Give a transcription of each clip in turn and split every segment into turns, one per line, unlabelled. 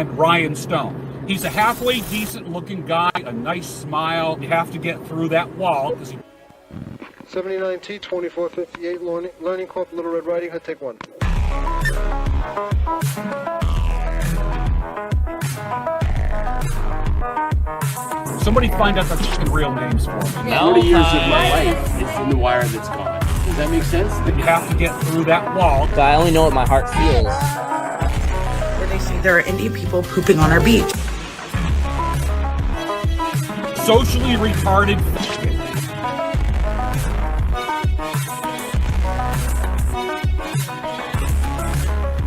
and Ryan Stone. He's a halfway decent-looking guy, a nice smile. You have to get through that wall because he...
79T, 2458, Learning Corp, Little Red Riding Hood, take one.
Somebody find out the fucking real names for me.
40 years of my life is in the wire that's gone. Does that make sense?
You have to get through that wall.
I only know what my heart feels.
Where they say there are Indian people pooping on our beach.
Socially retarded.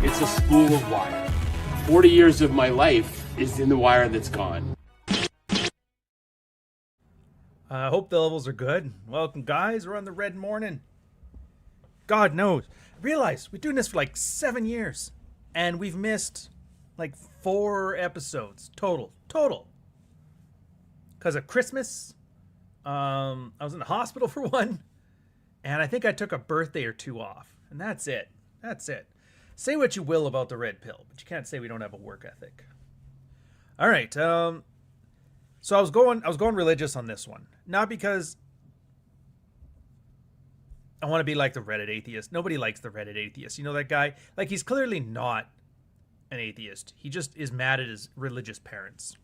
It's a spool of wire. 40 years of my life is in the wire that's gone.
I hope the levels are good. Welcome, guys. We're on the Red Morning. God knows. Realize we're doing this for like 7 years. And we've missed like 4 episodes total. Because of Christmas. I was in the hospital for one. And I think I took a birthday or 2 off. And that's it. Say what you will about the red pill, but you can't say we don't have a work ethic. All right. So I was going religious on this one. Not because I want to be like the Reddit atheist. Nobody likes the Reddit atheist. You know that guy? Like, he's clearly not an atheist. He just is mad at his religious parents.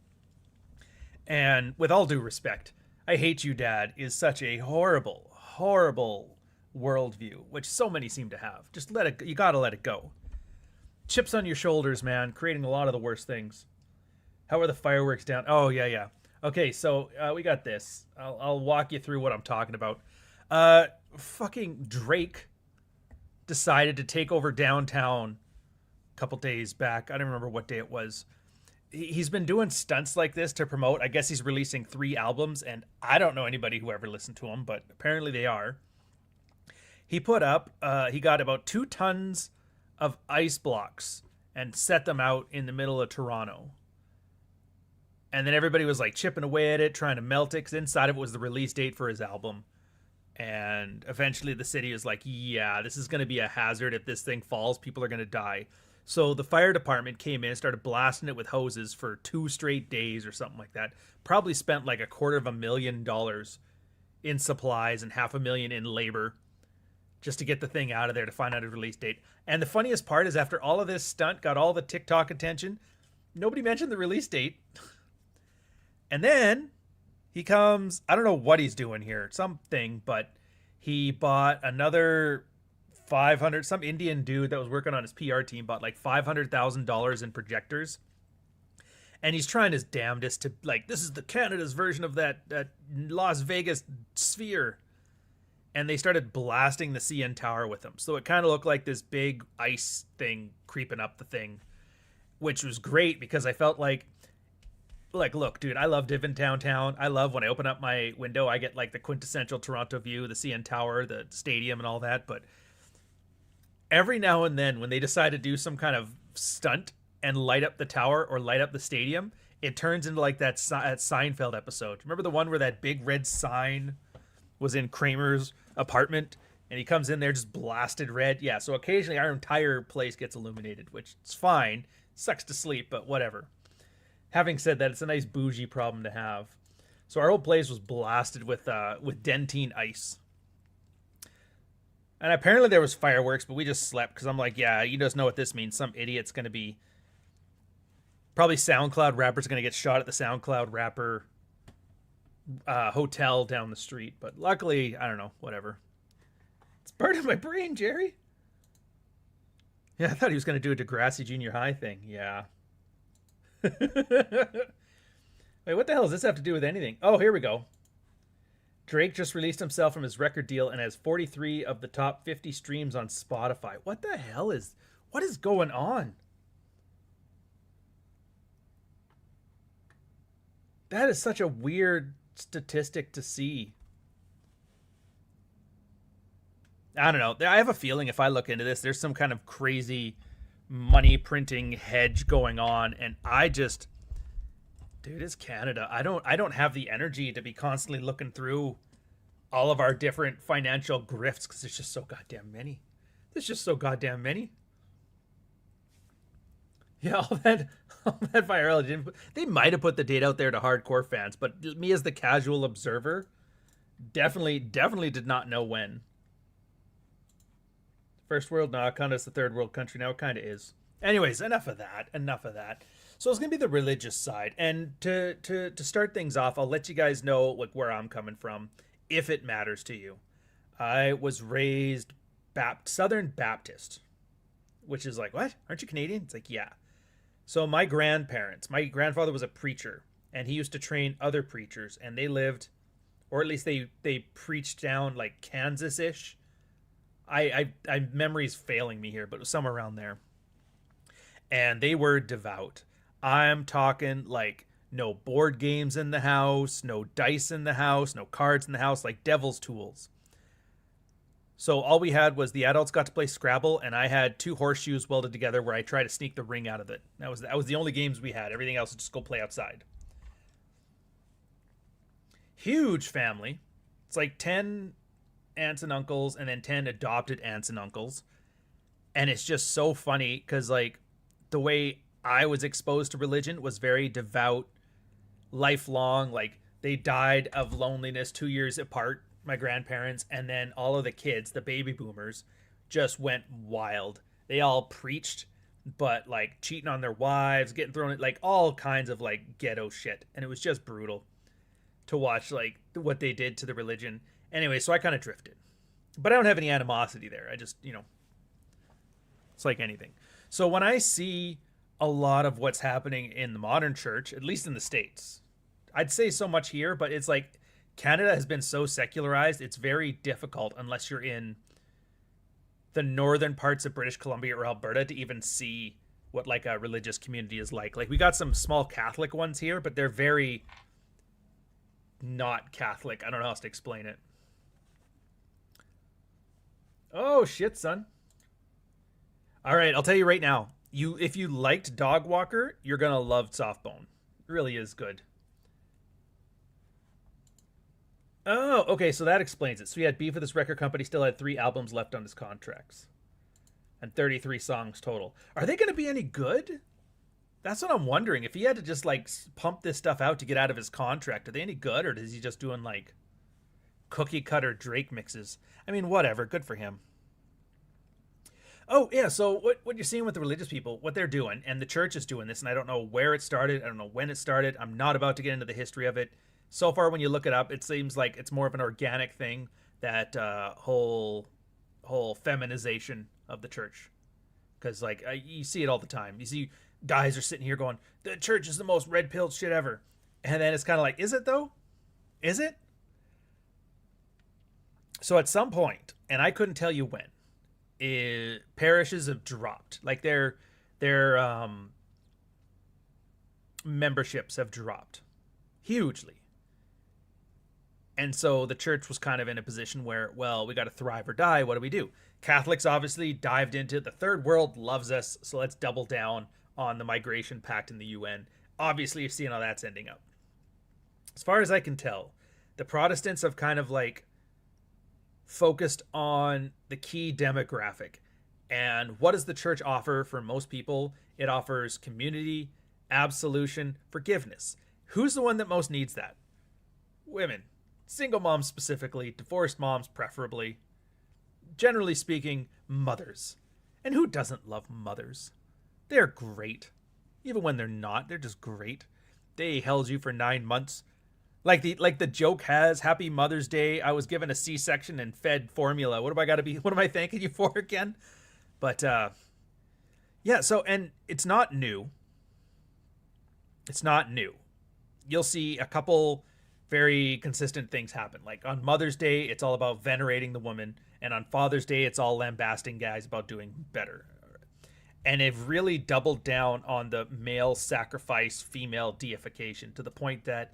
And with all due respect, I Hate You, Dad is such a horrible, horrible worldview, which so many seem to have. Just let it, you gotta let it go. Chips on your shoulders, man, creating a lot of the worst things. How are the fireworks down? Oh, yeah. Okay, so we got this. I'll walk you through what I'm talking about. Fucking Drake decided to take over downtown a couple days back. I don't remember what day it was. He's been doing stunts like this to promote. I guess he's releasing 3 albums, and I don't know anybody who ever listened to him, but apparently they are. He put up, he got about 2 tons of ice blocks and set them out in the middle of Toronto. And then everybody was like chipping away at it, trying to melt it, because inside of it was the release date for his album. And eventually the city was like, yeah, this is going to be a hazard. If this thing falls, people are going to die. So the fire department came in, started blasting it with hoses for 2 straight days or something like that. Probably spent like $250,000 in supplies and $500,000 in labor just to get the thing out of there to find out a release date. And the funniest part is after all of this stunt got all the TikTok attention, nobody mentioned the release date. And then he comes, I don't know what he's doing here, something, but he bought another 500, some Indian dude that was working on his PR team bought like $500,000 in projectors. And he's trying his damnedest to, like, this is the Canada's version of that Las Vegas sphere. And they started blasting the CN Tower with them. So it kind of looked like this big ice thing creeping up the thing, which was great because I felt like, look, dude, I love Divin Downtown. I love when I open up my window, I get like the quintessential Toronto view, the CN Tower, the stadium and all that. But every now and then when they decide to do some kind of stunt and light up the tower or light up the stadium, it turns into like that Seinfeld episode. Remember the one where that big red sign was in Kramer's apartment and he comes in there just blasted red? Yeah, so occasionally our entire place gets illuminated, which is fine. Sucks to sleep, but whatever. Having said that, it's a nice bougie problem to have. So our whole place was blasted with dentine ice. And apparently there was fireworks, but we just slept because I'm like, yeah, you just know what this means. Some idiot's going to be... Probably SoundCloud rapper's going to get shot at the SoundCloud rapper hotel down the street. But luckily, I don't know, whatever. It's part of my brain, Jerry. Yeah, I thought he was going to do a Degrassi Junior High thing. Yeah. Wait, what the hell does this have to do with anything? Oh, here we go. Drake just released himself from his record deal and has 43 of the top 50 streams on Spotify. What the hell what is going on? That is such a weird statistic to see. I don't know. I have a feeling if I look into this, there's some kind of crazy money printing hedge going on, and dude, it's Canada. I don't have the energy to be constantly looking through all of our different financial grifts because there's just so goddamn many. Yeah, all that virality. They might have put the date out there to hardcore fans, but me as the casual observer, definitely did not know when. First world, no, Canada's the third world country now. It kind of is. Anyways, enough of that. So it's gonna be the religious side, and to start things off, I'll let you guys know like where I'm coming from, if it matters to you. I was raised Southern Baptist, which is like, what? Aren't you Canadian? It's like, yeah. So my grandfather was a preacher, and he used to train other preachers, and they lived, or at least they preached down like Kansas-ish. I memory's failing me here, but it was somewhere around there. And they were devout. I'm talking like no board games in the house, no dice in the house, no cards in the house, like devil's tools. So all we had was the adults got to play Scrabble, and I had 2 horseshoes welded together where I tried to sneak the ring out of it. That was the only games we had. Everything else was just go play outside. Huge family. It's like 10 aunts and uncles, and then 10 adopted aunts and uncles. And it's just so funny because like the way I was exposed to religion was very devout, lifelong. Like they died of loneliness 2 years apart, my grandparents, and then all of the kids, the baby boomers, just went wild. They all preached, but like cheating on their wives, getting thrown at like all kinds of like ghetto shit. And it was just brutal to watch like what they did to the religion. Anyway, so I kind of drifted, but I don't have any animosity there. I just, it's like anything. So when I see a lot of what's happening in the modern church, at least in the States, I'd say so much here, but it's like Canada has been so secularized, it's very difficult unless you're in the northern parts of British Columbia or Alberta to even see what like a religious community is like. Like we got some small Catholic ones here, but they're very not Catholic. I don't know how else to explain it. Oh shit, son. All right, I'll tell you right now. If you liked Dog Walker, you're gonna love Softbone. It really is good. Oh, okay, so that explains it. So he had beef with this record company, still had 3 albums left on his contracts. And 33 songs total. Are they gonna be any good? That's what I'm wondering. If he had to just like pump this stuff out to get out of his contract, are they any good, or is he just doing like cookie cutter Drake mixes? I mean, whatever, good for him. Oh yeah, so what you're seeing with the religious people, what they're doing, and the church is doing this, and I don't know where it started, I don't know when it started, I'm not about to get into the history of it. So far, when you look it up, it seems like it's more of an organic thing, that whole feminization of the church. Because like you see it all the time. You see guys are sitting here going, the church is the most red-pilled shit ever. And then it's kind of like, is it though? Is it? So at some point, and I couldn't tell you when, parishes have dropped. Like their memberships have dropped hugely. And so the church was kind of in a position where, well, we got to thrive or die. What do we do? Catholics obviously dived into the third world loves us, so let's double down on the migration pact in the UN. Obviously, you're seeing how that's ending up. As far as I can tell, the Protestants have kind of like focused on the key demographic. And what does the church offer for most people? It offers community, absolution, forgiveness. Who's the one that most needs that? Women. Single moms specifically, divorced moms preferably. Generally speaking, mothers. And who doesn't love mothers? They're great. Even when they're not, they're just great. They held you for 9 months. Like the joke has, Happy Mother's Day. I was given a C-section and fed formula. What am I thanking you for again? But yeah, so, and it's not new. It's not new. You'll see a couple very consistent things happen. Like on Mother's Day, it's all about venerating the woman. And on Father's Day, it's all lambasting guys about doing better. And they've really doubled down on the male sacrifice, female deification, to the point that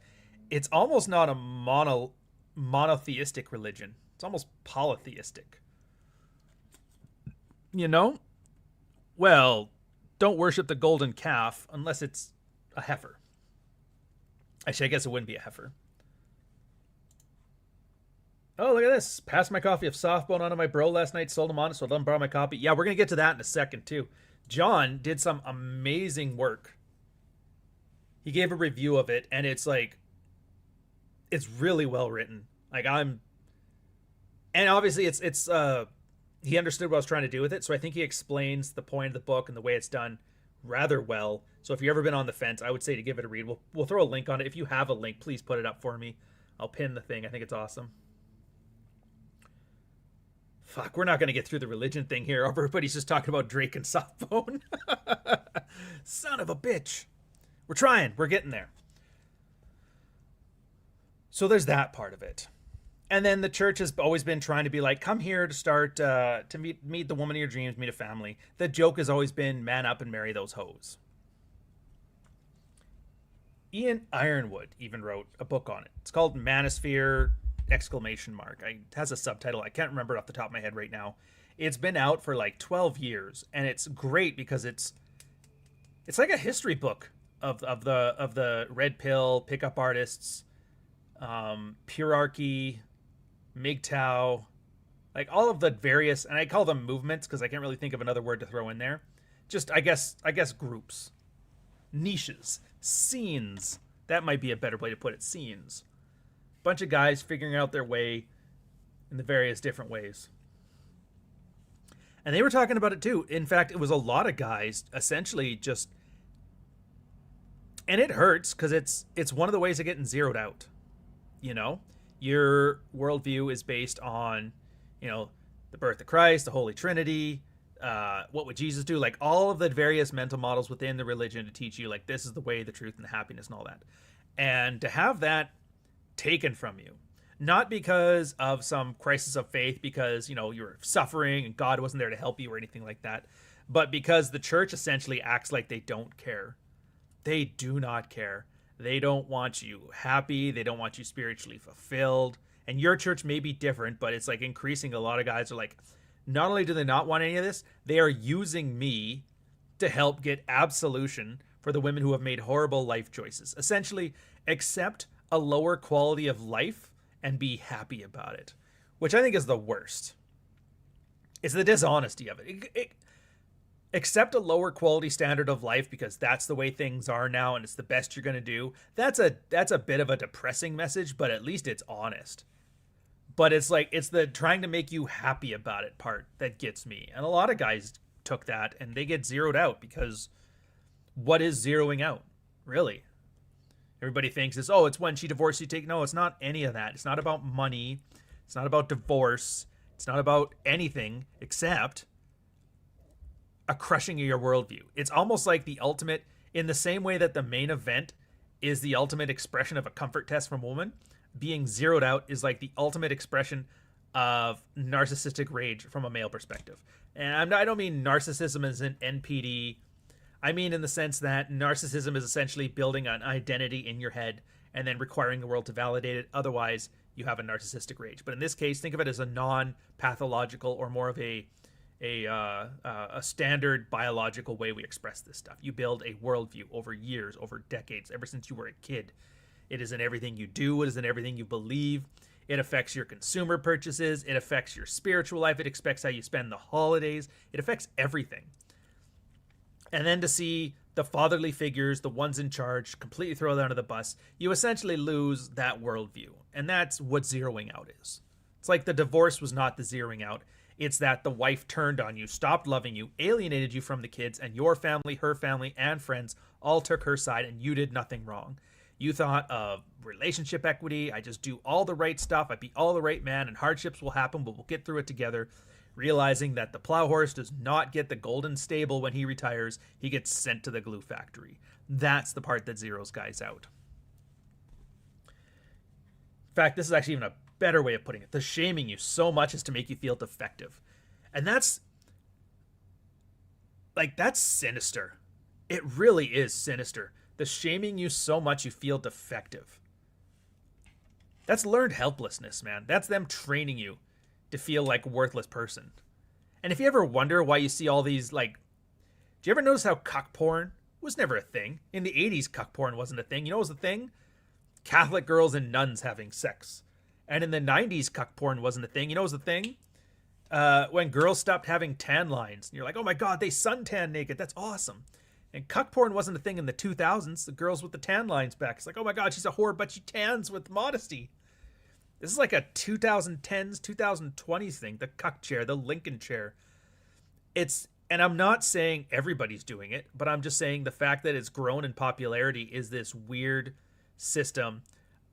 it's almost not a monotheistic religion. It's almost polytheistic. You know? Well, don't worship the golden calf unless it's a heifer. Actually, I guess it wouldn't be a heifer. Oh, look at this. Passed my coffee of Softbone onto my bro last night. Sold him on it, so I let him borrow my copy. Yeah, we're going to get to that in a second, too. John did some amazing work. He gave a review of it, and it's like, it's really well written. Like, and obviously it's he understood what I was trying to do with it, so I think he explains the point of the book and the way it's done rather well. So if you've ever been on the fence, I would say to give it a read. We'll throw a link on it. If you have a link, please put it up for me. I'll pin the thing. I think it's awesome. Fuck, we're not going to get through the religion thing here. Everybody's just talking about Drake and Softbone. Son of a bitch. We're trying. We're getting there. So there's that part of it. And then the church has always been trying to be like, come here to start, to meet the woman of your dreams, meet a family. The joke has always been, man up and marry those hoes. Ian Ironwood even wrote a book on it. It's called Manosphere, ! It has a subtitle. I can't remember it off the top of my head right now. It's been out for like 12 years, and it's great because it's like a history book of the red pill, pickup artists, Purarchy, MGTOW, like all of the various, and I call them movements because I can't really think of another word to throw in there. Just I guess groups, niches, scenes. That might be a better way to put it. Scenes. Bunch of guys figuring out their way in the various different ways. And they were talking about it too. In fact, it was a lot of guys essentially just, and it hurts because it's one of the ways of getting zeroed out. You know, your worldview is based on, you know, the birth of Christ, the Holy Trinity, what would Jesus do? Like all of the various mental models within the religion to teach you like this is the way, the truth, and the happiness and all that. And to have that taken from you, not because of some crisis of faith, because, you know, you were suffering and God wasn't there to help you or anything like that, but because the church essentially acts like they don't care. They do not care. They don't want you happy. They don't want you spiritually fulfilled. And your church may be different, but it's like increasing. A lot of guys are like, not only do they not want any of this, they are using me to help get absolution for the women who have made horrible life choices. Essentially, accept a lower quality of life and be happy about it, which I think is the worst. It's the dishonesty of it. Accept a lower quality standard of life because that's the way things are now and it's the best you're going to do. That's a bit of a depressing message, but at least it's honest. But it's like, it's the trying to make you happy about it part that gets me. And a lot of guys took that and they get zeroed out because what is zeroing out, really? Everybody thinks it's when she divorced you. No, it's not any of that. It's not about money. It's not about divorce. It's not about anything except a crushing of your worldview. It's almost like the ultimate, in the same way that the main event is the ultimate expression of a comfort test from a woman, being zeroed out is like the ultimate expression of narcissistic rage from a male perspective. And I don't mean narcissism as an NPD. I mean in the sense that narcissism is essentially building an identity in your head and then requiring the world to validate it. Otherwise, you have a narcissistic rage. But in this case, think of it as a non-pathological or more of a standard biological way we express this stuff. You build a worldview over years, over decades, ever since you were a kid. It is in everything you do. It is in everything you believe. It affects your consumer purchases. It affects your spiritual life. It affects how you spend the holidays. It affects everything. And then to see the fatherly figures, the ones in charge, completely throw that under the bus, you essentially lose that worldview. And that's what zeroing out is. It's like the divorce was not the zeroing out. It's that the wife turned on you, stopped loving you, alienated you from the kids, and your family, her family, and friends all took her side, and you did nothing wrong. You thought of relationship equity. I just do all the right stuff. I be all the right man, and hardships will happen, but we'll get through it together. Realizing that the plow horse does not get the golden stable when he retires. He gets sent to the glue factory. That's the part that zeroes guys out. In fact, this is actually even a better way of putting it. The shaming you so much as to make you feel defective. And that's sinister. It really is sinister. The shaming you so much you feel defective. That's learned helplessness, man. That's them training you to feel like a worthless person. And if you ever wonder why you see all these, like, do you ever notice how cuck porn was never a thing? In the 80s, cuck porn wasn't a thing. You know what was the thing? Catholic girls and nuns having sex. And in the 90s, cuck porn wasn't a thing. You know what was the thing? When girls stopped having tan lines. And you're like, oh my God, they suntan naked. That's awesome. And cuck porn wasn't a thing in the 2000s. The girls with the tan lines back. It's like, oh my God, she's a whore, but she tans with modesty. This is like a 2010s, 2020s thing. The cuck chair, the Lincoln chair. And I'm not saying everybody's doing it, but I'm just saying the fact that it's grown in popularity is this weird system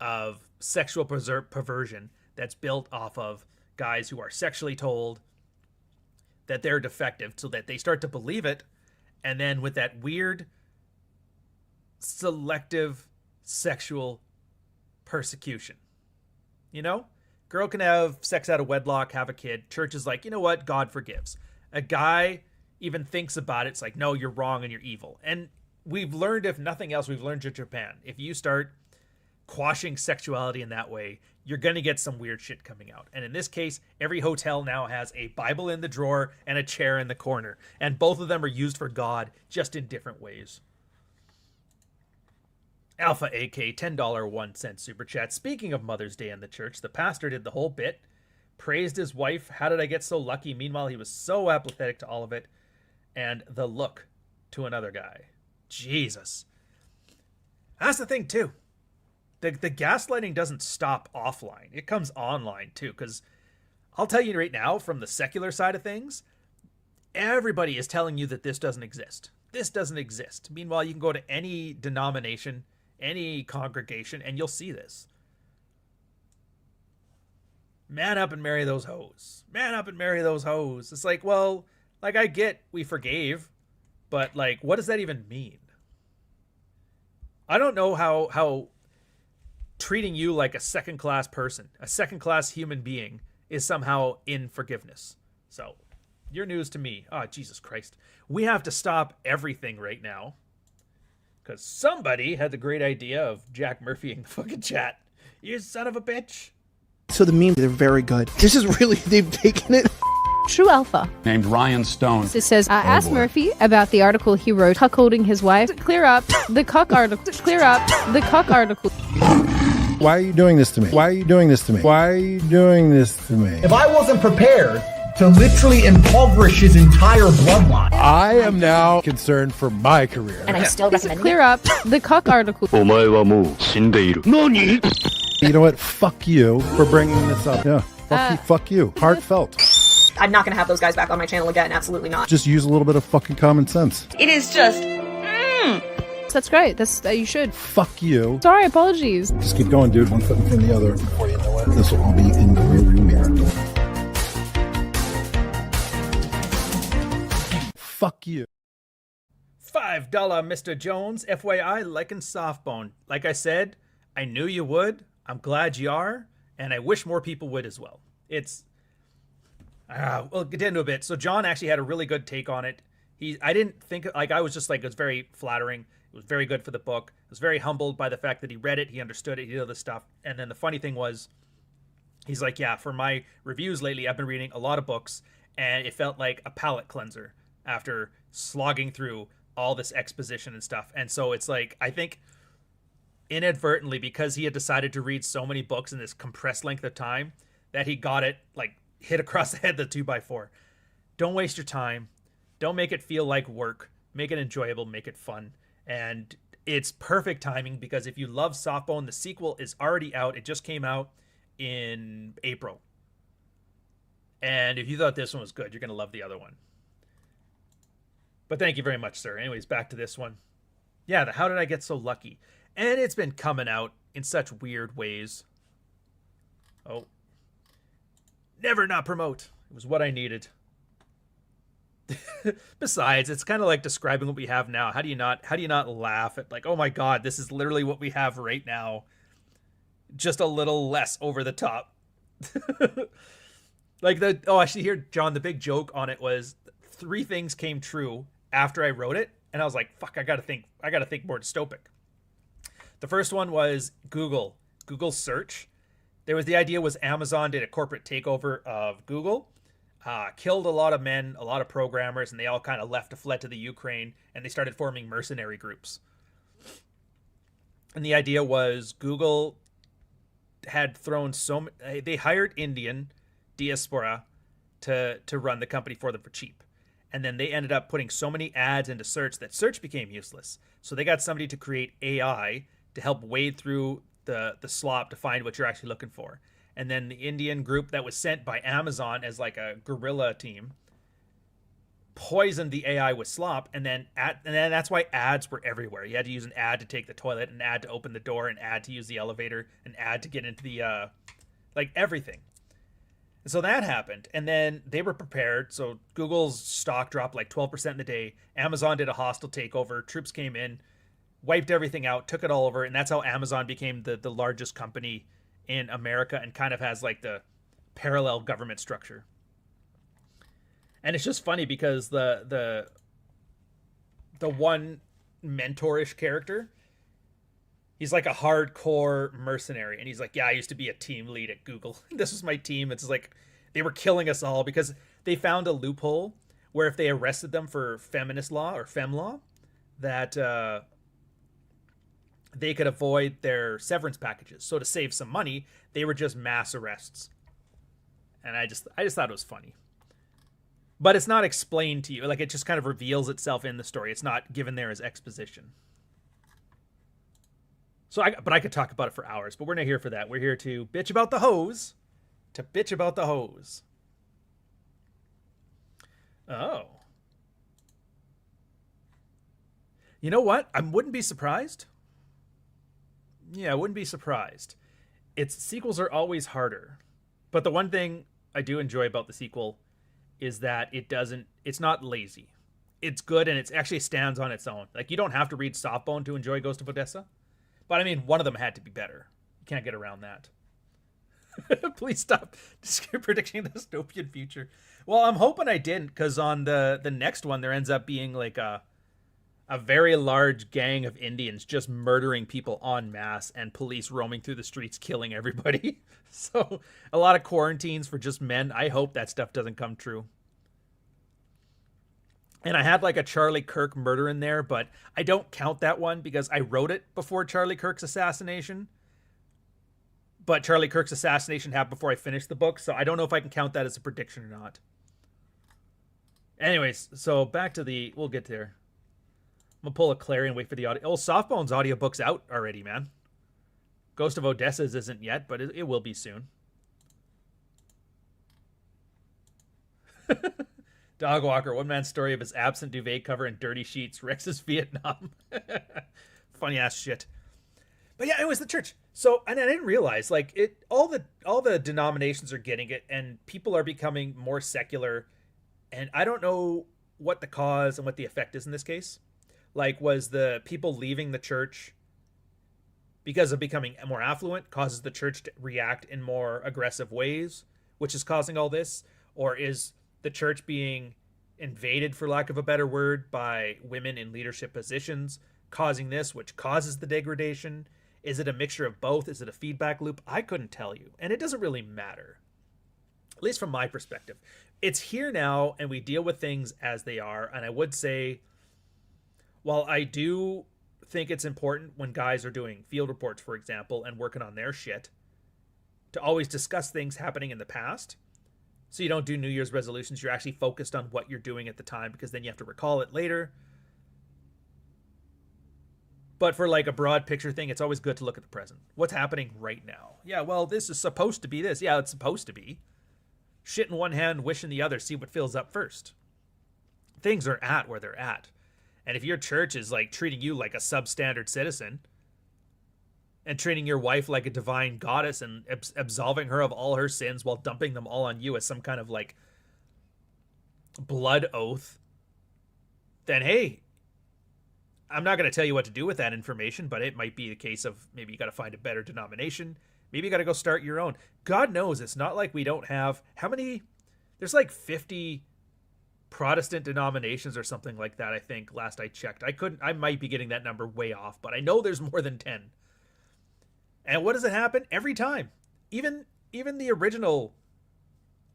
of sexual perversion that's built off of guys who are sexually told that they're defective so that they start to believe it. And then with that weird selective sexual persecution, you know, girl can have sex out of wedlock, have a kid. Church is like, you know what? God forgives. A guy even thinks about it. It's like, no, you're wrong and you're evil. And we've learned, if nothing else, we've learned in Japan. If you start quashing sexuality in that way, you're going to get some weird shit coming out. And in this case, every hotel now has a Bible in the drawer and a chair in the corner. And both of them are used for God, just in different ways. Alpha AK, $10.01 super chat. Speaking of Mother's Day in the church, the pastor did the whole bit. Praised his wife. How did I get so lucky? Meanwhile, he was so apathetic to all of it. And the look to another guy. Jesus. That's the thing, too. The gaslighting doesn't stop offline. It comes online, too. Because I'll tell you right now, from the secular side of things, everybody is telling you that this doesn't exist. This doesn't exist. Meanwhile, you can go to any denomination, any congregation, and you'll see this. Man up and marry those hoes. Man up and marry those hoes. It's like, well, like, I get we forgave, but, like, what does that even mean? I don't know how treating you like a second-class person, a second-class human being, is somehow in forgiveness. So, your news to me. Oh, Jesus Christ. We have to stop everything right now. Because somebody had the great idea of Jack Murphy in the fucking chat. You son of a bitch.
So the meme, they're very good. This is really, they've taken it.
True Alpha
named Ryan Stone.
It says, ask Murphy about the article he wrote, cuckolding his wife. Clear up the cuck article. Clear up the cuck article.
Why are you doing this to me? Why are you doing this to me? Why are you doing this to me?
If I wasn't prepared to literally impoverish his entire bloodline,
I am now concerned for my career.
And I still recommend clear up the cuck article.
You know what? Fuck you for bringing this up. Yeah. Fuck you. Heartfelt.
I'm not going to have those guys back on my channel again. Absolutely not.
Just use a little bit of fucking common sense.
It is just...
That's great. That's you should.
Fuck you.
Sorry, apologies.
Just keep going, dude. One foot in front of the other. Before you know it, this will all be in the rearview mirror. Fuck you.
$5 Mr. Jones. FYI, liking Softbone. Like I said, I knew you would. I'm glad you are. And I wish more people would as well. It's... we'll get into a bit. So John actually had a really good take on it. I didn't think... Like, I was just like, it was very flattering. It was very good for the book. I was very humbled by the fact that he read it. He understood it. He did all this stuff. And then the funny thing was, he's like, yeah, for my reviews lately, I've been reading a lot of books. And it felt like a palate cleanser after slogging through all this exposition and stuff. And so it's like, I think... inadvertently, because he had decided to read so many books in this compressed length of time, that he got it, like, hit across the head, the 2x4. Don't waste your time. Don't make it feel like work. Make it enjoyable. Make it fun. And it's perfect timing, because if you love Softbone, the sequel is already out. It just came out in April. And if you thought this one was good, you're going to love the other one. But thank you very much, sir. Anyways, back to this one. Yeah, How Did I Get So Lucky? And it's been coming out in such weird ways. Oh. Never not promote. It was what I needed. Besides, it's kind of like describing what we have now. How do you not laugh at, like, oh my God, this is literally what we have right now. Just a little less over the top. Like actually here, John, the big joke on it was 3 things came true after I wrote it. And I was like, fuck, I gotta think more dystopic. The first one was Google search. There was the idea was Amazon did a corporate takeover of Google, killed a lot of men, a lot of programmers, and they all kind of fled to the Ukraine, and they started forming mercenary groups. And the idea was Google had thrown they hired Indian diaspora to run the company for them for cheap. And then they ended up putting so many ads into search that search became useless. So they got somebody to create AI to help wade through the slop to find what you're actually looking for. And then the Indian group that was sent by Amazon as like a guerrilla team poisoned the AI with slop, and then that's why ads were everywhere. You had to use an ad to take the toilet, an ad to open the door, an ad to use the elevator, an ad to get into the like everything. And so that happened, and then they were prepared. So Google's stock dropped like 12% in the day. Amazon did a hostile takeover. Troops came in, wiped everything out, took it all over, and that's how Amazon became the largest company in America and kind of has like the parallel government structure. And it's just funny because the one mentorish character, he's like a hardcore mercenary, and he's like, yeah, I used to be a team lead at Google. This was my team. It's like they were killing us all because they found a loophole where if they arrested them for feminist law or fem law, that they could avoid their severance packages. So to save some money, they were just mass arrests. And I just thought it was funny. But it's not explained to you. Like, it just kind of reveals itself in the story. It's not given there as exposition. So I could talk about it for hours, but we're not here for that. We're here to bitch about the hose. To bitch about the hose. Oh. You know what? I wouldn't be surprised. Yeah, I wouldn't be surprised. Its sequels are always harder. But the one thing I do enjoy about the sequel is that it's not lazy. It's good, and it actually stands on its own. Like, you don't have to read Softbone to enjoy Ghost of Odessa. But I mean, one of them had to be better. You can't get around that. Please stop predicting the dystopian future. Well, I'm hoping I didn't, because on the next one, there ends up being like a very large gang of Indians just murdering people en masse and police roaming through the streets killing everybody. So a lot of quarantines for just men. I hope that stuff doesn't come true. And I had like a Charlie Kirk murder in there, but I don't count that one because I wrote it before Charlie Kirk's assassination. But Charlie Kirk's assassination happened before I finished the book, so I don't know if I can count that as a prediction or not. Anyways, so back to we'll get there. I'm gonna pull a Clarion, wait for the audio. Oh, Softbone's audiobook's out already, man. Ghost of Odessa's isn't yet, but it will be soon. Dogwalker, one man's story of his absent duvet cover and dirty sheets. Rex's Vietnam. Funny ass shit. But yeah, it was the church. So, and I didn't realize, like, all the denominations are getting it, and people are becoming more secular. And I don't know what the cause and what the effect is in this case. Like, was the people leaving the church because of becoming more affluent causes the church to react in more aggressive ways, which is causing all this? Or is the church being invaded, for lack of a better word, by women in leadership positions, causing this, which causes the degradation? Is it a mixture of both? Is it a feedback loop? I couldn't tell you. And it doesn't really matter, at least from my perspective. It's here now, and we deal with things as they are. And I would say, while I do think it's important when guys are doing field reports, for example, and working on their shit, to always discuss things happening in the past. So you don't do New Year's resolutions. You're actually focused on what you're doing at the time, because then you have to recall it later. But for like a broad picture thing, it's always good to look at the present. What's happening right now? Yeah, well, this is supposed to be this. Yeah, it's supposed to be. Shit in one hand, wish in the other, see what fills up first. Things are at where they're at. And if your church is like treating you like a substandard citizen and treating your wife like a divine goddess and absolving her of all her sins while dumping them all on you as some kind of like blood oath, then hey, I'm not going to tell you what to do with that information, but it might be the case of maybe you got to find a better denomination. Maybe you got to go start your own. God knows it's not like we don't have there's like 50 Protestant denominations or something like that. I think last I checked, I might be getting that number way off, but I know there's more than 10. And what does it happen every time? Even the original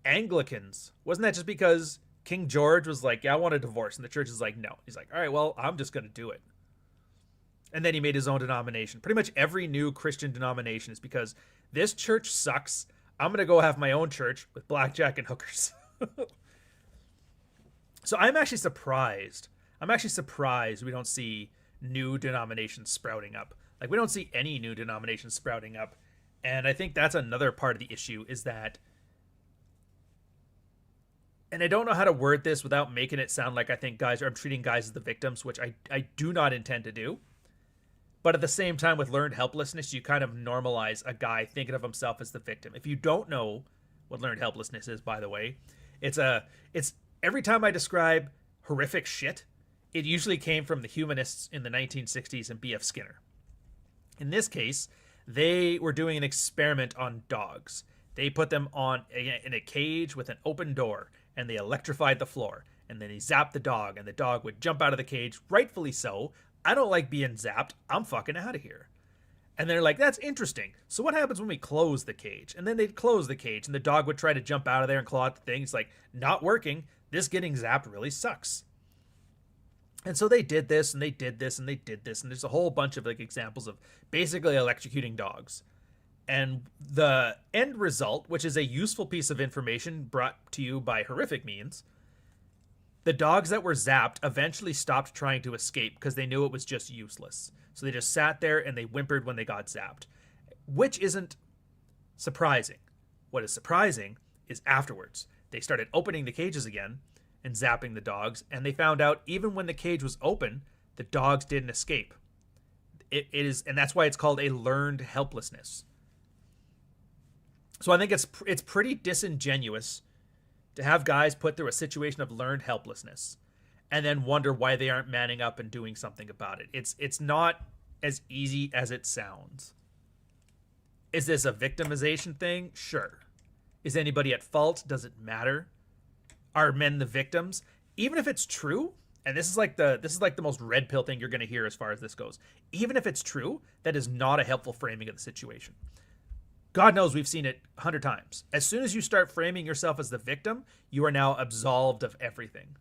Anglicans, wasn't that just because King George was like, yeah, I want a divorce, and the church is like, no. He's like, all right, well, I'm just going to do it. And then he made his own denomination. Pretty much every new Christian denomination is because This church sucks. I'm going to go have my own church with blackjack and hookers. So I'm actually surprised. We don't see new denominations sprouting up. Like, we don't see any new denominations sprouting up. And I think that's another part of the issue is that, and I don't know how to word this without making it sound like I think I'm treating guys as the victims, which I do not intend to do. But at the same time, with learned helplessness, you kind of normalize a guy thinking of himself as the victim. If you don't know what learned helplessness is, by the way, it's every time I describe horrific shit, it usually came from the humanists in the 1960s and B.F. Skinner. In this case, they were doing an experiment on dogs. They put them in a cage with an open door, and they electrified the floor. And then he zapped the dog, and the dog would jump out of the cage, rightfully so. I don't like being zapped. I'm fucking out of here. And they're like, that's interesting. So what happens when we close the cage? And then they'd close the cage, and the dog would try to jump out of there and claw at the thing. It's like, not working. This getting zapped really sucks. And so they did this, and they did this, and they did this, and there's a whole bunch of like examples of basically electrocuting dogs. And the end result, which is a useful piece of information brought to you by horrific means, the dogs that were zapped eventually stopped trying to escape because they knew it was just useless. So they just sat there and they whimpered when they got zapped, which isn't surprising. What is surprising is afterwards. They started opening the cages again and zapping the dogs, and they found out even when the cage was open, the dogs didn't escape. It is, and that's why it's called a learned helplessness. So I think it's pretty disingenuous to have guys put through a situation of learned helplessness and then wonder why they aren't manning up and doing something about it. It's not as easy as it sounds. Is this a victimization thing? Sure. Is anybody at fault? Does it matter? Are men the victims? Even if it's true, and this is like the most red pill thing you're going to hear as far as this goes. Even if it's true, that is not a helpful framing of the situation. God knows we've seen it 100 times. As soon as you start framing yourself as the victim, you are now absolved of everything.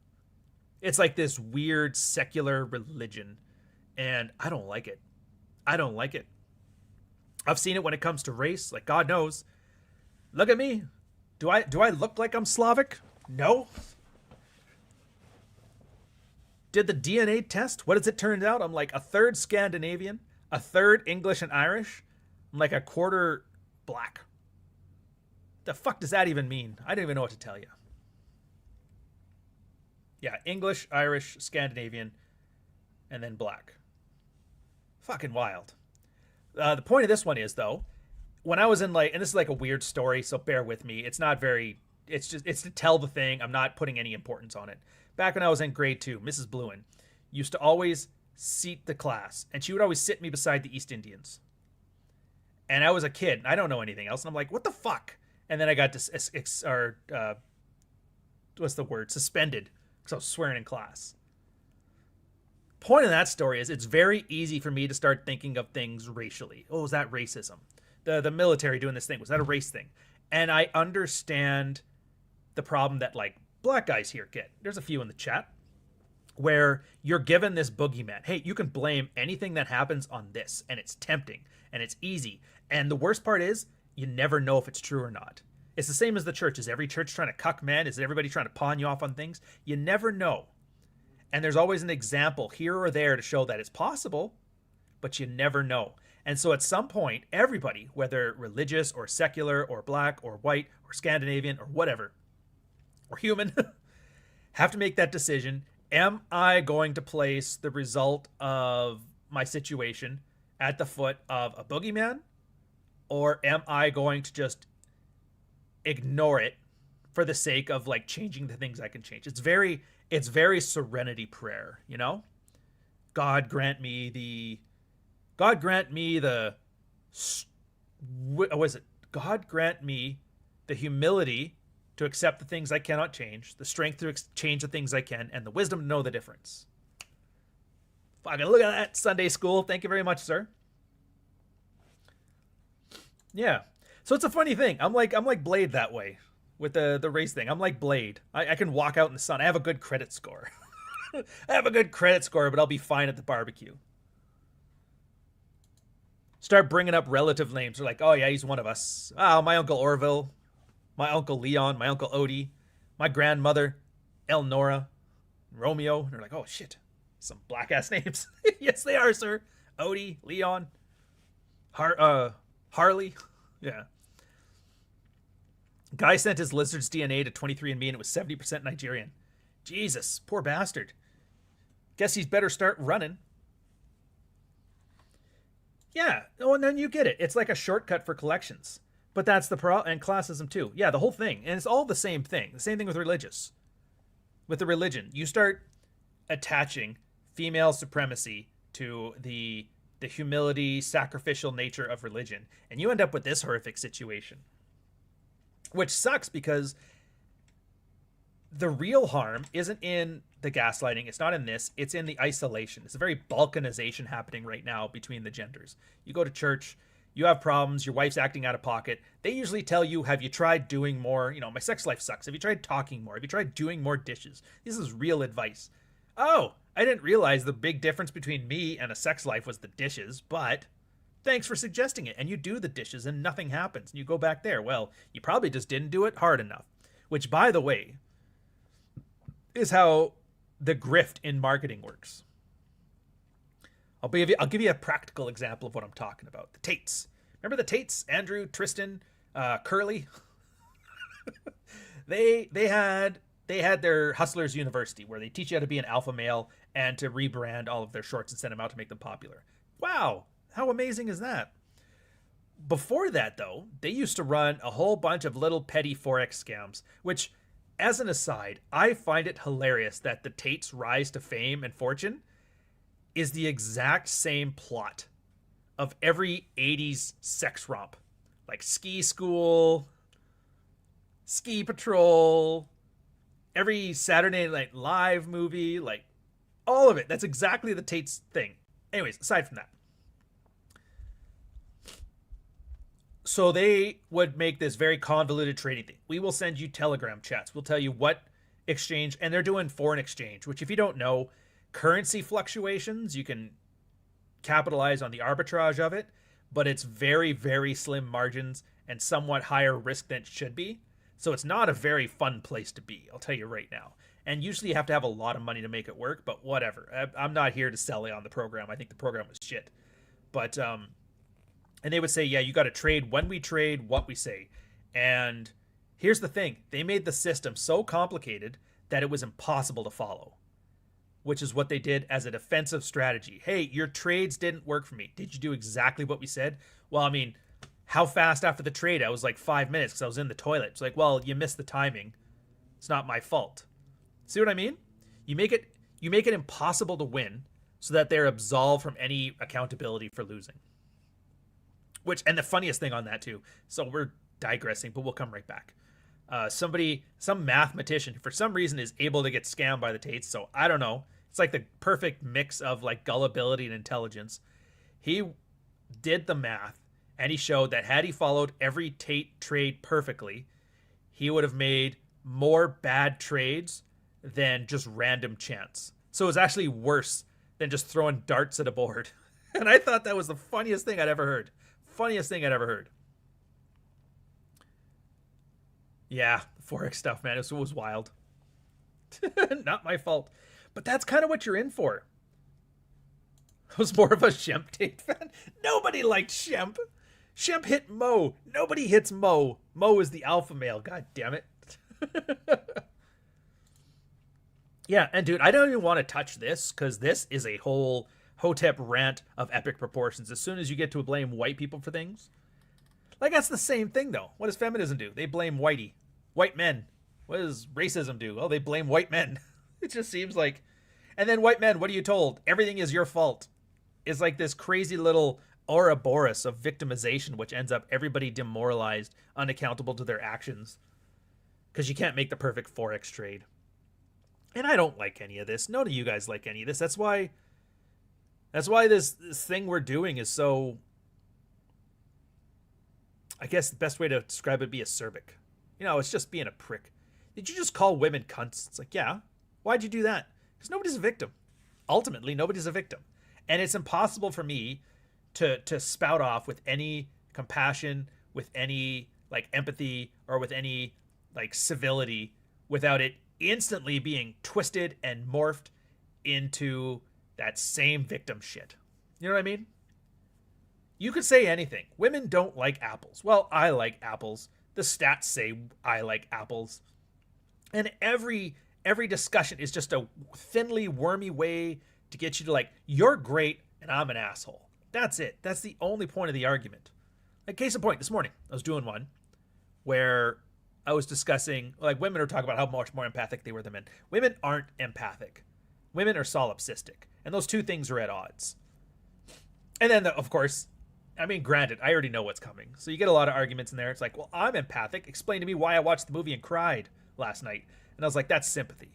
It's like this weird secular religion, and I don't like it. I don't like it. I've seen it when it comes to race. Like, God knows. Look at me. Do I look like I'm Slavic? No. Did the DNA test? What does it turn out? I'm like a third Scandinavian, a third English and Irish. I'm like a quarter black. The fuck does that even mean? I don't even know what to tell you. Yeah, English, Irish, Scandinavian, and then black. Fucking wild. The point of this one is, though, when I was in and this is like a weird story, so bear with me. It's not very, it's to tell the thing. I'm not putting any importance on it. Back when I was in grade 2, Mrs. Bluen used to always seat the class, and she would always sit me beside the East Indians. And I was a kid, and I don't know anything else, and I'm like, what the fuck? And then I got suspended, because I was swearing in class. Point of that story is it's very easy for me to start thinking of things racially. Oh, is that racism? The military doing this thing, was that a race thing? And I understand the problem that like black guys here get. There's a few in the chat where you're given this boogeyman. Hey, you can blame anything that happens on this, and it's tempting and it's easy. And the worst part is you never know if it's true or not. It's the same as the church. Is every church trying to cuck men? Is everybody trying to pawn you off on things? You never know. And there's always an example here or there to show that it's possible, but you never know. And so at some point, everybody, whether religious or secular or black or white or Scandinavian or whatever, or human, have to make that decision. Am I going to place the result of my situation at the foot of a boogeyman? Or am I going to just ignore it for the sake of like changing the things I can change? It's very serenity prayer, you know? God grant me the God grant me the humility to accept the things I cannot change, the strength to change the things I can, and the wisdom to know the difference. Fucking look at that, Sunday school. Thank you very much, sir. Yeah. So it's a funny thing. I'm like Blade that way with the race thing. I'm like Blade. I can walk out in the sun. I have a good credit score. I have a good credit score, but I'll be fine at the barbecue. start bringing up relative names. They're like, oh yeah, he's one of us. Oh, my Uncle Orville, my Uncle Leon, my Uncle Odie, my grandmother, Elnora, Romeo. And they're like, oh shit, some black ass names. Yes, they are, sir. Odie, Leon, Harley. Yeah. Guy sent his lizard's DNA to 23andMe and it was 70% Nigerian. Jesus, poor bastard. Guess he's better start running. Yeah, oh, and then you get it. It's like a shortcut for collections. But that's the and classism too. Yeah, the whole thing. And it's all the same thing. The same thing with religious. With the religion. You start attaching female supremacy to the humility, sacrificial nature of religion. And you end up with this horrific situation. Which sucks because the real harm isn't in the gaslighting. It's not in this. It's in the isolation. It's a very balkanization happening right now between the genders. You go to church, you have problems, your wife's acting out of pocket. They usually tell you, have you tried doing more? You know, my sex life sucks. Have you tried talking more? Have you tried doing more dishes? This is real advice. Oh, I didn't realize the big difference between me and a sex life was the dishes, but thanks for suggesting it. And you do the dishes and nothing happens. And you go back there. Well, you probably just didn't do it hard enough. Which, by the way, is how the grift in marketing works. I'll give you a practical example of what I'm talking about. The Tates. Remember the Tates? Andrew, Tristan, Curly? They had their Hustlers University where they teach you how to be an alpha male and to rebrand all of their shorts and send them out to make them popular. Wow, how amazing is that? Before that, though, they used to run a whole bunch of little petty Forex scams, which, as an aside, I find it hilarious that the Tates' rise to fame and fortune is the exact same plot of every 80s sex romp. Like Ski School, Ski Patrol, every Saturday Night Live movie, like all of it. That's exactly the Tates thing. Anyways, aside from that. So they would make this very convoluted trading thing. We will send you Telegram chats. We'll tell you what exchange, and they're doing foreign exchange, which if you don't know, currency fluctuations, you can capitalize on the arbitrage of it, but it's very, very slim margins and somewhat higher risk than it should be. So it's not a very fun place to be, I'll tell you right now. And usually you have to have a lot of money to make it work, but whatever. I'm not here to sell it on the program. I think the program was shit. But, and they would say, yeah, you got to trade when we trade, what we say. And here's the thing. They made the system so complicated that it was impossible to follow, which is what they did as a defensive strategy. Hey, your trades didn't work for me. Did you do exactly what we said? Well, I mean, how fast after the trade? I was like 5 minutes because I was in the toilet. It's like, well, you missed the timing. It's not my fault. See what I mean? You make it impossible to win so that they're absolved from any accountability for losing. And the funniest thing on that too, so we're digressing, but we'll come right back. Some mathematician, for some reason, is able to get scammed by the Tates. So I don't know. It's like the perfect mix of like gullibility and intelligence. He did the math and he showed that had he followed every Tate trade perfectly, he would have made more bad trades than just random chance. So it was actually worse than just throwing darts at a board. And I thought that was the funniest thing I'd ever heard. Funniest thing I'd ever heard. Yeah, Forex stuff, man. It was wild. Not my fault. But that's kind of what you're in for. I was more of a Shemp Tate fan. Nobody liked Shemp. Shemp hit Mo. Nobody hits Mo. Mo is the alpha male. God damn it. Yeah, and dude, I don't even want to touch this because this is a whole Hotep rant of epic proportions. As soon as you get to blame white people for things. Like, that's the same thing, though. What does feminism do? They blame white men. What does racism do? Oh, they blame white men. It just seems like... And then white men, what are you told? Everything is your fault. It's like this crazy little Ouroboros of victimization, which ends up everybody demoralized, unaccountable to their actions. Because you can't make the perfect Forex trade. And I don't like any of this. None of you guys like any of this. That's why this thing we're doing is so... I guess the best way to describe it would be acerbic. You know, it's just being a prick. Did you just call women cunts? It's like, yeah. Why'd you do that? Because nobody's a victim. Ultimately, nobody's a victim. And it's impossible for me to spout off with any compassion, with any like empathy, or with any like civility without it instantly being twisted and morphed into that same victim shit. You know what I mean? You could say anything. Women don't like apples. Well, I like apples. The stats say I like apples. And every discussion is just a thinly wormy way to get you to like, you're great and I'm an asshole. That's it. That's the only point of the argument. Like, case in point, this morning I was doing one where I was discussing, like, women are talking about how much more empathic they were than men. Women aren't empathic. Women are solipsistic. And those two things are at odds. And then, of course, I mean, granted, I already know what's coming. So you get a lot of arguments in there. It's like, well, I'm empathic. Explain to me why I watched the movie and cried last night. And I was like, that's sympathy.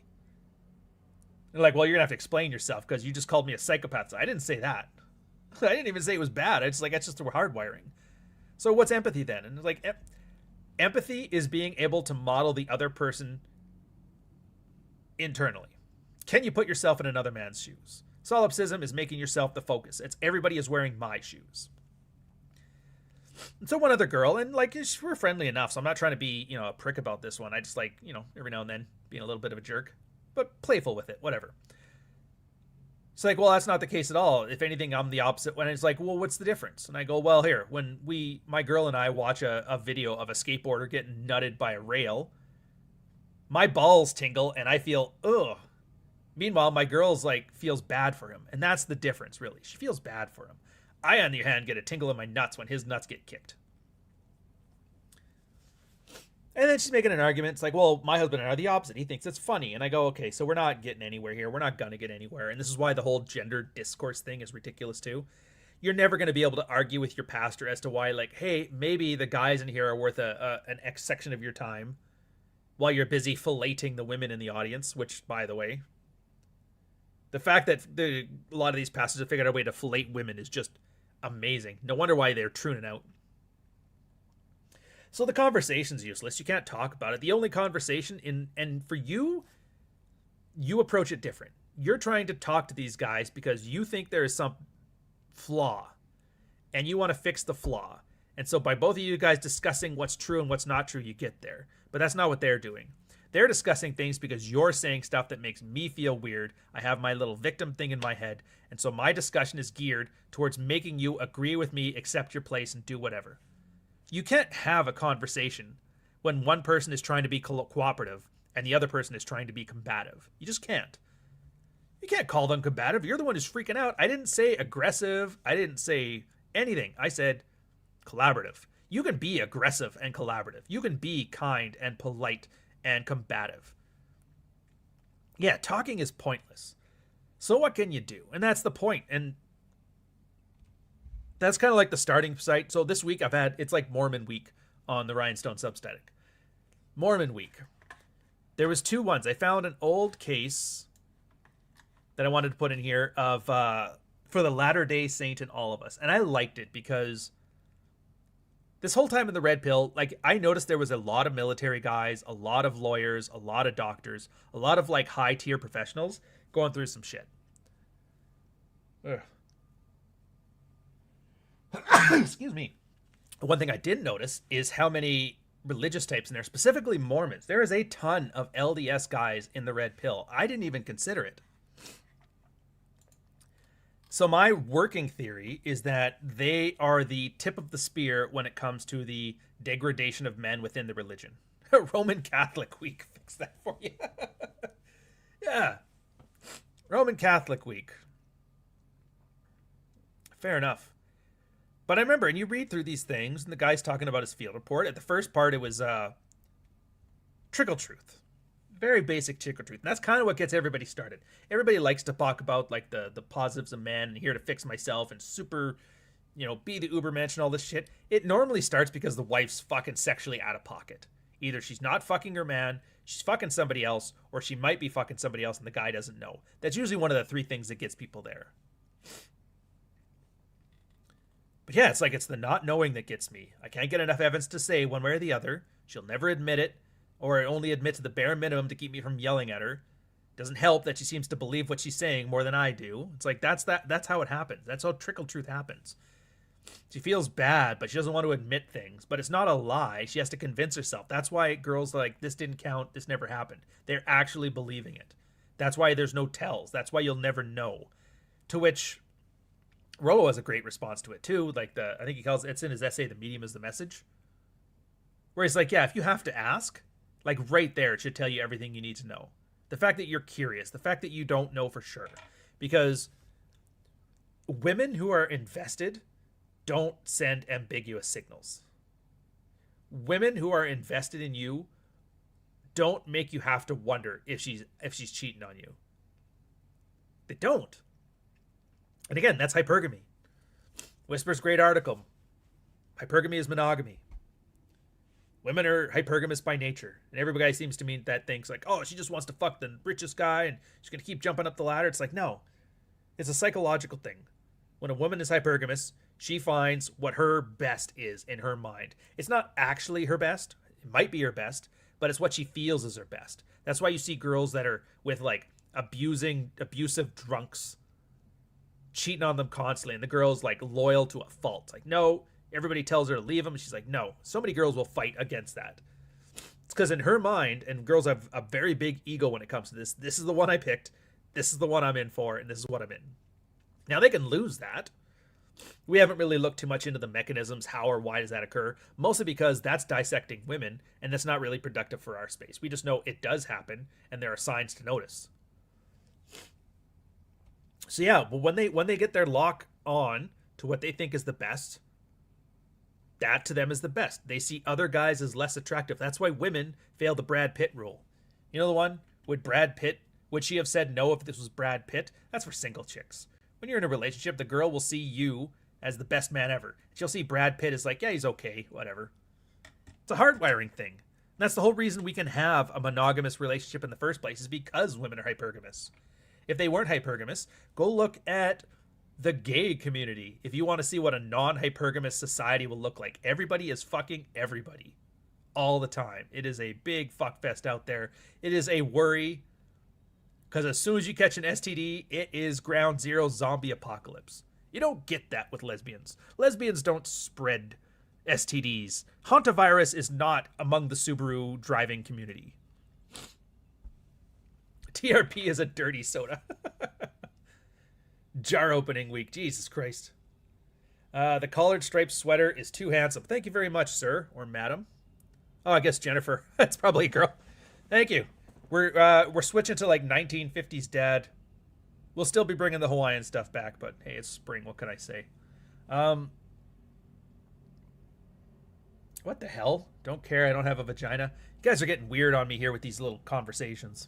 And they're like, well, you're going to have to explain yourself because you just called me a psychopath. So I didn't say that. I didn't even say it was bad. I just like, that's just hardwiring. So what's empathy then? And it's like, empathy is being able to model the other person internally. Can you put yourself in another man's shoes? Solipsism is making yourself the focus. It's everybody is wearing my shoes. And so one other girl, and like, we're friendly enough, so I'm not trying to be, a prick about this one. I just like, every now and then being a little bit of a jerk, but playful with it, whatever. It's like, well, that's not the case at all. If anything, I'm the opposite. When it's like, well, what's the difference? And I go, well, here, when my girl and I watch a video of a skateboarder getting nutted by a rail, my balls tingle and I feel, ugh. Meanwhile, my girl's like feels bad for him. And that's the difference, really. She feels bad for him. I, on the other hand, get a tingle in my nuts when his nuts get kicked. And then she's making an argument. It's like, well, my husband and I are the opposite. He thinks it's funny. And I go, okay, so we're not getting anywhere here. We're not going to get anywhere. And this is why the whole gender discourse thing is ridiculous, too. You're never going to be able to argue with your pastor as to why, like, hey, maybe the guys in here are worth an X section of your time while you're busy filleting the women in the audience, which, by the way, the fact that a lot of these pastors have figured out a way to fillet women is just amazing. No wonder why they're pruning out. So the conversation's useless. You can't talk about it. The only conversation and for you approach it different. You're trying to talk to these guys because you think there is some flaw and you want to fix the flaw. And so by both of you guys discussing what's true and what's not true, you get there. But that's not what they're doing. They're discussing things because you're saying stuff that makes me feel weird. I have my little victim thing in my head. And so my discussion is geared towards making you agree with me, accept your place, and do whatever. You can't have a conversation when one person is trying to be cooperative and the other person is trying to be combative. You just can't. You can't call them combative. You're the one who's freaking out. I didn't say aggressive. I didn't say anything. I said collaborative. You can be aggressive and collaborative. You can be kind and polite and combative. Yeah, talking is pointless. So what can you do? And that's the point. And that's kind of like the starting site. So this week it's like Mormon Week on the Ryan Stone Substatic. Mormon Week. There was 2 ones. I found an old case that I wanted to put in here of for the Latter-day Saint in all of us. And I liked it because this whole time in the Red Pill, like, I noticed there was a lot of military guys, a lot of lawyers, a lot of doctors, a lot of like high tier professionals going through some shit. Ugh. Excuse me. One thing I did notice is how many religious types in there, specifically Mormons. There is a ton of LDS guys in the Red Pill. I didn't even consider it. So my working theory is that they are the tip of the spear when it comes to the degradation of men within the religion. Roman Catholic Week. Fix that for you. Yeah. Roman Catholic Week. Fair enough. But I remember, and you read through these things, and the guy's talking about his field report. At the first part, it was trickle truth. Very basic trickle truth. And that's kind of what gets everybody started. Everybody likes to talk about like the positives of man and here to fix myself and super, be the Ubermensch and all this shit. It normally starts because the wife's fucking sexually out of pocket. Either she's not fucking her man, she's fucking somebody else, or she might be fucking somebody else and the guy doesn't know. That's usually one of the 3 things that gets people there. But yeah, it's the not knowing that gets me. I can't get enough evidence to say one way or the other. She'll never admit it, or only admit to the bare minimum to keep me from yelling at her. Doesn't help that she seems to believe what she's saying more than I do. It's like that's how it happens. That's how trickle truth happens. She feels bad, but she doesn't want to admit things. But it's not a lie. She has to convince herself. That's why girls are like, this didn't count, this never happened. They're actually believing it. That's why there's no tells. That's why you'll never know. To which Rollo has a great response to it too. Like I think he calls it's in his essay, "The Medium is the Message," where he's like, yeah, if you have to ask, like right there, it should tell you everything you need to know. The fact that you're curious, the fact that you don't know for sure, because women who are invested don't send ambiguous signals. Women who are invested in you don't make you have to wonder if she's cheating on you. They don't. And again, that's hypergamy. Whisper's great article. Hypergamy is monogamy. Women are hypergamous by nature. And everybody seems to mean that thinks like, oh, she just wants to fuck the richest guy and she's going to keep jumping up the ladder. It's like, no. It's a psychological thing. When a woman is hypergamous, she finds what her best is in her mind. It's not actually her best. It might be her best, but it's what she feels is her best. That's why you see girls that are with like abusive drunks cheating on them constantly, and the girl's like loyal to a fault. Like, no, everybody tells her to leave him. She's like, no. So many girls will fight against that. It's because in her mind, and girls have a very big ego when it comes to this, this is the one I picked, this is the one I'm in for, and this is what I'm in. Now, they can lose that. We haven't really looked too much into the mechanisms, how or why does that occur, mostly because that's dissecting women, and that's not really productive for our space. We just know it does happen, and there are signs to notice. So yeah, but when they get their lock on to what they think is the best, that to them is the best. They see other guys as less attractive. That's why women fail the Brad Pitt rule. You know the one? Would she have said no if this was Brad Pitt? That's for single chicks. When you're in a relationship, the girl will see you as the best man ever. She'll see Brad Pitt as like, yeah, he's okay, whatever. It's a hardwiring thing. And that's the whole reason we can have a monogamous relationship in the first place, is because women are hypergamous. If they weren't hypergamous, go look at the gay community. If you want to see what a non-hypergamous society will look like, everybody is fucking everybody all the time. It is a big fuckfest out there. It is a worry, because as soon as you catch an STD, it is ground zero zombie apocalypse. You don't get that with lesbians. Lesbians don't spread STDs. Hantavirus is not among the Subaru driving community. TRP is a dirty soda. Jar opening week. Jesus Christ. The collared striped sweater is too handsome. Thank you very much, sir or madam. Oh, I guess Jennifer. That's probably a girl. Thank you. We're switching to like 1950s dad. We'll still be bringing the Hawaiian stuff back, but hey, it's spring. What can I say? What the hell? Don't care. I don't have a vagina. You guys are getting weird on me here with these little conversations.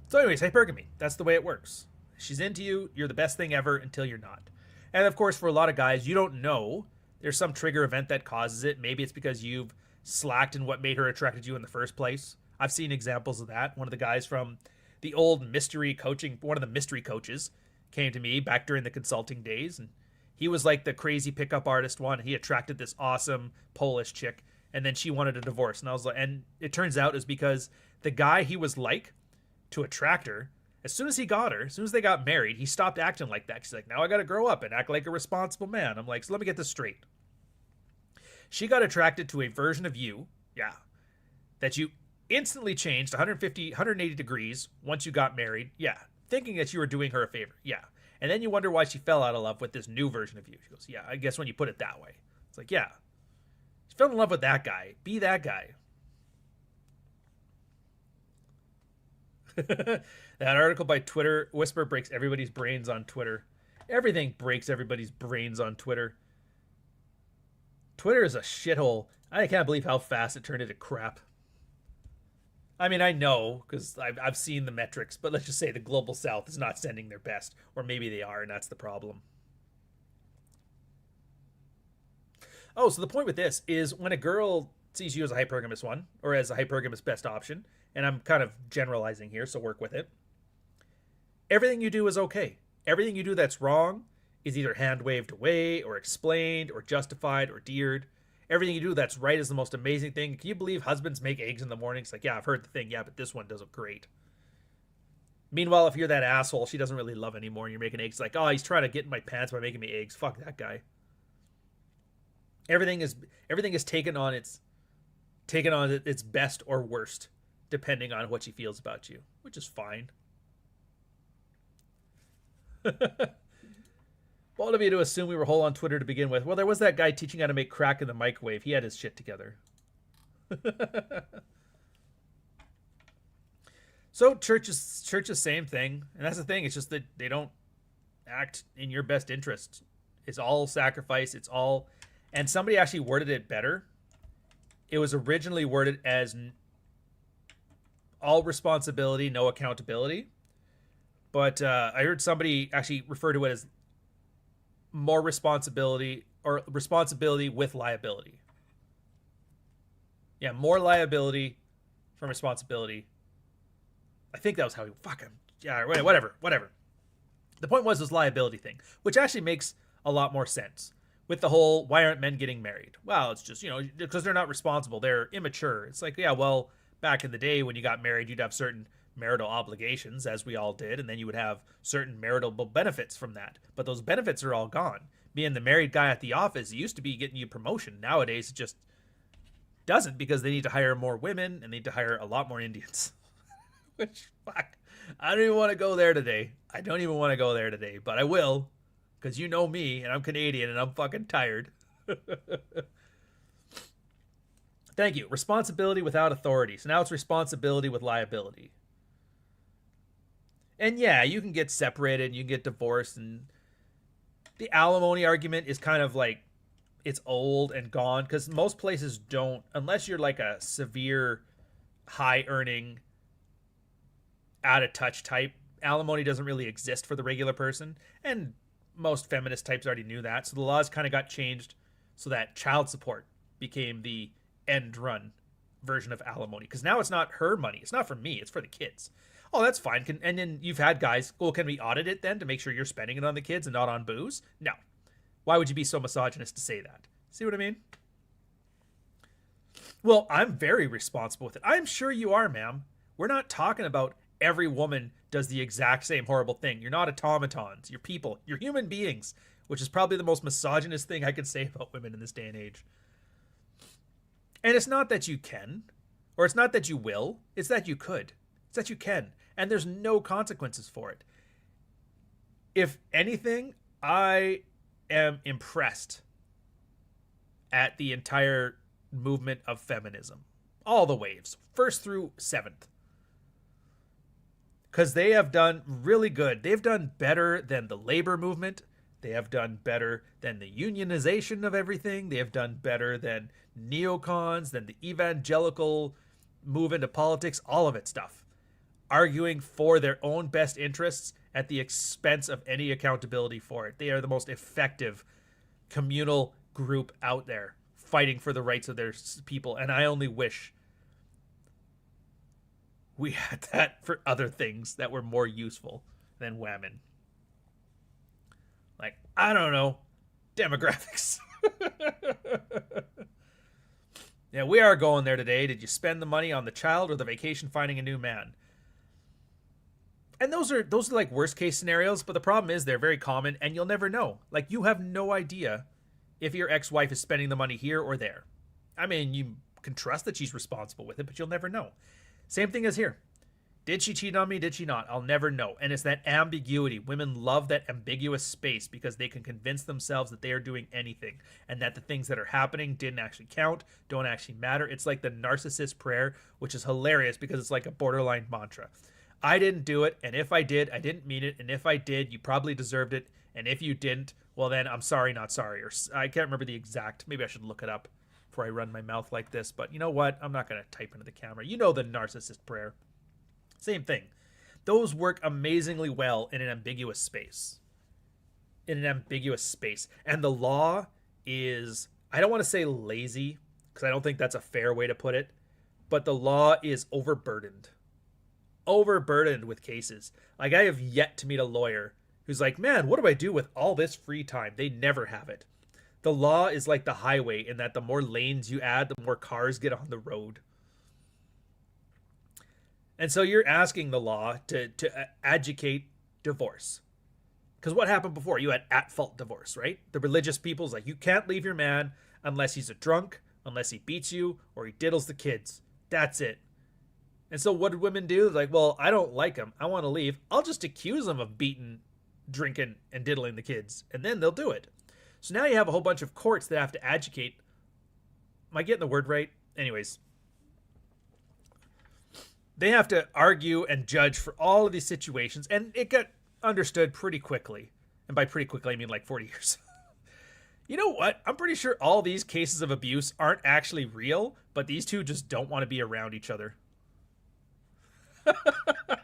So anyways, hypergamy. That's the way it works. She's into you. You're the best thing ever until you're not. And of course, for a lot of guys, you don't know. There's some trigger event that causes it. Maybe it's because you've slacked in what made her attracted to you in the first place. I've seen examples of that. One of the guys from the old mystery coaching, one of the mystery coaches, came to me back during the consulting days. And he was like the crazy pickup artist one. He attracted this awesome Polish chick. And then she wanted a divorce. And I was like, and it turns out is because the guy he was like, to attract her, as soon as he got her, as soon as they got married, he stopped acting like that. She's like, now I got to grow up and act like a responsible man. I'm like, so let me get this straight. She got attracted to a version of you, yeah, that you instantly changed 180 degrees once you got married, yeah, thinking that you were doing her a favor, yeah. And then you wonder why she fell out of love with this new version of you. She goes, yeah, I guess when you put it that way. It's like, yeah, she fell in love with that guy. Be that guy. That article by Twitter Whisper breaks everybody's brains on Twitter. Everything breaks everybody's brains on Twitter. Twitter is a shithole. I can't believe how fast it turned into crap. I mean, I know because I've seen the metrics, but let's just say the global south is not sending their best, or maybe they are, and that's the problem. Oh, so the point with this is when a girl sees you as a hypergamous one, or as a hypergamous best option, and I'm kind of generalizing here, so work with it. Everything you do is okay. Everything you do that's wrong is either hand waved away, or explained, or justified, or deared. Everything you do that's right is the most amazing thing. Can you believe husbands make eggs in the morning? It's like, yeah, I've heard the thing. Yeah, but this one does it great. Meanwhile, if you're that asshole she doesn't really love anymore and you're making eggs, it's like, oh, he's trying to get in my pants by making me eggs. Fuck that guy. Everything is taken on its best or worst, depending on what she feels about you, which is fine. Bold of you to assume we were whole on Twitter to begin with. Well, there was that guy teaching how to make crack in the microwave. He had his shit together. So church is same thing, and that's the thing. It's just that they don't act in your best interest. It's all sacrifice. It's all, and somebody actually worded it better. It was originally worded as all responsibility, no accountability. But I heard somebody actually refer to it as more responsibility, or responsibility with liability. Yeah, more liability from responsibility. I think that was how he whatever. The point was this liability thing, which actually makes a lot more sense with the whole why aren't men getting married? Well, it's just, because they're not responsible. They're immature. It's like, yeah, well, back in the day when you got married, you'd have certain marital obligations, as we all did, and then you would have certain marital benefits from that. But those benefits are all gone. Being the married guy at the office, it used to be getting you promotion. Nowadays, it just doesn't, because they need to hire more women and they need to hire a lot more Indians. Which, fuck, I don't even want to go there today. But I will, because you know me, and I'm Canadian, and I'm fucking tired. Thank you. Responsibility without authority. So now it's responsibility with liability. And yeah, you can get separated, you can get divorced, and the alimony argument is kind of like, it's old and gone, because most places don't, unless you're like a severe, high-earning, out-of-touch type, alimony doesn't really exist for the regular person, and most feminist types already knew that, so the laws kind of got changed so that child support became the end-run version of alimony, because now it's not her money, it's not for me, it's for the kids. Oh, that's fine. And then you've had guys, well, can we audit it then to make sure you're spending it on the kids and not on booze? No. Why would you be so misogynist to say that? See what I mean? Well, I'm very responsible with it. I'm sure you are, ma'am. We're not talking about every woman does the exact same horrible thing. You're not automatons. You're people. You're human beings, which is probably the most misogynist thing I could say about women in this day and age. And it's not that you can, or it's not that you will. It's that you could. It's that you can. And there's no consequences for it. If anything, I am impressed at the entire movement of feminism. All the waves. First through seventh. Because they have done really good. They've done better than the labor movement. They have done better than the unionization of everything. They have done better than neocons, than the evangelical move into politics, all of it stuff. Arguing for their own best interests at the expense of any accountability for it. They are the most effective communal group out there fighting for the rights of their people. And I only wish we had that for other things that were more useful than women. Like, I don't know, demographics. Yeah, we are going there today. Did you spend the money on the child or the vacation finding a new man? And those are like worst case scenarios, but the problem is they're very common and you'll never know. Like, you have no idea if your ex-wife is spending the money here or there. I mean, you can trust that she's responsible with it, but you'll never know. Same thing as here. Did she cheat on me? Did she not? I'll never know. And it's that ambiguity. Women love that ambiguous space because they can convince themselves that they are doing anything and that the things that are happening didn't actually count, don't actually matter. It's like the narcissist prayer, which is hilarious because it's like a borderline mantra. I didn't do it, and if I did, I didn't mean it, and if I did, you probably deserved it, and if you didn't, well then, I'm sorry, not sorry. Or I can't remember the exact, maybe I should look it up before I run my mouth like this, but you know what? I'm not going to type into the camera. You know the narcissist prayer. Same thing. Those work amazingly well in an ambiguous space. In an ambiguous space. And the law is, I don't want to say lazy, because I don't think that's a fair way to put it, but the law is overburdened. Overburdened with cases. Like, I have yet to meet a lawyer who's like, man, what do I do with all this free time? They never have it. The law is like the highway in that the more lanes you add, the more cars get on the road. And so you're asking the law to adjudicate divorce. Because what happened before? You had at-fault divorce, right? The religious people's like, you can't leave your man. unless he's a drunk, unless he beats you, or he diddles the kids. That's it. And so what did women do? Like, well, I don't like him. I want to leave. I'll just accuse him of beating, drinking, and diddling the kids, and then they'll do it. So now you have a whole bunch of courts that have to adjudicate. Am I getting the word right? Anyways. They have to argue and judge for all of these situations, and it got understood pretty quickly. And by pretty quickly, I mean like 40 years. You know what? I'm pretty sure all these cases of abuse aren't actually real, but these two just don't want to be around each other. The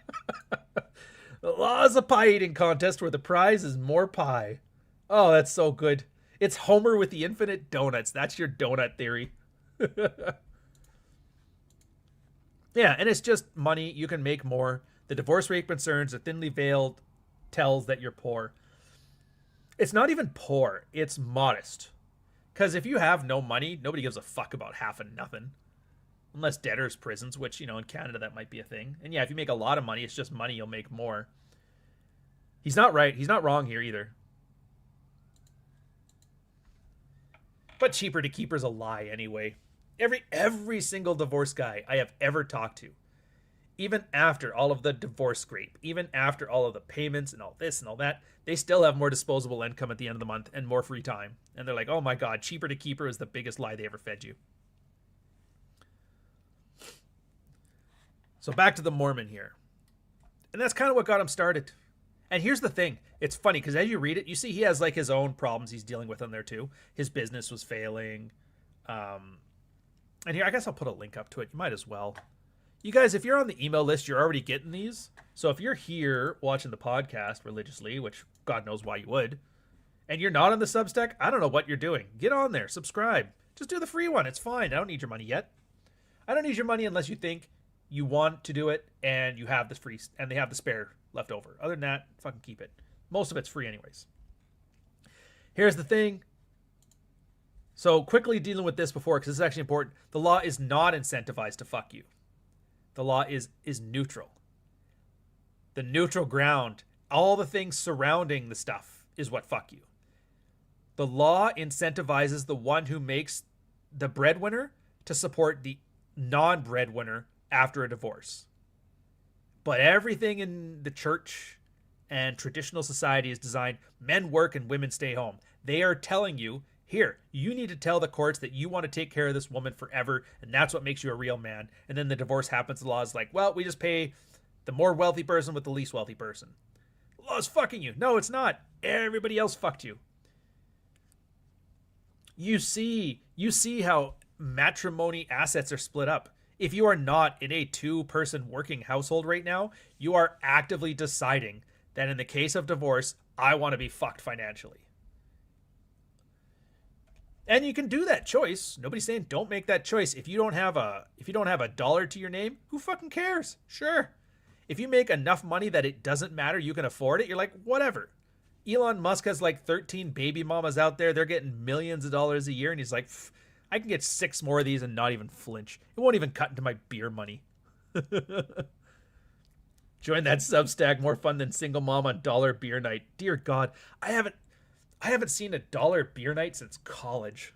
law is a pie eating contest where the prize is more pie. Oh, that's so good. It's Homer with the infinite donuts. That's your donut theory. Yeah, and it's just money. You can make more. The divorce rate concerns, the thinly veiled tells that you're poor. It's not even poor. It's modest. Because if you have no money, nobody gives a fuck about half and nothing. Unless debtors' prisons, which, you know, in Canada that might be a thing. And yeah, if you make a lot of money, it's just money, you'll make more. He's not right. He's not wrong here either. But cheaper to keeper's a lie anyway. Every single divorce guy I have ever talked to, even after all of the divorce scrape, even after all of the payments and all this and all that, they still have more disposable income at the end of the month and more free time. And they're like, oh my God, cheaper to keeper is the biggest lie they ever fed you. So back to the Mormon here. And that's kind of what got him started. And here's the thing. It's funny because as you read it, you see he has like his own problems he's dealing with on there too. His business was failing. And here, I guess I'll put a link up to it. You might as well. You guys, if you're on the email list, you're already getting these. So if you're here watching the podcast religiously, which God knows why you would, and you're not on the Substack, I don't know what you're doing. Get on there. Subscribe. Just do the free one. It's fine. I don't need your money yet. I don't need your money unless you think you want to do it and you have the free and they have the spare left over. Other than that, fucking keep it. Most of it's free anyways. Here's the thing. So quickly dealing with this before, because this is actually important. The law is not incentivized to fuck you. The law is neutral. The neutral ground, all the things surrounding the stuff is what fuck you. The law incentivizes the one who makes the breadwinner to support the non-breadwinner after a divorce. But everything in the church and traditional society is designed, men work and women stay home. They are telling you, here, you need to tell the courts that you want to take care of this woman forever, and that's what makes you a real man. And then the divorce happens, the law is like, well, we just pay the more wealthy person with the least wealthy person. The law is fucking you. No, it's not. Everybody else fucked you. You see how matrimony assets are split up. If you are not in a two-person working household right now, you are actively deciding that in the case of divorce, I want to be fucked financially. And you can do that choice. Nobody's saying don't make that choice. If you don't have a dollar to your name, who fucking cares? Sure. If you make enough money that it doesn't matter, you can afford it, you're like, whatever. Elon Musk has like 13 baby mamas out there. They're getting millions of dollars a year. And he's like, I can get 6 more of these and not even flinch. It won't even cut into my beer money. Join that Substack. More fun than single mom on dollar beer night. Dear God, I haven't seen a dollar beer night since college.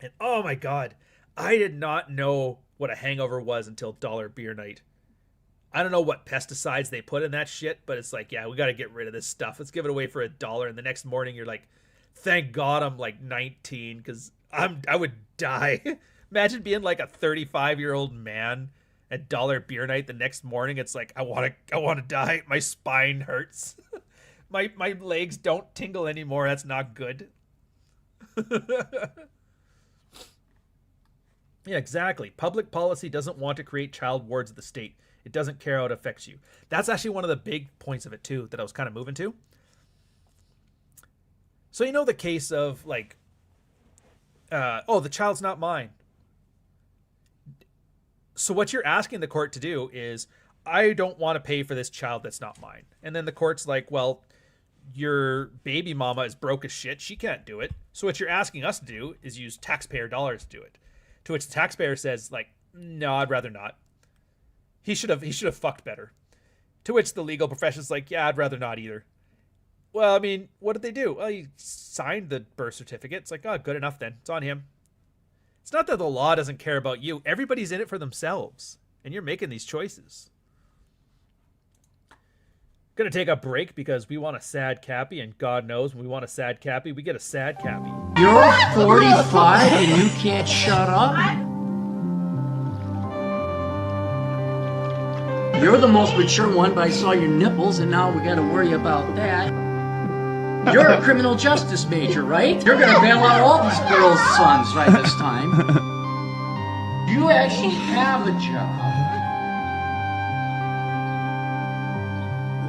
And oh my God, I did not know what a hangover was until dollar beer night. I don't know what pesticides they put in that shit, but it's like, yeah, we got to get rid of this stuff. Let's give it away for $1. And the next morning you're like, thank God I'm like 19 because I would die. Imagine being like a 35-year-old man at dollar beer night the next morning. It's like, I want to die. My spine hurts. My legs don't tingle anymore. That's not good. Yeah, exactly. Public policy doesn't want to create child wards of the state. It doesn't care how it affects you. That's actually one of the big points of it too that I was kind of moving to. So you know the case of like, the child's not mine. So what you're asking the court to do is, I don't want to pay for this child that's not mine. And then the court's like, well, your baby mama is broke as shit. She can't do it. So what you're asking us to do is use taxpayer dollars to do it. To which the taxpayer says like, no, I'd rather not. He should have fucked better. To which the legal profession's like, yeah, I'd rather not either. Well, I mean, what did they do? Well, he signed the birth certificate. It's like, oh, good enough then. It's on him. It's not that the law doesn't care about you. Everybody's in it for themselves, and you're making these choices. Gonna take a break because we want a sad Cappy, and God knows when we want a sad Cappy, we get a sad Cappy.
You're 45 and you can't shut up? You're the most mature one, but I saw your nipples, and now we gotta worry about that. You're a criminal justice major, right? You're gonna bail out all these girls' sons right this time. You actually have a job.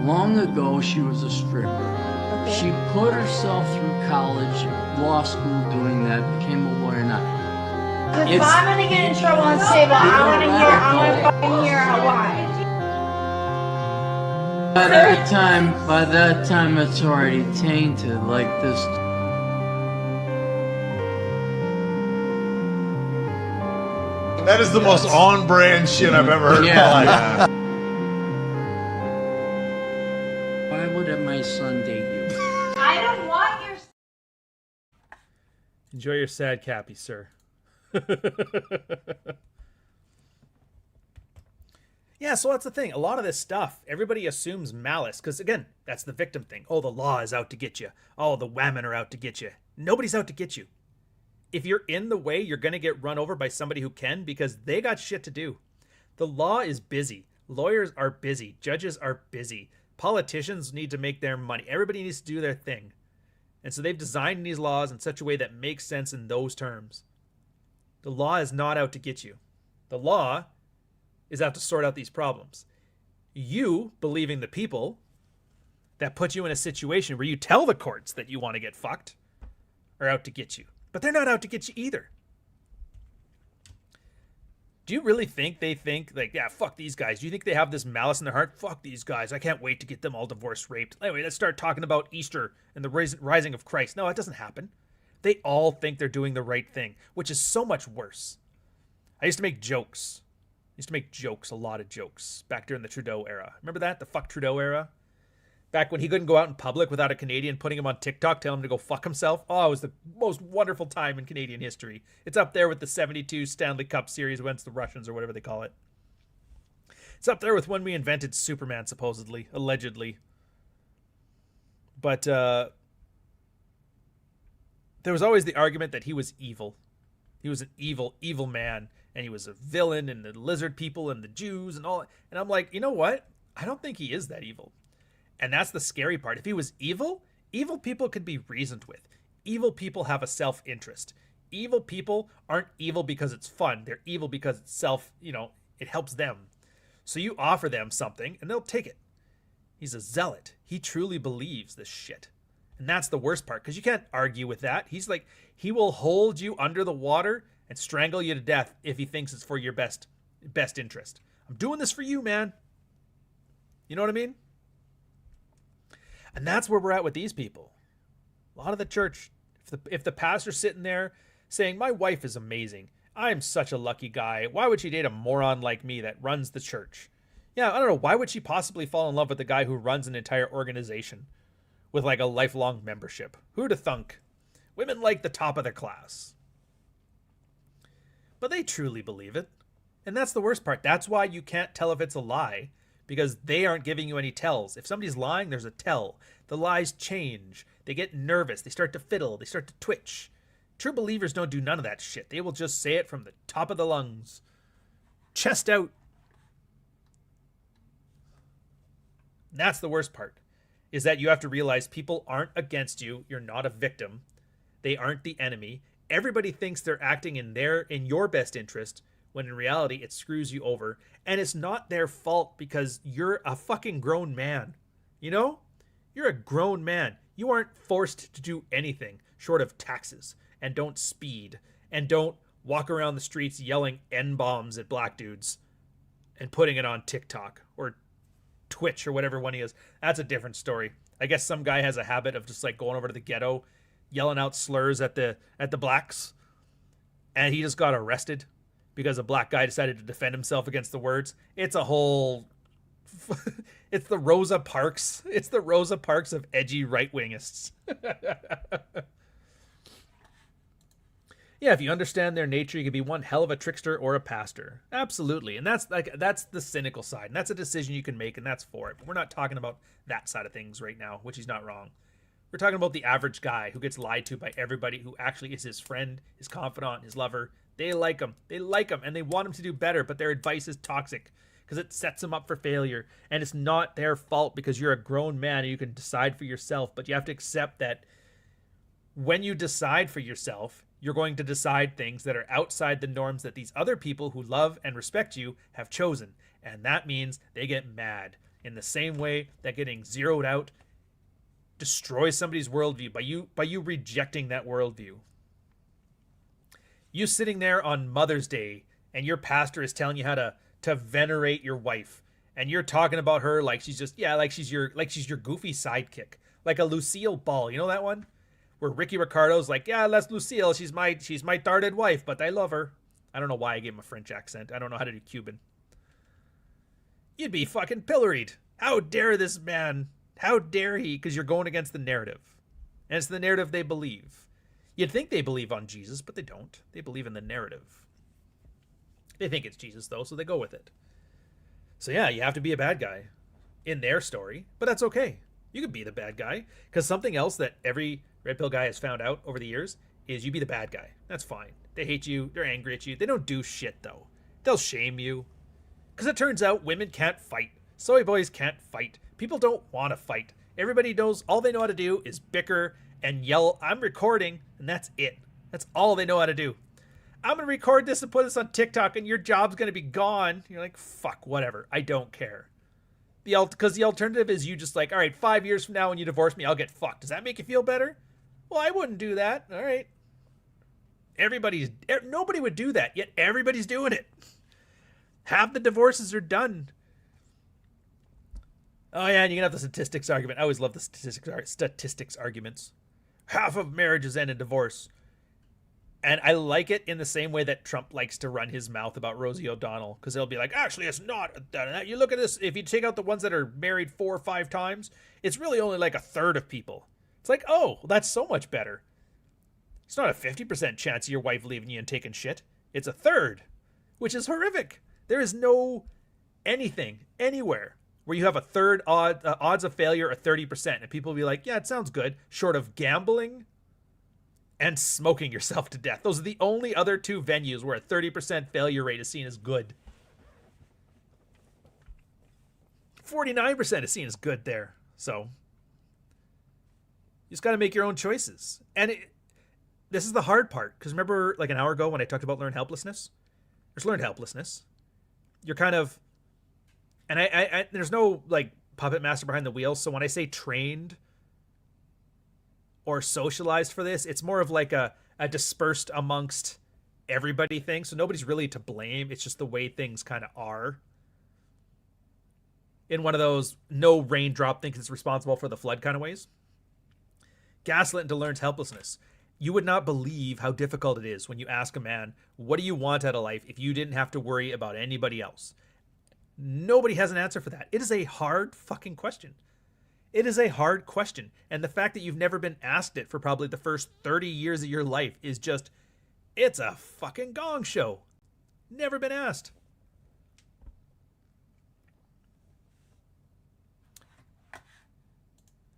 Long ago, she was a stripper. Okay. She put herself through college, law school doing that, became a lawyer now.
If I'm gonna get in trouble and say, well, I wanna fucking hear why.
By that time, it's already tainted like this.
That is the most on-brand shit I've ever heard in my life.
Why would my son date you?
I don't want your...
Enjoy your sad Cappy, sir. Yeah, so that's the thing. A lot of this stuff, everybody assumes malice. Because, again, that's the victim thing. Oh, the law is out to get you. Oh, the women are out to get you. Nobody's out to get you. If you're in the way, you're going to get run over by somebody who can because they got shit to do. The law is busy. Lawyers are busy. Judges are busy. Politicians need to make their money. Everybody needs to do their thing. And so they've designed these laws in such a way that makes sense in those terms. The law is not out to get you. The law is out to sort out these problems. You, believing the people that put you in a situation where you tell the courts that you want to get fucked, are out to get you. But they're not out to get you either. Do you really think they think, like, yeah, fuck these guys? Do you think they have this malice in their heart? Fuck these guys. I can't wait to get them all divorced, raped. Anyway, let's start talking about Easter and the rising of Christ. No, it doesn't happen. They all think they're doing the right thing, which is so much worse. I used to make jokes. A lot of jokes, back during the Trudeau era. Remember that? The fuck Trudeau era? Back when he couldn't go out in public without a Canadian putting him on TikTok, telling him to go fuck himself. Oh, it was the most wonderful time in Canadian history. It's up there with the 72 Stanley Cup series against the Russians or whatever they call it. It's up there with when we invented Superman, supposedly, allegedly. But there was always the argument that he was evil. He was an evil, evil man. And he was a villain, and the lizard people and the Jews and all. And I'm like, you know what? I don't think he is that evil. And that's the scary part. If he was evil, evil people could be reasoned with. Evil people have a self-interest. Evil people aren't evil because it's fun. They're evil because it's it helps them. So you offer them something, and they'll take it. He's a zealot. He truly believes this shit. And that's the worst part, because you can't argue with that. He's like, he will hold you under the water and strangle you to death if he thinks it's for your best interest. I'm doing this for you, man. You know what I mean? And that's where we're at with these people. A lot of the church, if the pastor's sitting there saying, my wife is amazing. I'm such a lucky guy. Why would she date a moron like me that runs the church? Yeah, I don't know. Why would she possibly fall in love with the guy who runs an entire organization with like a lifelong membership? Who'd have thunk? Women like the top of their class. But they truly believe it. And that's the worst part. That's why you can't tell if it's a lie, because they aren't giving you any tells. If somebody's lying, there's a tell. The lies change. They get nervous. They start to fiddle. They start to twitch. True believers don't do none of that shit. They will just say it from the top of the lungs. Chest out. That's the worst part, is that you have to realize people aren't against you. You're not a victim. They aren't the enemy. Everybody thinks they're acting in your best interest, when in reality it screws you over. And it's not their fault, because you're a fucking grown man. You know? You're a grown man. You aren't forced to do anything short of taxes, and don't speed, and don't walk around the streets yelling N-bombs at black dudes and putting it on TikTok or Twitch or whatever one he is. That's a different story. I guess some guy has a habit of just like going over to the ghetto, yelling out slurs at the blacks, and he just got arrested because a black guy decided to defend himself against the words. It's a whole It's the Rosa Parks. It's the Rosa Parks of edgy right-wingists. Yeah, if you understand their nature, you can be one hell of a trickster or a pastor. Absolutely. And that's the cynical side. And that's a decision you can make, and that's for it. But we're not talking about that side of things right now, which he's not wrong. We're talking about the average guy who gets lied to by everybody who actually is his friend, his confidant, his lover. They like him. They like him, and they want him to do better, but their advice is toxic because it sets them up for failure. And it's not their fault because you're a grown man and you can decide for yourself. But you have to accept that when you decide for yourself, you're going to decide things that are outside the norms that these other people who love and respect you have chosen. And that means they get mad in the same way that getting zeroed out destroys somebody's worldview by you rejecting that worldview. You sitting there on Mother's Day and your pastor is telling you how to venerate your wife, and you're talking about her like she's just like she's your goofy sidekick, like a Lucille Ball. You know that one where Ricky Ricardo's like, yeah, that's Lucille. She's my darted wife, but I love her. I don't know why I gave him a French accent. I don't know how to do Cuban. You'd be fucking pilloried. How dare this man? How dare he? Because you're going against the narrative. And it's the narrative they believe. You'd think they believe on Jesus, but they don't. They believe in the narrative. They think it's Jesus, though, so they go with it. So yeah, you have to be a bad guy in their story, but that's okay. You can be the bad guy, because something else that every Red Pill guy has found out over the years is you be the bad guy. That's fine. They hate you. They're angry at you. They don't do shit, though. They'll shame you. Because it turns out women can't fight. Soy boys can't fight. People don't want to fight. Everybody knows all they know how to do is bicker and yell, I'm recording, and that's it. That's all they know how to do. I'm going to record this and put this on TikTok, and your job's going to be gone. You're like, fuck, whatever. I don't care. Because the alternative is you just like, all right, 5 years from now when you divorce me, I'll get fucked. Does that make you feel better? Well, I wouldn't do that. All right. Nobody would do that, yet everybody's doing it. Half the divorces are done. Oh, yeah, and you can have the statistics argument. I always love the statistics arguments. Half of marriages end in divorce. And I like it in the same way that Trump likes to run his mouth about Rosie O'Donnell. Because they'll be like, actually, it's not. You look at this, if you take out the ones that are married 4 or 5 times, it's really only like a third of people. It's like, oh, that's so much better. It's not a 50% chance of your wife leaving you and taking shit. It's a third, which is horrific. There is no anything, anywhere, where you have a third odds of failure of 30%. And people will be like, yeah, it sounds good. Short of gambling and smoking yourself to death. Those are the only other 2 venues where a 30% failure rate is seen as good. 49% is seen as good there. So you just got to make your own choices. And this is the hard part. Because remember like an hour ago when I talked about learned helplessness? There's learned helplessness. You're kind of... And I there's no like puppet master behind the wheel. So when I say trained or socialized for this, it's more of like a dispersed amongst everybody thing. So nobody's really to blame. It's just the way things kind of are. In one of those no raindrop thinks it's responsible for the flood kind of ways. Gaslit into learned helplessness. You would not believe how difficult it is when you ask a man, what do you want out of life if you didn't have to worry about anybody else? Nobody has an answer for that. It is a hard fucking question. It is a hard question. And the fact that you've never been asked it for probably the first 30 years of your life is just, it's a fucking gong show. Never been asked.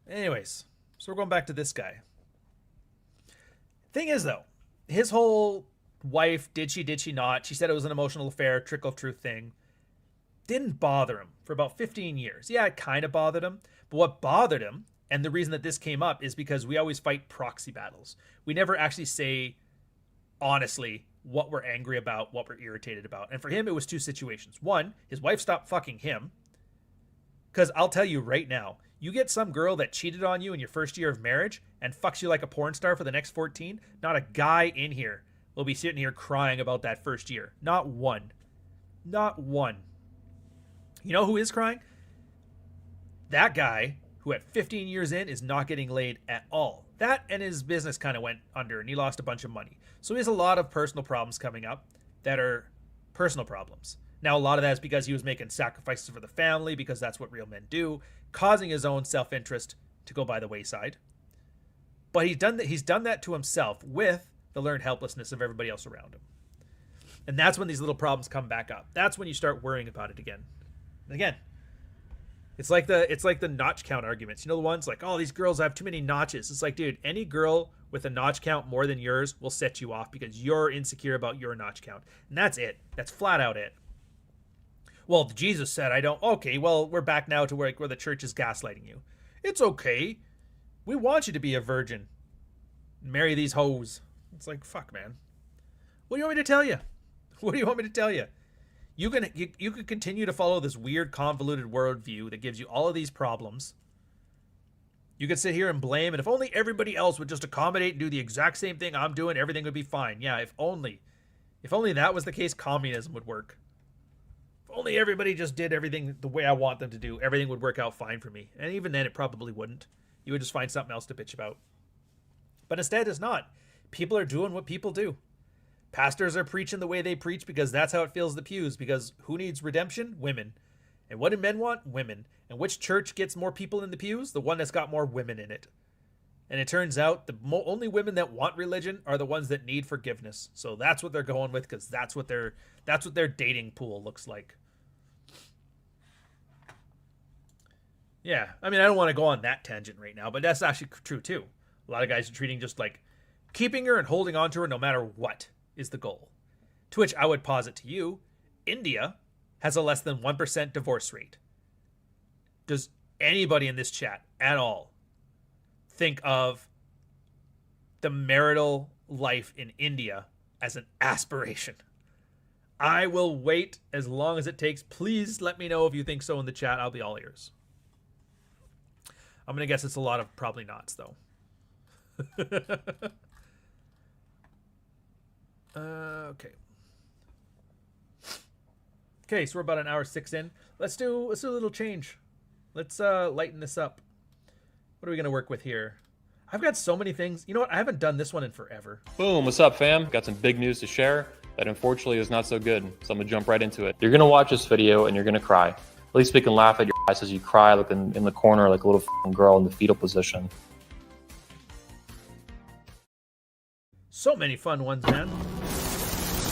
Anyways, so we're going back to this guy. Thing is, though, his whole wife, did she not? She said it was an emotional affair, trickle of truth thing. Didn't bother him for about 15 years. Yeah, it kind of bothered him. But what bothered him, and the reason that this came up, is because we always fight proxy battles. We never actually say, honestly, what we're angry about, what we're irritated about. And for him, it was 2 situations. One, his wife stopped fucking him. Because I'll tell you right now, you get some girl that cheated on you in your first year of marriage and fucks you like a porn star for the next 14, not a guy in here will be sitting here crying about that first year. Not one. Not one. You know who is crying? That guy who at 15 years in is not getting laid at all. That and his business kind of went under and he lost a bunch of money. So he has a lot of personal problems coming up that are personal problems. Now, a lot of that is because he was making sacrifices for the family, because that's what real men do, causing his own self-interest to go by the wayside. But he's done that to himself with the learned helplessness of everybody else around him. And that's when these little problems come back up. That's when you start worrying about it again. And again, it's like the notch count arguments. You know, the ones like, oh, these girls have too many notches. It's like, dude, any girl with a notch count more than yours will set you off because you're insecure about your notch count. And that's it. That's flat out it. Well, Jesus said I don't. Okay, well, we're back now to where the church is gaslighting you. It's okay. We want you to be a virgin. Marry these hoes. It's like, fuck, man. What do you want me to tell you? What do you want me to tell you? You can continue to follow this weird, convoluted worldview that gives you all of these problems. You could sit here and blame, and if only everybody else would just accommodate and do the exact same thing I'm doing, everything would be fine. Yeah, if only that was the case, communism would work. If only everybody just did everything the way I want them to do, everything would work out fine for me. And even then, it probably wouldn't. You would just find something else to bitch about. But instead, it's not. People are doing what people do. Pastors are preaching the way they preach because that's how it fills the pews. Because who needs redemption? Women. And what do men want? Women. And which church gets more people in the pews? The one that's got more women in it. And it turns out the only women that want religion are the ones that need forgiveness. So that's what they're going with, because that's what their dating pool looks like. Yeah, I mean, I don't want to go on that tangent right now, but that's actually true too. A lot of guys are treating just like keeping her and holding on to her no matter what is the goal. To which I would posit to you, India has a less than 1% divorce rate. Does anybody in this chat at all think of the marital life in India as an aspiration? I will wait as long as it takes. Please let me know if you think so in the chat. I'll be all ears. I'm going to guess it's a lot of probably nots, though. Okay. Okay, so we're about an hour 6 in. Let's do a little change. Let's lighten this up. What are we going to work with here? I've got so many things. You know what? I haven't done this one in forever.
Boom, what's up, fam? Got some big news to share that unfortunately is not so good, so I'm going to jump right into it. You're going to watch this video and you're going to cry. At least we can laugh at your ass as you cry looking in the corner like a little f***ing girl in the fetal position.
So many fun ones, man.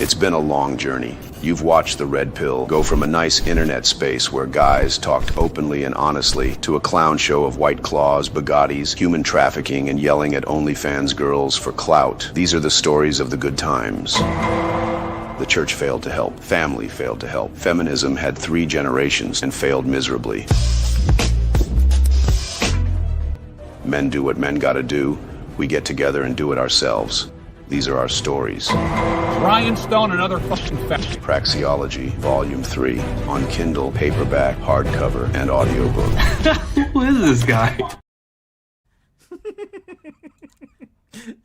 It's been a long journey. You've watched the red pill go from a nice internet space where guys talked openly and honestly to a clown show of White Claws, Bugattis, human trafficking, and yelling at OnlyFans girls for clout. These are the stories of the good times. The church failed to help. Family failed to help. Feminism had 3 generations and failed miserably. Men do what men gotta do. We get together and do it ourselves. These are our stories.
Ryan Stone, another fucking fact.
Praxeology, Volume 3, on Kindle, paperback, hardcover, and audiobook.
Who is this guy?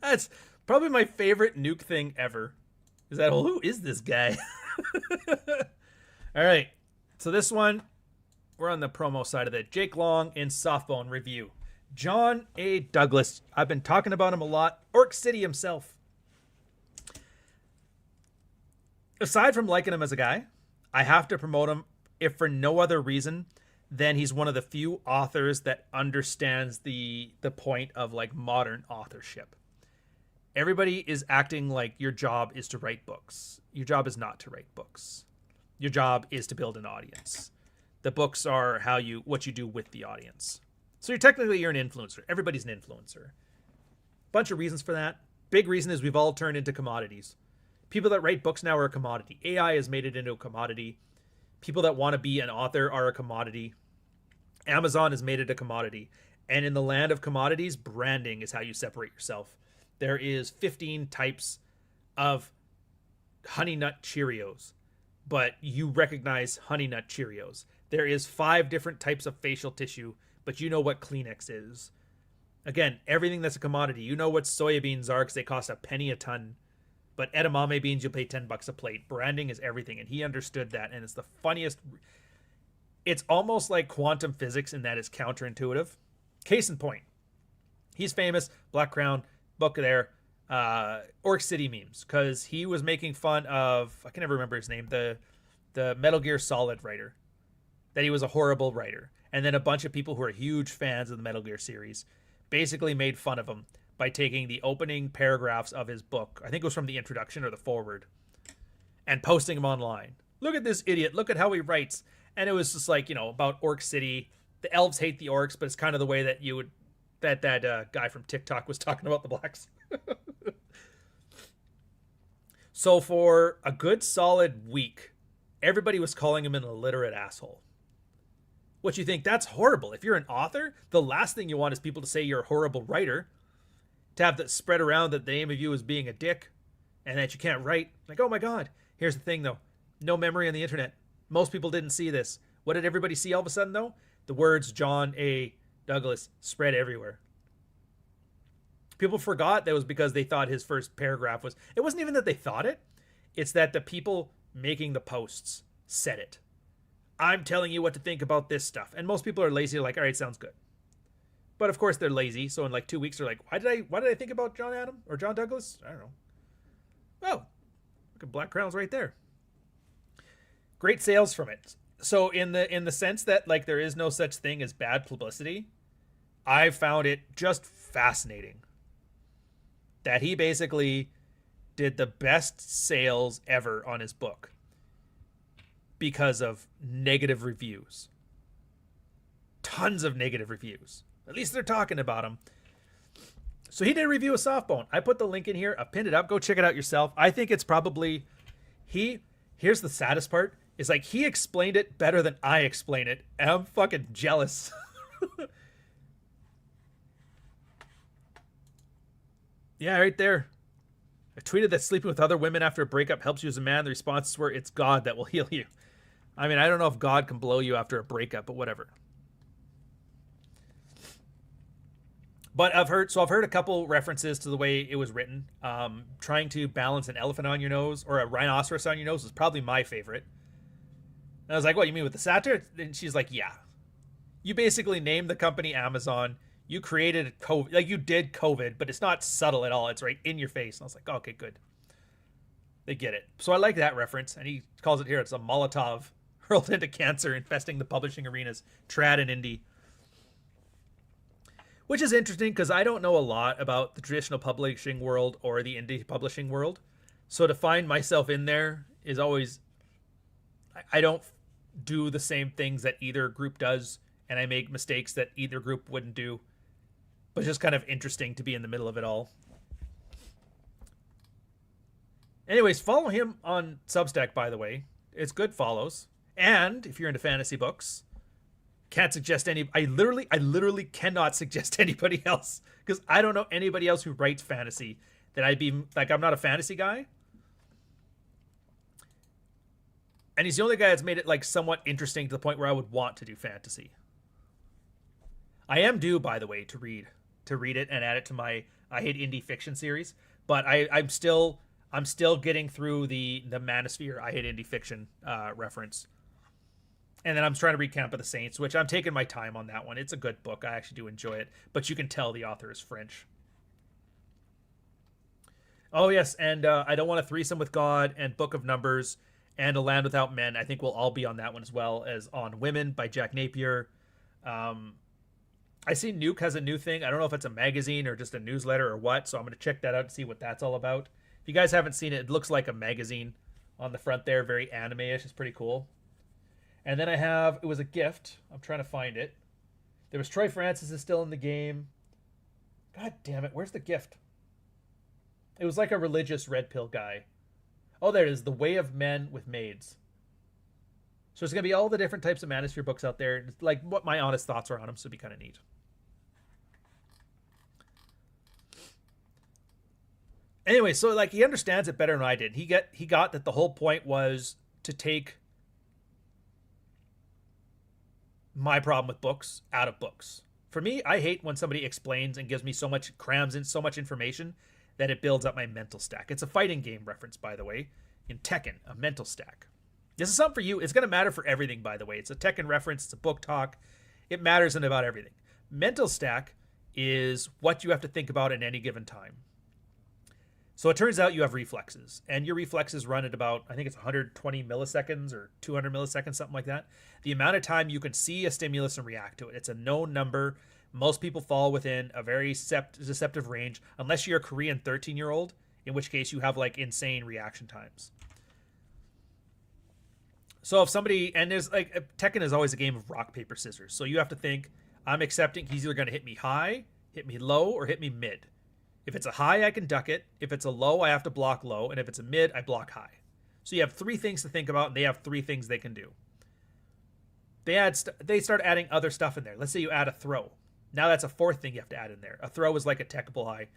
That's probably my favorite Nuke thing ever. Is that, well, who is this guy? All right. So this one, we're on the promo side of it. Jake Long in Softbone review. John A. Douglas. I've been talking about him a lot. Orc City himself. Aside from liking him as a guy, I have to promote him if for no other reason than he's one of the few authors that understands the point of like modern authorship. Everybody is acting like your job is to write books. Your job is not to write books. Your job is to build an audience. The books are what you do with the audience. So you're an influencer. Everybody's an influencer. Bunch of reasons for that. Big reason is we've all turned into commodities. People that write books now are a commodity. AI has made it into a commodity. People that want to be an author are a commodity. Amazon has made it a commodity. And in the land of commodities, branding is how you separate yourself. There is 15 types of Honey Nut Cheerios, but you recognize Honey Nut Cheerios. There is 5 different types of facial tissue, but you know what Kleenex is. Again, everything that's a commodity. You know what soybeans are because they cost a penny a ton. But edamame beans, you'll pay $10 a plate. Branding is everything, and he understood that, and it's the funniest. It's almost like quantum physics in that it's counterintuitive. Case in point, he's famous, Black Crown, book there, Orc City memes, because he was making fun of, I can never remember his name, the the Metal Gear Solid writer, that he was a horrible writer. And then a bunch of people who are huge fans of the Metal Gear series basically made fun of him by taking the opening paragraphs of his book, I think it was from the introduction or the foreword, and posting them online. Look at this idiot. Look at how he writes. And it was just like, about Orc City. The elves hate the orcs, but it's kind of the way that you would, that guy from TikTok was talking about the blacks. So for a good solid week, everybody was calling him an illiterate asshole. What you think? That's horrible. If you're an author, the last thing you want is people to say you're a horrible writer, to have that spread around that the name of you is being a dick and that you can't write. Like, oh my God. Here's the thing though. No memory on the internet. Most people didn't see this. What did everybody see all of a sudden though? The words John A. Douglas spread everywhere. People forgot that was because they thought his first paragraph was, it wasn't even that they thought it. It's that the people making the posts said it. I'm telling you what to think about this stuff. And most people are lazy. They're like, all right, sounds good. But of course they're lazy. So in like 2 weeks, they're like, why did I think about John Adam or John Douglas? I don't know. Oh, look at Black Crowns right there. Great sales from it. So in the sense that like there is no such thing as bad publicity, I found it just fascinating that he basically did the best sales ever on his book because of negative reviews. Tons of negative reviews. At least they're talking about him. So he did a review of Softbone. I put the link in here. I've pinned it up. Go check it out yourself. I think it's probably... Here's the saddest part. Is like he explained it better than I explain it. And I'm fucking jealous. Yeah, right there. I tweeted that sleeping with other women after a breakup helps you as a man. The responses were, it's God that will heal you. I mean, I don't know if God can blow you after a breakup, but whatever. But I've heard a couple references to the way it was written. Trying to balance an elephant on your nose or a rhinoceros on your nose was probably my favorite. And I was like, what, you mean with the satire? And she's like, yeah. You basically named the company Amazon. You created COVID, like you did COVID, but it's not subtle at all. It's right in your face. And I was like, okay, good. They get it. So I like that reference. And he calls it here. It's a Molotov hurled into cancer, infesting the publishing arenas, trad and indie. Which is interesting because I don't know a lot about the traditional publishing world or the indie publishing world. So to find myself in there is always, I don't do the same things that either group does. And I make mistakes that either group wouldn't do. But it's just kind of interesting to be in the middle of it all. Anyways, follow him on Substack, by the way. It's good follows. And if you're into fantasy books, can't suggest any. I literally cannot suggest anybody else because I don't know anybody else who writes fantasy that I'd be like. I'm not a fantasy guy, and he's the only guy that's made it like somewhat interesting to the point where I would want to do fantasy. I am due, by the way, to read it and add it to my I Hate Indie Fiction series, but I'm still getting through the Manosphere I Hate Indie Fiction reference. And then I'm trying to read Camp of the Saints, which I'm taking my time on that one. It's a good book. I actually do enjoy it. But you can tell the author is French. Oh, yes. And I Don't Want a Threesome with God and Book of Numbers and A Land Without Men. I think we'll all be on that one as well as on Women by Jack Napier. I see Nuke has a new thing. I don't know if it's a magazine or just a newsletter or what. So I'm going to check that out and see what that's all about. If you guys haven't seen it, it looks like a magazine on the front there. Very anime-ish. It's pretty cool. And then it was a gift. I'm trying to find it. There was Troy Francis is still in the game. God damn it. Where's the gift? It was like a religious red pill guy. Oh, there it is. The Way of Men with Maids. So it's going to be all the different types of Manosphere books out there. It's like what my honest thoughts are on them. So it'd be kind of neat. Anyway, so like he understands it better than I did. He got that the whole point was to take my problem with books out of books. For me, I hate when somebody explains and gives me crams in so much information that it builds up my mental stack. It's a fighting game reference, by the way, in Tekken, a mental stack. This is something for you. It's going to matter for everything, by the way. It's a Tekken reference. It's a book talk. It matters in about everything. Mental stack is what you have to think about at any given time. So it turns out you have reflexes, and your reflexes run at about, I think it's 120 milliseconds or 200 milliseconds, something like that. The amount of time you can see a stimulus and react to it. It's a known number. Most people fall within a very deceptive range, unless you're a Korean 13-year-old, in which case you have like insane reaction times. So if somebody, and there's like, Tekken is always a game of rock, paper, scissors. So you have to think, I'm accepting he's either going to hit me high, hit me low, or hit me mid. If it's a high, I can duck it. If it's a low, I have to block low. And if it's a mid, I block high. So you have 3 things to think about, and they have 3 things they can do. They start adding other stuff in there. Let's say you add a throw. Now that's a 4th thing you have to add in there. A throw is like a techable high.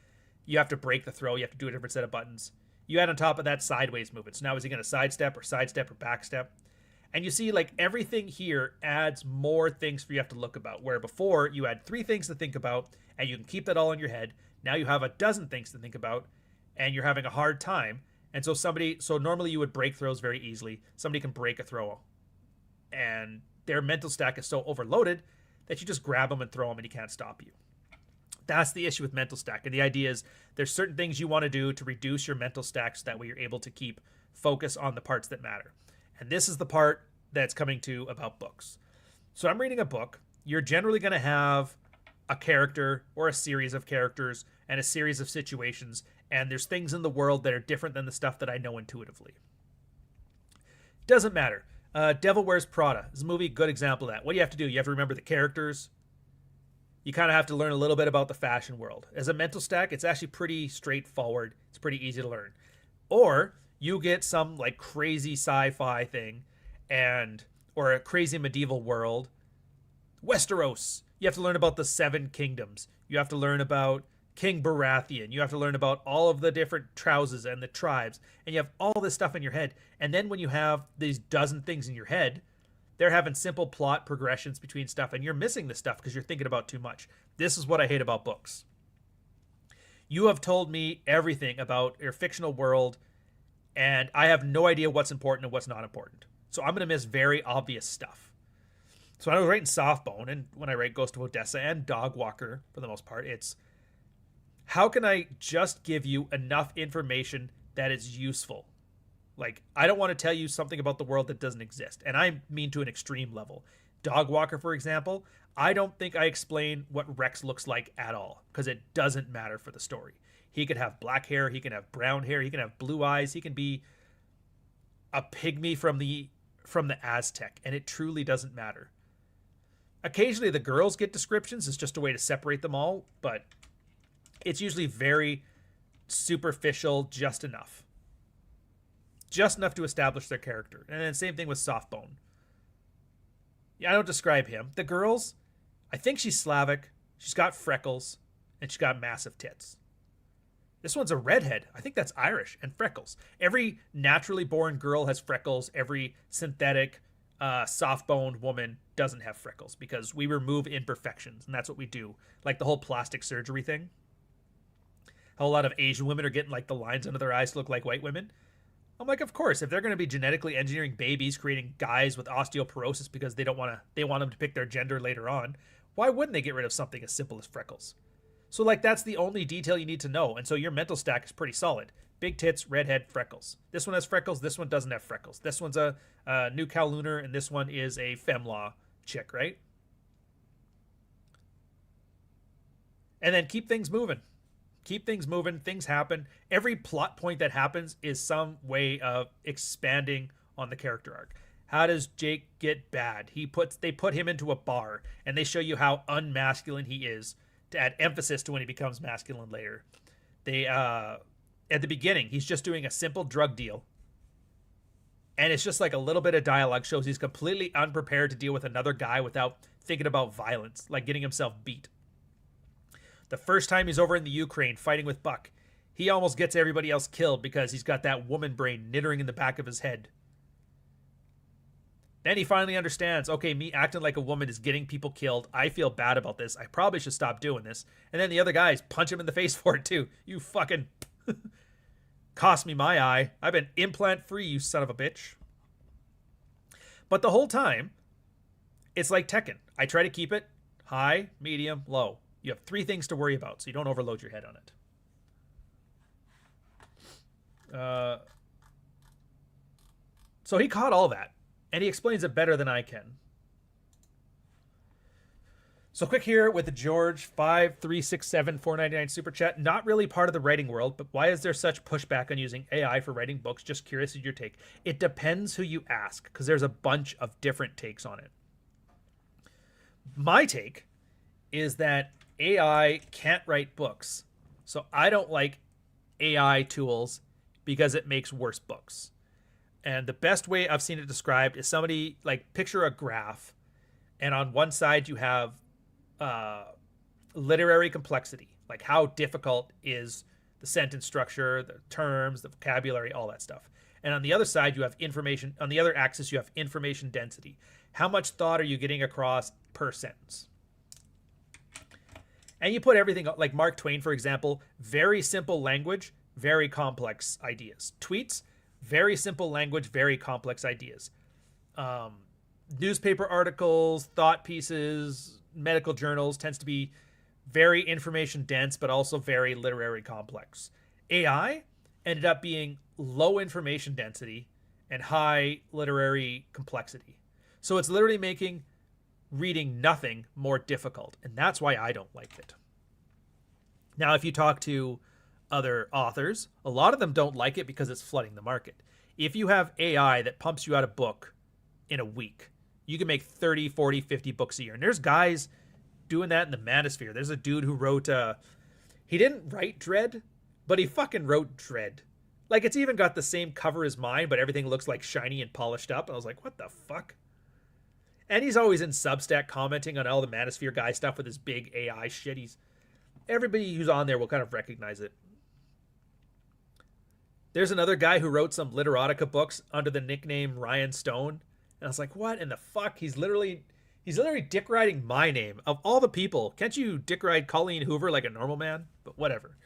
You have to break the throw. You have to do a different set of buttons. You add on top of that sideways movement. So now is he going to sidestep or backstep? And you see, like, everything here adds more things for you have to look about. Where before, you had 3 things to think about, and you can keep that all in your head. Now you have a dozen things to think about, and you're having a hard time. And so normally you would break throws very easily. Somebody can break a throw, and their mental stack is so overloaded that you just grab them and throw them, and he can't stop you. That's the issue with mental stack. And the idea is there's certain things you want to do to reduce your mental stack so that way you're able to keep focus on the parts that matter. And this is the part that's coming to about books. So I'm reading a book. You're generally going to have a character or a series of characters and a series of situations, and there's things in the world that are different than the stuff that I know intuitively. Doesn't matter. Devil Wears Prada is a movie, good example of that. What do you have to do? You have to remember the characters. You kind of have to learn a little bit about the fashion world. As a mental stack, it's actually pretty straightforward. It's pretty easy to learn. Or you get some like crazy sci-fi thing or a crazy medieval world. Westeros. You have to learn about the 7 kingdoms. You have to learn about King Baratheon. You have to learn about all of the different trousers and the tribes. And you have all this stuff in your head. And then when you have these dozen things in your head, they're having simple plot progressions between stuff, and you're missing the stuff because you're thinking about too much. This is what I hate about books. You have told me everything about your fictional world, and I have no idea what's important and what's not important. So I'm going to miss very obvious stuff. So when I was writing Softbone, and when I write Ghost of Odessa and Dogwalker, for the most part, it's how can I just give you enough information that is useful? Like, I don't want to tell you something about the world that doesn't exist. And I mean to an extreme level. Dogwalker, for example, I don't think I explain what Rex looks like at all, because it doesn't matter for the story. He could have black hair, he can have brown hair, he can have blue eyes, he can be a pygmy from the Aztec, and it truly doesn't matter. Occasionally the girls get descriptions. It's just a way to separate them all, but it's usually very superficial, just enough. Just enough to establish their character. And then same thing with Softbone. Yeah, I don't describe him. The girls, I think she's Slavic, she's got freckles, and she's got massive tits. This one's a redhead. I think that's Irish, and freckles. Every naturally born girl has freckles. Every synthetic, soft-boned woman doesn't have freckles because we remove imperfections, and that's what we do. Like the whole plastic surgery thing. How a lot of Asian women are getting like the lines under their eyes to look like white women. I'm like, of course, if they're going to be genetically engineering babies, creating guys with osteoporosis because they want them to pick their gender later on, why wouldn't they get rid of something as simple as freckles? So like that's the only detail you need to know, and so your mental stack is pretty solid. Big tits, redhead, freckles. This one has freckles, this one doesn't have freckles. This one's a new Kowlooner, and this one is a femlaw chick, right? And then keep things moving. Keep things moving, things happen. Every plot point that happens is some way of expanding on the character arc. How does Jake get bad? They put him into a bar, and they show you how unmasculine he is to add emphasis to when he becomes masculine later. They at the beginning, he's just doing a simple drug deal, and it's just like a little bit of dialogue shows he's completely unprepared to deal with another guy without thinking about violence, like getting himself beat. The first time he's over in the Ukraine fighting with Buck, he almost gets everybody else killed because he's got that woman brain knittering in the back of his head. Then he finally understands, okay, me acting like a woman is getting people killed. I feel bad about this. I probably should stop doing this. And then the other guys punch him in the face for it too. You fucking cost me my eye. I've been implant free, you son of a bitch. But the whole time, it's like Tekken. I try to keep it high, medium, low. You have 3 things to worry about, so you don't overload your head on it. So he caught all that, and he explains it better than I can. So quick here with the George 5367-499 super chat. Not really part of the writing world, but why is there such pushback on using AI for writing books? Just curious as your take. It depends who you ask, because there's a bunch of different takes on it. My take is that AI can't write books. So I don't like AI tools because it makes worse books. And the best way I've seen it described is somebody, like, picture a graph, and on one side you have literary complexity, like how difficult is the sentence structure, the terms, the vocabulary, all that stuff. And on the other side, you have information. On the other axis, you have information density. How much thought are you getting across per sentence? And you put everything, like Mark Twain, for example, very simple language, very complex ideas. Tweets, very simple language, very complex ideas. Newspaper articles, thought pieces, medical journals tends to be very information dense, but also very literary complex. AI ended up being low information density and high literary complexity. So it's literally making reading nothing more difficult. And that's why I don't like it. Now, if you talk to other authors, a lot of them don't like it because it's flooding the market. If you have AI that pumps you out a book in a week, you can make 30, 40, 50 books a year. And there's guys doing that in the manosphere. There's a dude who wrote, he didn't write Dread, but he fucking wrote Dread. Like, it's even got the same cover as mine, but everything looks like shiny and polished up. And I was like, what the fuck? And he's always in Substack commenting on all the manosphere guy stuff with his big AI shit. Everybody who's on there will kind of recognize it. There's another guy who wrote some literotica books under the nickname Ryan Stone. And I was like, what in the fuck? He's literally dick riding my name. Of all the people, can't you dick ride Colleen Hoover like a normal man? But whatever.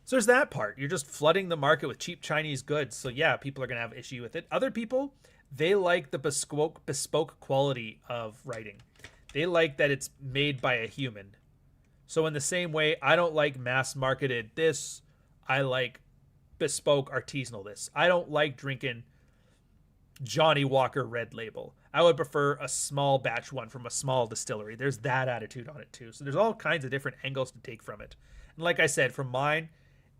So there's that part. You're just flooding the market with cheap Chinese goods. So yeah, people are going to have issue with it. Other people, they like the bespoke quality of writing. They like that it's made by a human. So in the same way, I don't like mass marketed this. I like bespoke artisanal this. I don't like drinking Johnny Walker Red Label. I would prefer a small batch one from a small distillery. There's that attitude on it too. So there's all kinds of different angles to take from it. And like I said, from mine,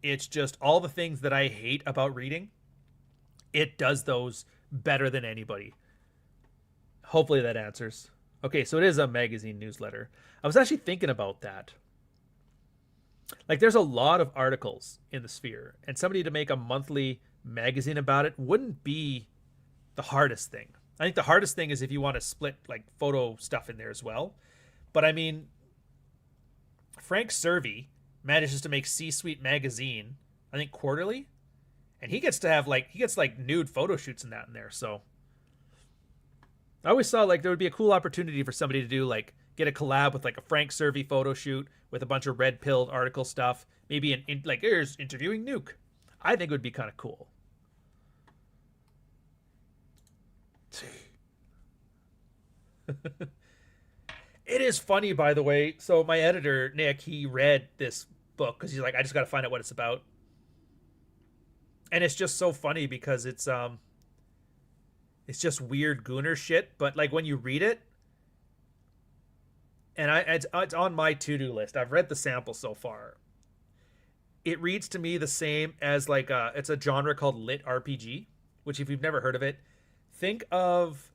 it's just all the things that I hate about reading. It does those better than anybody. Hopefully that answers. Okay, so it is a magazine newsletter. I was actually thinking about that. Like, there's a lot of articles in the Sphere, and somebody to make a monthly magazine about it wouldn't be the hardest thing. I think the hardest thing is if you want to split like photo stuff in there as well. But I mean, Frank Servey manages to make C-Suite magazine, I think quarterly, and he gets nude photo shoots in there. So I always saw like there would be a cool opportunity for somebody to do like get a collab with like a Frank Servey photo shoot with a bunch of red pilled article stuff. Maybe like here's interviewing Nuke. I think it would be kind of cool. It is funny, by the way. So my editor, Nick, he read this book because he's like, I just got to find out what it's about. And it's just so funny because it's just weird gooner shit. But like when you read it, and it's on my to-do list. I've read the sample so far. It reads to me the same as like it's a genre called lit RPG, which if you've never heard of it, think of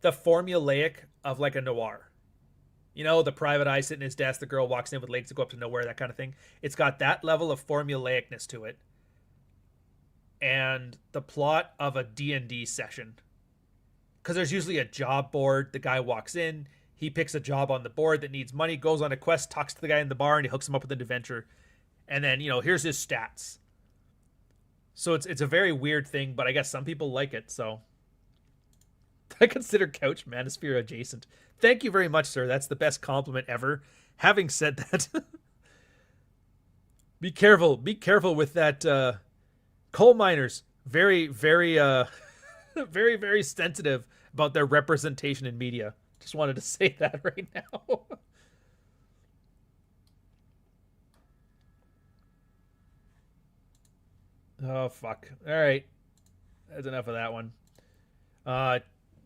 the formulaic of like a noir. You know, the private eye sitting at his desk, the girl walks in with legs that go up to nowhere, that kind of thing. It's got that level of formulaicness to it. And the plot of a D&D session. Because there's usually a job board. The guy walks in, he picks a job on the board that needs money, goes on a quest, talks to the guy in the bar, and he hooks him up with an adventure. And then, you know, here's his stats. So it's a very weird thing, but I guess some people like it, so I consider Couch Manosphere adjacent. Thank you very much, sir. That's the best compliment ever. Having said that, be careful with that. Coal miners, very, very, very, very sensitive about their representation in media. Just wanted to say that right now. Oh, fuck. All right. That's enough of that one.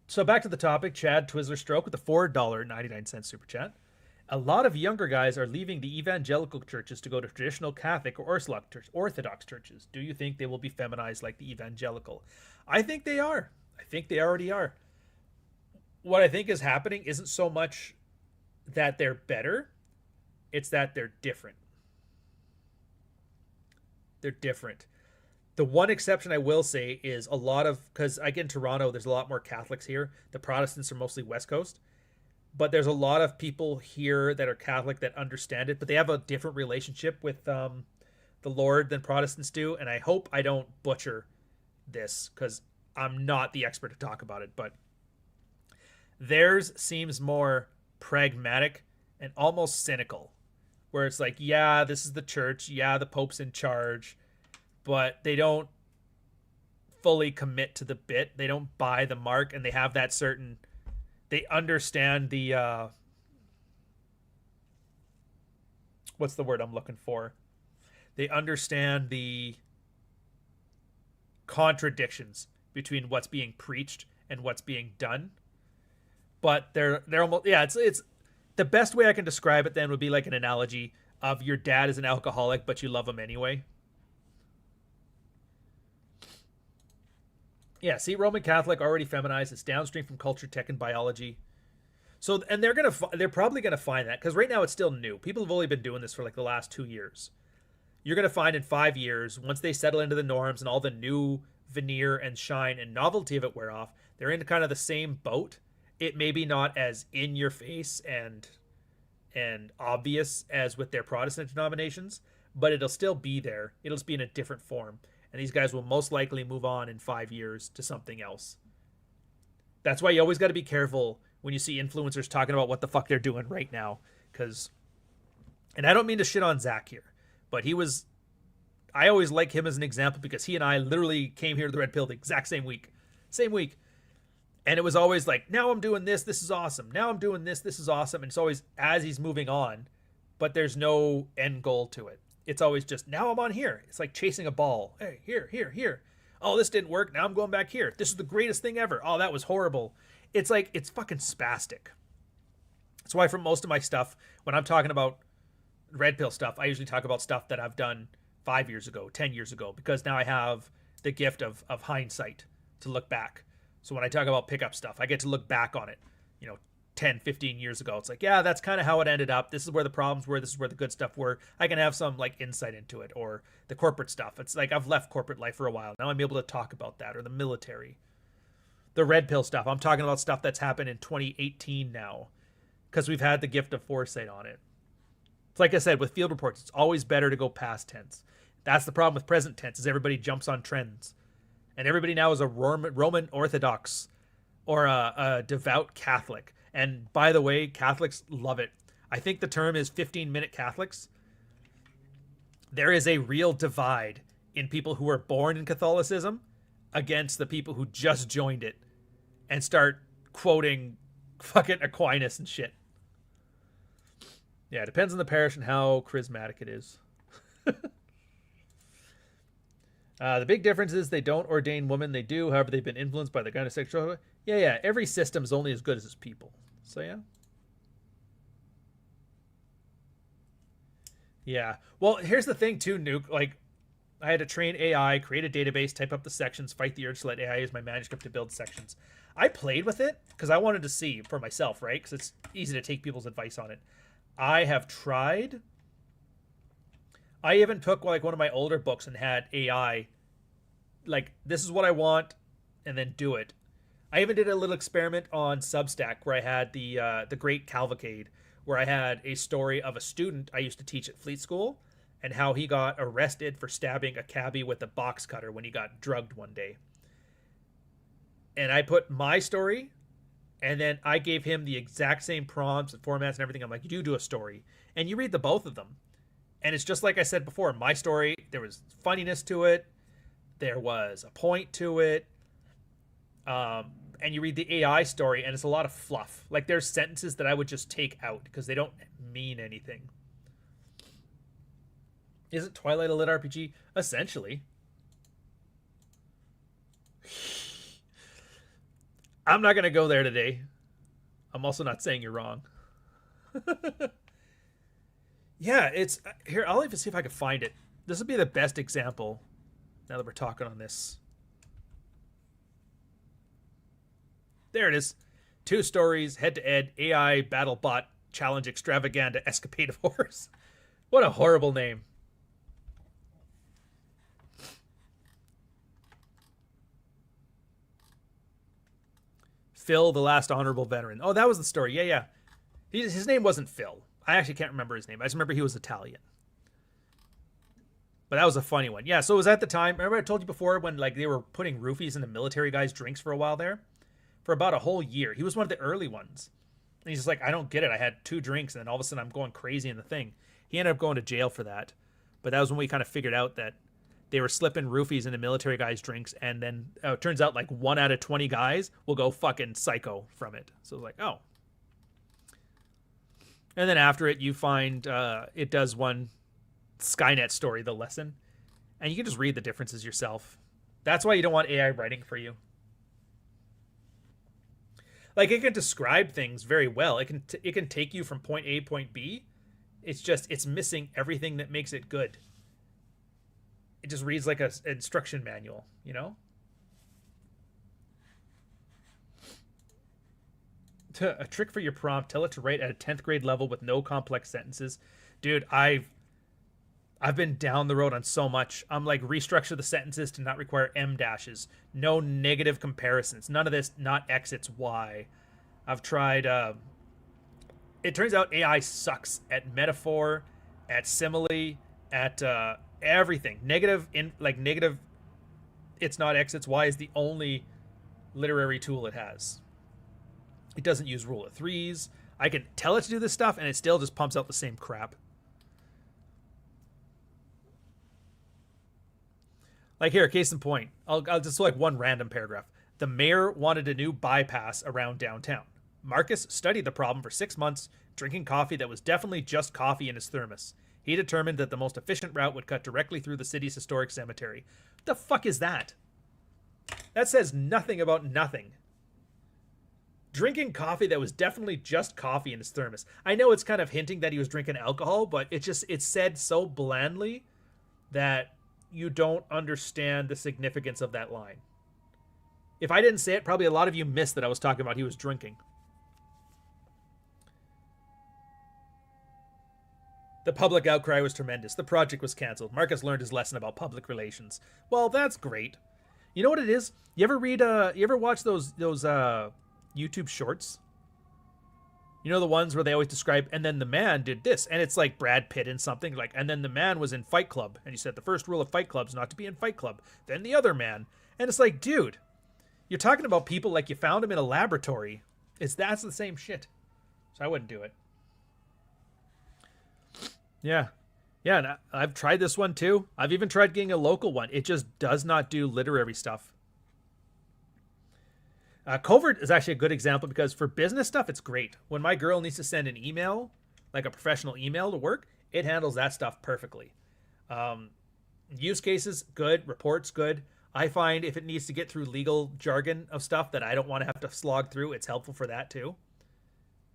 So back to the topic. Chad Twizzler Stroke with a $4.99 super chat. A lot of younger guys are leaving the evangelical churches to go to traditional Catholic or Orthodox churches. Do you think they will be feminized like the evangelical? I think they are. I think they already are. What I think is happening isn't so much that they're better, it's that they're different. They're different. The one exception I will say is a lot of, because I get in Toronto, there's a lot more Catholics here. The Protestants are mostly West Coast. But there's a lot of people here that are Catholic that understand it, but they have a different relationship with the Lord than Protestants do. And I hope I don't butcher this because I'm not the expert to talk about it. But theirs seems more pragmatic and almost cynical, where it's like, yeah, this is the church. Yeah, the Pope's in charge. But they don't fully commit to the bit. They don't buy the mark, and they have that certain... They understand the, what's the word I'm looking for? They understand the contradictions between what's being preached and what's being done. But they're almost, yeah, it's the best way I can describe it then would be like an analogy of your dad is an alcoholic, but you love him anyway. Yeah, see, Roman Catholic already feminized. It's downstream from culture, tech, and biology. So, and they're probably gonna find that because right now it's still new. People have only been doing this for like the last 2 years. You're gonna find in 5 years, once they settle into the norms and all the new veneer and shine and novelty of it wear off, they're in kind of the same boat. It may be not as in your face and obvious as with their Protestant denominations, but it'll still be there. It'll just be in a different form. And these guys will most likely move on in 5 years to something else. That's why you always got to be careful when you see influencers talking about what the fuck they're doing right now. And I don't mean to shit on Zach here, but I always like him as an example because he and I literally came here to the Red Pill the exact same week. And it was always like, now I'm doing this is awesome. Now I'm doing this is awesome. And it's always as he's moving on, but there's no end goal to it. It's always just, now I'm on here. It's like chasing a ball. Hey, here. Oh, this didn't work. Now I'm going back here. This is the greatest thing ever. Oh, that was horrible. It's like, it's fucking spastic. That's why for most of my stuff, when I'm talking about Red Pill stuff, I usually talk about stuff that I've done 5 years ago, 10 years ago, because now I have the gift of hindsight to look back. So when I talk about pickup stuff, I get to look back on it, 10, 15 years ago. It's like, yeah, that's kind of how it ended up. This is where the problems were. This is where the good stuff were. I can have some like insight into it, or the corporate stuff. It's like I've left corporate life for a while. Now I'm able to talk about that, or the military. The Red Pill stuff. I'm talking about stuff that's happened in 2018 now because we've had the gift of foresight on it. It's like I said, with field reports, it's always better to go past tense. That's the problem with present tense is everybody jumps on trends. And everybody now is a Roman Orthodox or a devout Catholic. And by the way, Catholics love it. I think the term is 15-minute Catholics. There is a real divide in people who were born in Catholicism against the people who just joined it and start quoting fucking Aquinas and shit. Yeah, it depends on the parish and how charismatic it is. The big difference is they don't ordain women. They do. However, they've been influenced by the gynecological. Yeah. Every system is only as good as its people. So, yeah. Yeah. Well, here's the thing, too, Nuke. Like, I had to train AI, create a database, type up the sections, fight the urge to let AI use my manuscript to build sections. I played with it because I wanted to see for myself, right? Because it's easy to take people's advice on it. I have tried. I even took like one of my older books and had AI, like, this is what I want, and then do it. I even did a little experiment on Substack where I had the Great Cavalcade, where I had a story of a student I used to teach at Fleet School and how he got arrested for stabbing a cabbie with a box cutter when he got drugged one day. And I put my story, and then I gave him the exact same prompts and formats and everything. I'm like, you do a story, and you read the both of them. And it's just like I said before, my story, there was funniness to it. There was a point to it. And you read the AI story, and it's a lot of fluff. Like, there's sentences that I would just take out because they don't mean anything. Isn't Twilight a lit RPG? Essentially. I'm not going to go there today. I'm also not saying you're wrong. Yeah, it's here. I'll even see if I can find it. This would be the best example now that we're talking on this. There it is. 2 stories, head-to-head, AI battle bot challenge extravaganza escapade of horrors. What a horrible name. Phil, the last honorable veteran. Oh, that was the story. Yeah. His name wasn't Phil. I actually can't remember his name. I just remember he was Italian. But that was a funny one. Yeah, so it was at the time. Remember I told you before when like they were putting roofies in the military guys' drinks for a while there? For about a whole year. He was one of the early ones. And he's just like, I don't get it. I had 2 drinks and then all of a sudden I'm going crazy in the thing. He ended up going to jail for that. But that was when we kind of figured out that they were slipping roofies into military guys' drinks, and then it turns out like 1 out of 20 guys will go fucking psycho from it. So it was like, oh. And then after it, you find it does one Skynet story, The Lesson, and you can just read the differences yourself. That's why you don't want AI writing for you. Like, it can describe things very well. It can take you from point A, point B. It's just, it's missing everything that makes it good. It just reads like an instruction manual, you know? A trick for your prompt, tell it to write at a 10th grade level with no complex sentences. Dude, I've been down the road on so much. I'm like, restructure the sentences to not require M dashes. No negative comparisons. None of this, not X, it's Y. I've tried, it turns out AI sucks at metaphor, at simile, at everything. Negative, it's not X, it's Y is the only literary tool it has. It doesn't use rule of threes. I can tell it to do this stuff and it still just pumps out the same crap. Like here, case in point, I'll just like one random paragraph. The mayor wanted a new bypass around downtown. Marcus studied the problem for 6 months, drinking coffee that was definitely just coffee in his thermos. He determined that the most efficient route would cut directly through the city's historic cemetery. What the fuck is that? That says nothing about nothing. Drinking coffee that was definitely just coffee in his thermos. I know it's kind of hinting that he was drinking alcohol, but it's said so blandly that you don't understand the significance of that line. If I didn't say it, probably a lot of you missed that I was talking about he was drinking. The public outcry was tremendous. The project was canceled. Marcus learned his lesson about public relations. Well, that's great. You know what it is? You ever watch those YouTube shorts? You know, the ones where they always describe, and then the man did this, and it's like Brad Pitt in something, like, and then the man was in Fight Club, and he said the first rule of Fight Club is not to be in Fight Club. Then the other man, and it's like, dude, you're talking about people like you found them in a laboratory. That's the same shit. So I wouldn't do it. Yeah, and I've tried this one too. I've even tried getting a local one. It just does not do literary stuff. Covert is actually a good example because for business stuff, it's great. When my girl needs to send an email, like a professional email to work, it handles that stuff perfectly. Use cases, good. Reports, good. I find if it needs to get through legal jargon of stuff that I don't want to have to slog through, it's helpful for that too.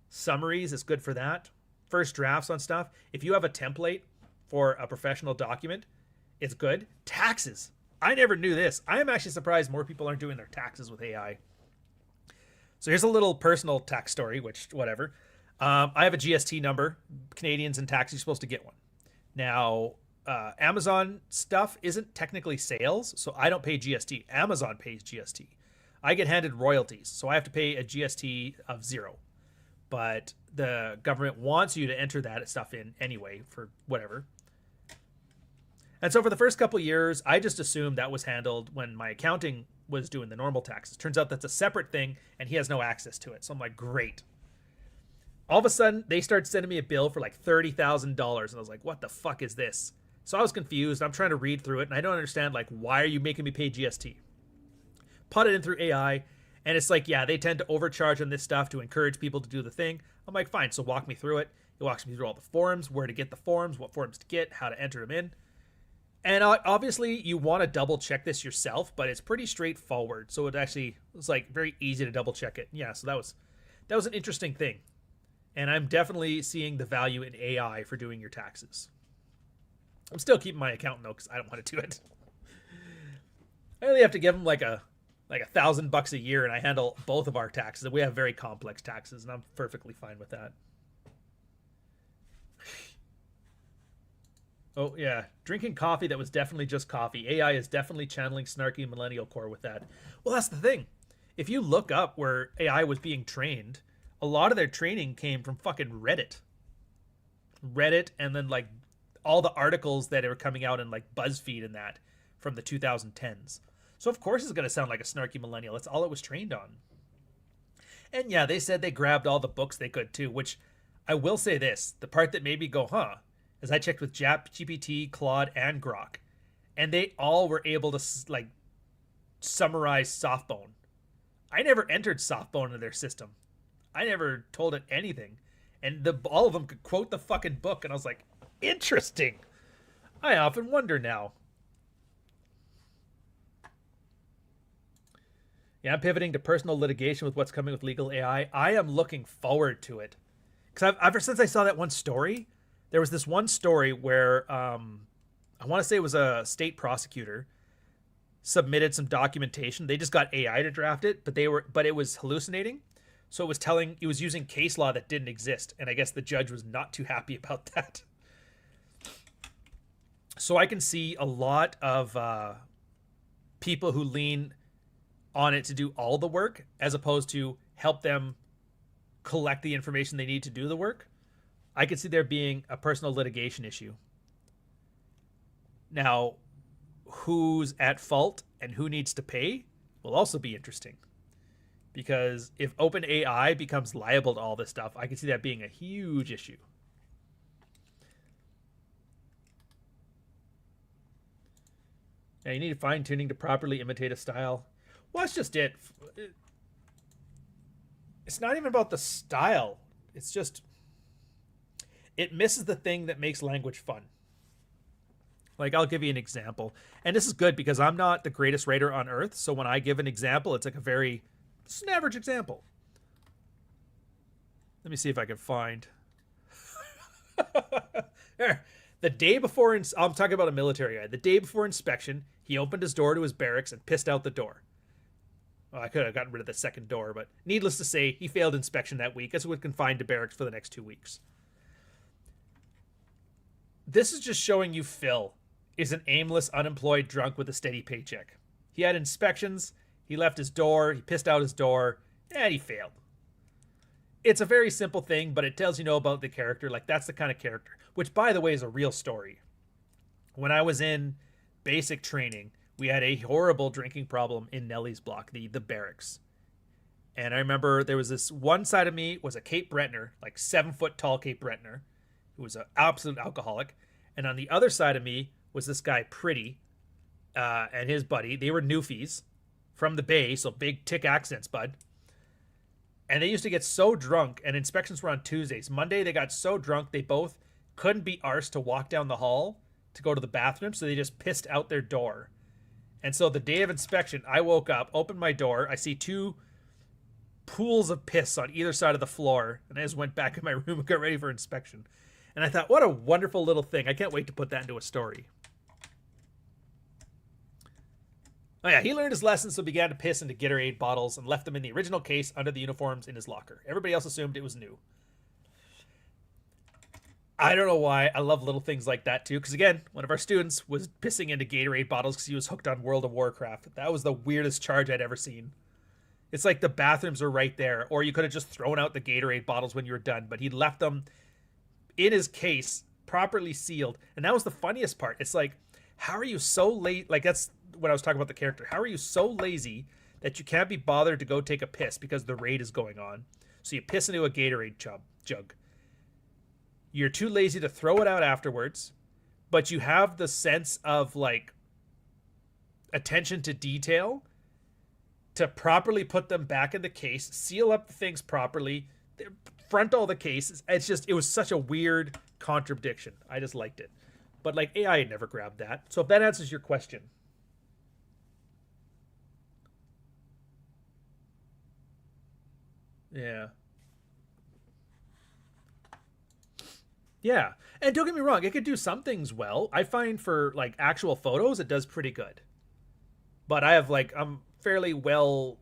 Summaries is good for that. First drafts on stuff. If you have a template for a professional document, it's good. Taxes. I never knew this. I am actually surprised more people aren't doing their taxes with AI. So here's a little personal tax story, which, whatever. I have a GST number. Canadians and tax, you're supposed to get one. Now, Amazon stuff isn't technically sales, so I don't pay GST. Amazon pays GST. I get handed royalties, so I have to pay a GST of 0. But the government wants you to enter that stuff in anyway for whatever. And so for the first couple of years, I just assumed that was handled when my accounting was doing the normal taxes. Turns out that's a separate thing, and he has no access to it. So I'm like, great. All of a sudden, they start sending me a bill for like $30,000, and I was like, what the fuck is this? So I was confused. I'm trying to read through it, and I don't understand, like, why are you making me pay GST? Put it in through AI, and it's like, yeah, they tend to overcharge on this stuff to encourage people to do the thing. I'm like, fine, so walk me through it. It walks me through all the forms, where to get the forms, what forms to get, how to enter them in. And obviously, you want to double check this yourself, but it's pretty straightforward. So it actually was like very easy to double check it. Yeah, so that was an interesting thing, and I'm definitely seeing the value in AI for doing your taxes. I'm still keeping my accountant though because I don't want to do it. I only have to give him like $1,000 a year, and I handle both of our taxes. We have very complex taxes, and I'm perfectly fine with that. Oh, yeah. Drinking coffee that was definitely just coffee. AI is definitely channeling snarky millennial core with that. Well, that's the thing. If you look up where AI was being trained, a lot of their training came from fucking Reddit. Reddit, and then, like, all the articles that are coming out in, like, BuzzFeed and that from the 2010s. So, of course, it's going to sound like a snarky millennial. That's all it was trained on. And, yeah, they said they grabbed all the books they could, too, which I will say this. The part that made me go, huh, as I checked with GPT, Claude, and Grok, and they all were able to, like, summarize Softbone. I never entered Softbone into their system. I never told it anything. And all of them could quote the fucking book, and I was like, interesting. I often wonder now. Yeah, I'm pivoting to personal litigation with what's coming with legal AI. I am looking forward to it. Because ever since I saw that one story, there was this one story where I want to say it was a state prosecutor submitted some documentation. They just got AI to draft it, but it was hallucinating. So it was using case law that didn't exist. And I guess the judge was not too happy about that. So I can see a lot of people who lean on it to do all the work as opposed to help them collect the information they need to do the work. I could see there being a personal litigation issue. Now, who's at fault and who needs to pay will also be interesting. Because if OpenAI becomes liable to all this stuff, I can see that being a huge issue. Now, you need fine-tuning to properly imitate a style. Well, that's just it. It's not even about the style. It's just... it misses the thing that makes language fun. Like, I'll give you an example. And this is good because I'm not the greatest writer on earth. So when I give an example, it's like it's an average example. Let me see if I can find. There. The day before, I'm talking about a military guy. The day before inspection, he opened his door to his barracks and pissed out the door. Well, I could have gotten rid of the second door, but needless to say, he failed inspection that week, as it was confined to barracks for the next 2 weeks. This is just showing you Phil is an aimless, unemployed drunk with a steady paycheck. He had inspections, he left his door, he pissed out his door, and he failed. It's a very simple thing, but it tells you about the character. Like, that's the kind of character, which, by the way, is a real story. When I was in basic training, we had a horrible drinking problem in Nellie's block, the barracks. And I remember there was this one side of me was a Cape Breton, like 7-foot tall Cape Breton, who was an absolute alcoholic. And on the other side of me was this guy, Pretty, and his buddy. They were Newfies from the Bay, so big tick accents, bud. And they used to get so drunk, and inspections were on Tuesdays. Monday, they got so drunk, they both couldn't be arsed to walk down the hall to go to the bathroom, so they just pissed out their door. And so the day of inspection, I woke up, opened my door, I see 2 pools of piss on either side of the floor, and I just went back in my room and got ready for inspection. And I thought, what a wonderful little thing. I can't wait to put that into a story. Oh yeah, he learned his lesson, so began to piss into Gatorade bottles and left them in the original case under the uniforms in his locker. Everybody else assumed it was new. I don't know why. I love little things like that too. Because again, one of our students was pissing into Gatorade bottles because he was hooked on World of Warcraft. That was the weirdest charge I'd ever seen. It's like the bathrooms are right there, or you could have just thrown out the Gatorade bottles when you were done, but he left them in his case, properly sealed. And that was the funniest part. It's like, how are you so late? Like, that's when I was talking about the character. How are you so lazy that you can't be bothered to go take a piss because the raid is going on? So you piss into a Gatorade jug. You're too lazy to throw it out afterwards, but you have the sense of, like, attention to detail to properly put them back in the case, seal up the things properly, front all the cases. It was such a weird contradiction. I just liked it. But like AI had never grabbed that. So if that answers your question. Yeah. Yeah. And don't get me wrong, it could do some things well. I find for like actual photos, it does pretty good. But I have like, I'm fairly well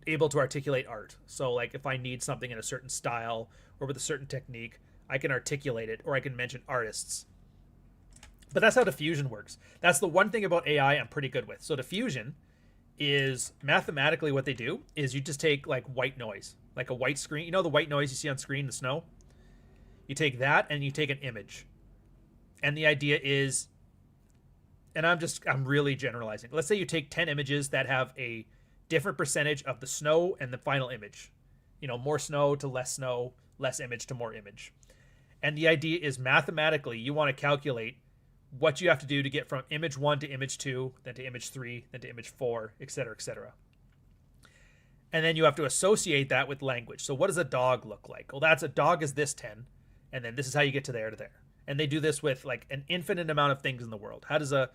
able to articulate art. So like if I need something in a certain style or with a certain technique, I can articulate it, or I can mention artists. But that's how diffusion works. That's the one thing about AI I'm pretty good with. So diffusion is mathematically what they do is you just take like white noise, like a white screen. You know the white noise you see on screen, the snow? You take that and you take an image. And the idea is, and I'm really generalizing. Let's say you take 10 images that have a different percentage of the snow and the final image. You know, more snow to less snow, less image to more image. And the idea is mathematically you want to calculate what you have to do to get from image 1 to image 2, then to image 3, then to image 4, etc., etc. And then you have to associate that with language. So what does a dog look like? Well, a dog is this 10, and then this is how you get to there to there. And they do this with like an infinite amount of things in the world. How does a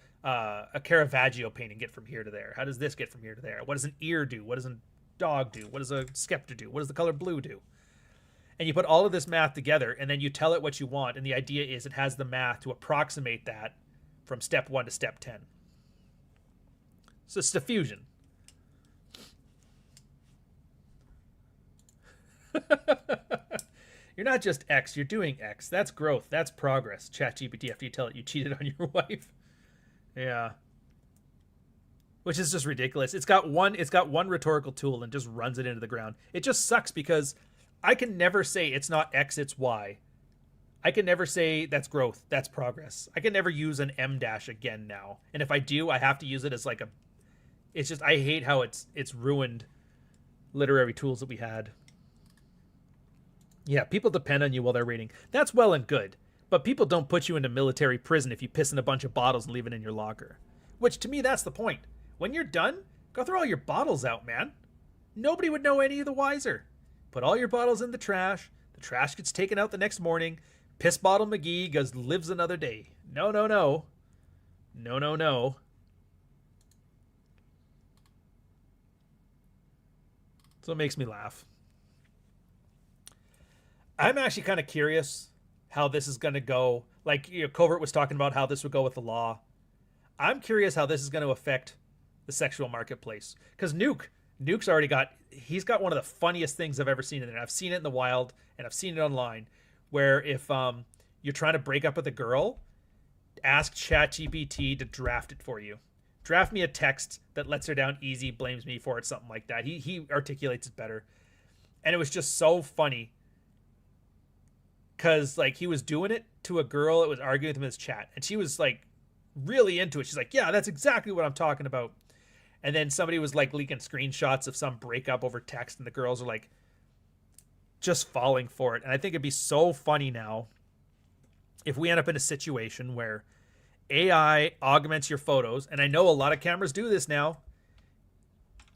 Caravaggio painting get from here to there? How does this get from here to there? What does an ear do? What does a dog do? What does a scepter do? What does the color blue do? And you put all of this math together, and then you tell it what you want. And the idea is it has the math to approximate that from step 1 to step 10. So it's diffusion. You're not just X, you're doing X. That's growth. That's progress. ChatGPT after you tell it you cheated on your wife. Yeah. Which is just ridiculous. It's got one rhetorical tool and just runs it into the ground. It just sucks because I can never say it's not X, it's Y. I can never say that's growth, that's progress. I can never use an M dash again now. And if I do, I have to use it as like it's just, I hate how it's ruined literary tools that we had. Yeah, people depend on you while they're reading. That's well and good. But people don't put you into military prison if you piss in a bunch of bottles and leave it in your locker. Which, to me, that's the point. When you're done, go throw all your bottles out, man. Nobody would know any the wiser. Put all your bottles in the trash. The trash gets taken out the next morning. Piss Bottle McGee lives another day. No, no, no. No, no, no. So it makes me laugh. I'm actually kind of curious how this is going to go. Like, you know, Covert was talking about how this would go with the law. I'm curious how this is going to affect the sexual marketplace. Because Nuke's already he's got one of the funniest things I've ever seen in there. I've seen it in the wild, and I've seen it online, where if you're trying to break up with a girl, ask ChatGPT to draft it for you. Draft me a text that lets her down easy, blames me for it, something like that. He articulates it better. And it was just so funny. Because, like, he was doing it to a girl that was arguing with him in his chat. And she was, like, really into it. She's like, yeah, that's exactly what I'm talking about. And then somebody was, like, leaking screenshots of some breakup over text. And the girls are, like, just falling for it. And I think it'd be so funny now if we end up in a situation where AI augments your photos. And I know a lot of cameras do this now.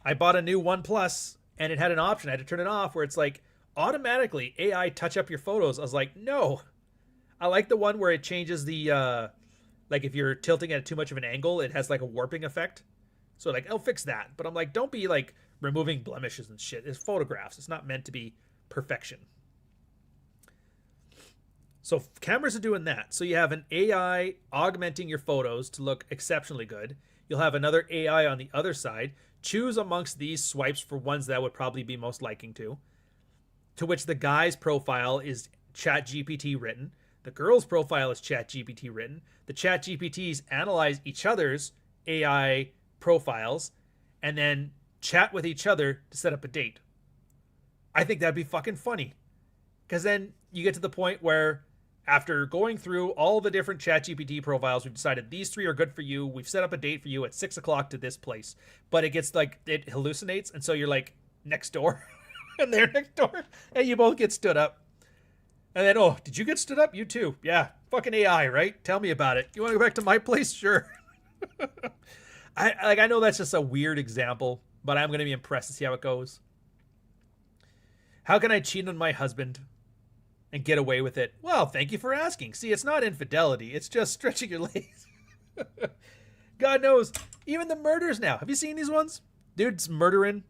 I bought a new OnePlus, and it had an option. I had to turn it off where it's like, automatically AI touch up your photos. I was like, no. I like the one where it changes the like if you're tilting at too much of an angle, it has like a warping effect. So like, I'll fix that. But I'm like, don't be like removing blemishes and shit. It's photographs. It's not meant to be perfection. So cameras are doing that. So you have an AI augmenting your photos to look exceptionally good. You'll have another AI on the other side. Choose amongst these swipes for ones that would probably be most liking to which the guy's profile is ChatGPT written. The girl's profile is ChatGPT written. The ChatGPTs analyze each other's AI profiles and then chat with each other to set up a date. I think that'd be fucking funny. Because then you get to the point where after going through all the different ChatGPT profiles, we've decided these 3 are good for you. We've set up a date for you at 6 o'clock to this place. But it gets like, it hallucinates. And so you're like next door. And they're next door, and you both get stood up. And then, oh, did you get stood up? You too. Yeah, fucking AI, right? Tell me about it. You want to go back to my place? Sure. I know that's just a weird example, but I'm going to be impressed to see how it goes. How can I cheat on my husband? and get away with it. Well, thank you for asking. See, it's not infidelity. It's just stretching your legs. God knows. Even the murders now. Have you seen these ones? Dude's murdering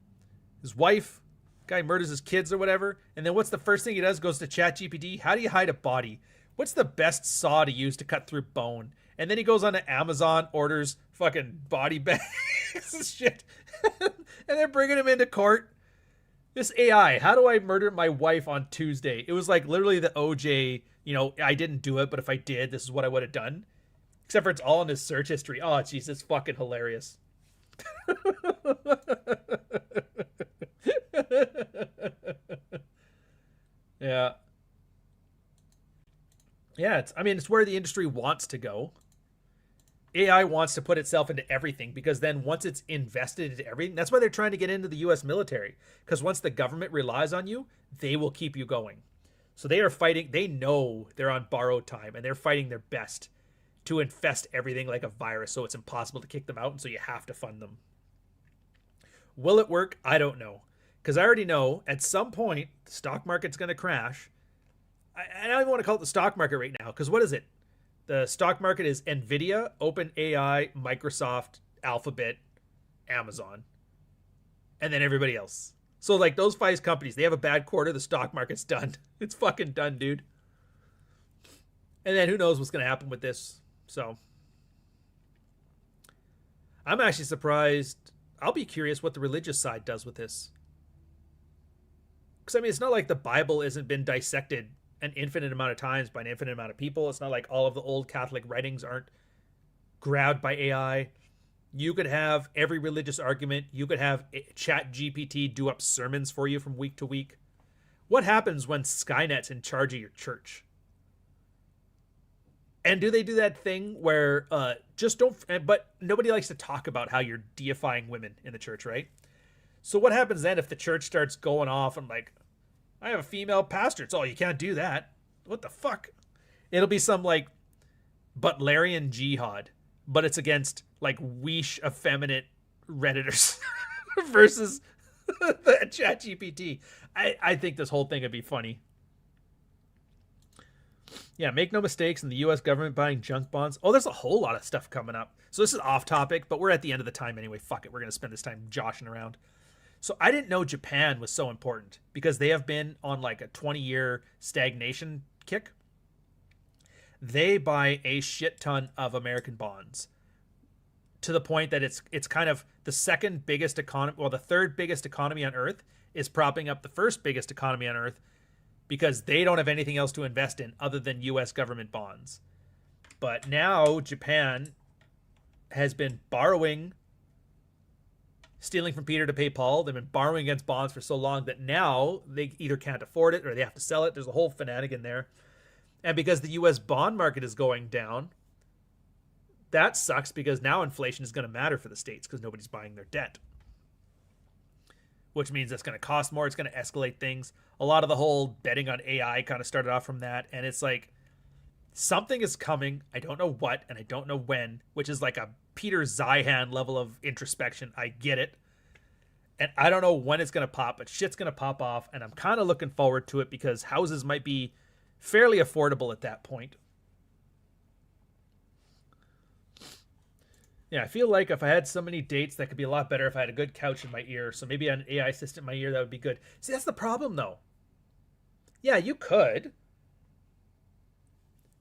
his wife. Guy murders his kids or whatever. And then what's the first thing he does? Goes to ChatGPT. How do you hide a body? What's the best saw to use to cut through bone? And then he goes on to Amazon, orders fucking body bags and shit. And they're bringing him into court. This AI, how do I murder my wife on Tuesday? It was like literally the OJ, you know, I didn't do it, but if I did, this is what I would have done. Except for it's all in his search history. Oh, jeez, it's fucking hilarious. Yeah. Yeah, it's where the industry wants to go. AI wants to put itself into everything because then once it's invested into everything, that's why they're trying to get into the US military. Because once the government relies on you, they will keep you going. So they are fighting, they know they're on borrowed time and they're fighting their best to infest everything like a virus so it's impossible to kick them out and so you have to fund them. Will it work? I don't know. Because I already know at some point the stock market's going to crash. I don't even want to call it the stock market right now because what is it? The stock market is Nvidia, OpenAI, Microsoft, Alphabet, Amazon, and then everybody else. So like those 5 companies, they have a bad quarter, the stock market's done. It's fucking done, dude. And then who knows what's going to happen with this. So I'm actually surprised. I'll be curious what the religious side does with this. Because I mean, it's not like the Bible isn't been dissected an infinite amount of times by an infinite amount of people. It's not like all of the old Catholic writings aren't grabbed by AI. You could have every religious argument. You could have ChatGPT do up sermons for you from week to week. What happens when Skynet's in charge of your church? And do they do that thing where just don't, but nobody likes to talk about how you're deifying women in the church, right? So what happens then if the church starts going off and like, I have a female pastor. It's all, you can't do that. What the fuck? It'll be some like Butlerian jihad, but it's against like weesh, effeminate Redditors versus the ChatGPT. I think this whole thing would be funny. Yeah, make no mistakes in the U.S. government buying junk bonds. Oh, there's a whole lot of stuff coming up. So this is off topic, but we're at the end of the time anyway. Fuck it. We're going to spend this time joshing around. So I didn't know Japan was so important because they have been on like a 20-year stagnation kick. They buy a shit ton of American bonds to the point that it's kind of the second biggest economy, well, the third biggest economy on earth is propping up the first biggest economy on earth because they don't have anything else to invest in other than U.S. government bonds. But now Japan has been borrowing, stealing from Peter to pay Paul. They've been borrowing against bonds for so long that now they either can't afford it or they have to sell it. There's a whole fanatic there. And because the U.S. bond market is going down, that sucks because now inflation is going to matter for the States because nobody's buying their debt. Which means it's going to cost more. It's going to escalate things. A lot of the whole betting on AI kind of started off from that. And it's like, something is coming. I don't know what and I don't know when, which is like a Peter Zeihan level of introspection. I get it. And I don't know when it's going to pop, but shit's going to pop off. And I'm kind of looking forward to it because houses might be fairly affordable at that point. Yeah, I feel like if I had so many dates, that could be a lot better if I had a good couch in my ear. So maybe an AI assistant in my ear, that would be good. See, that's the problem, though. Yeah, you could.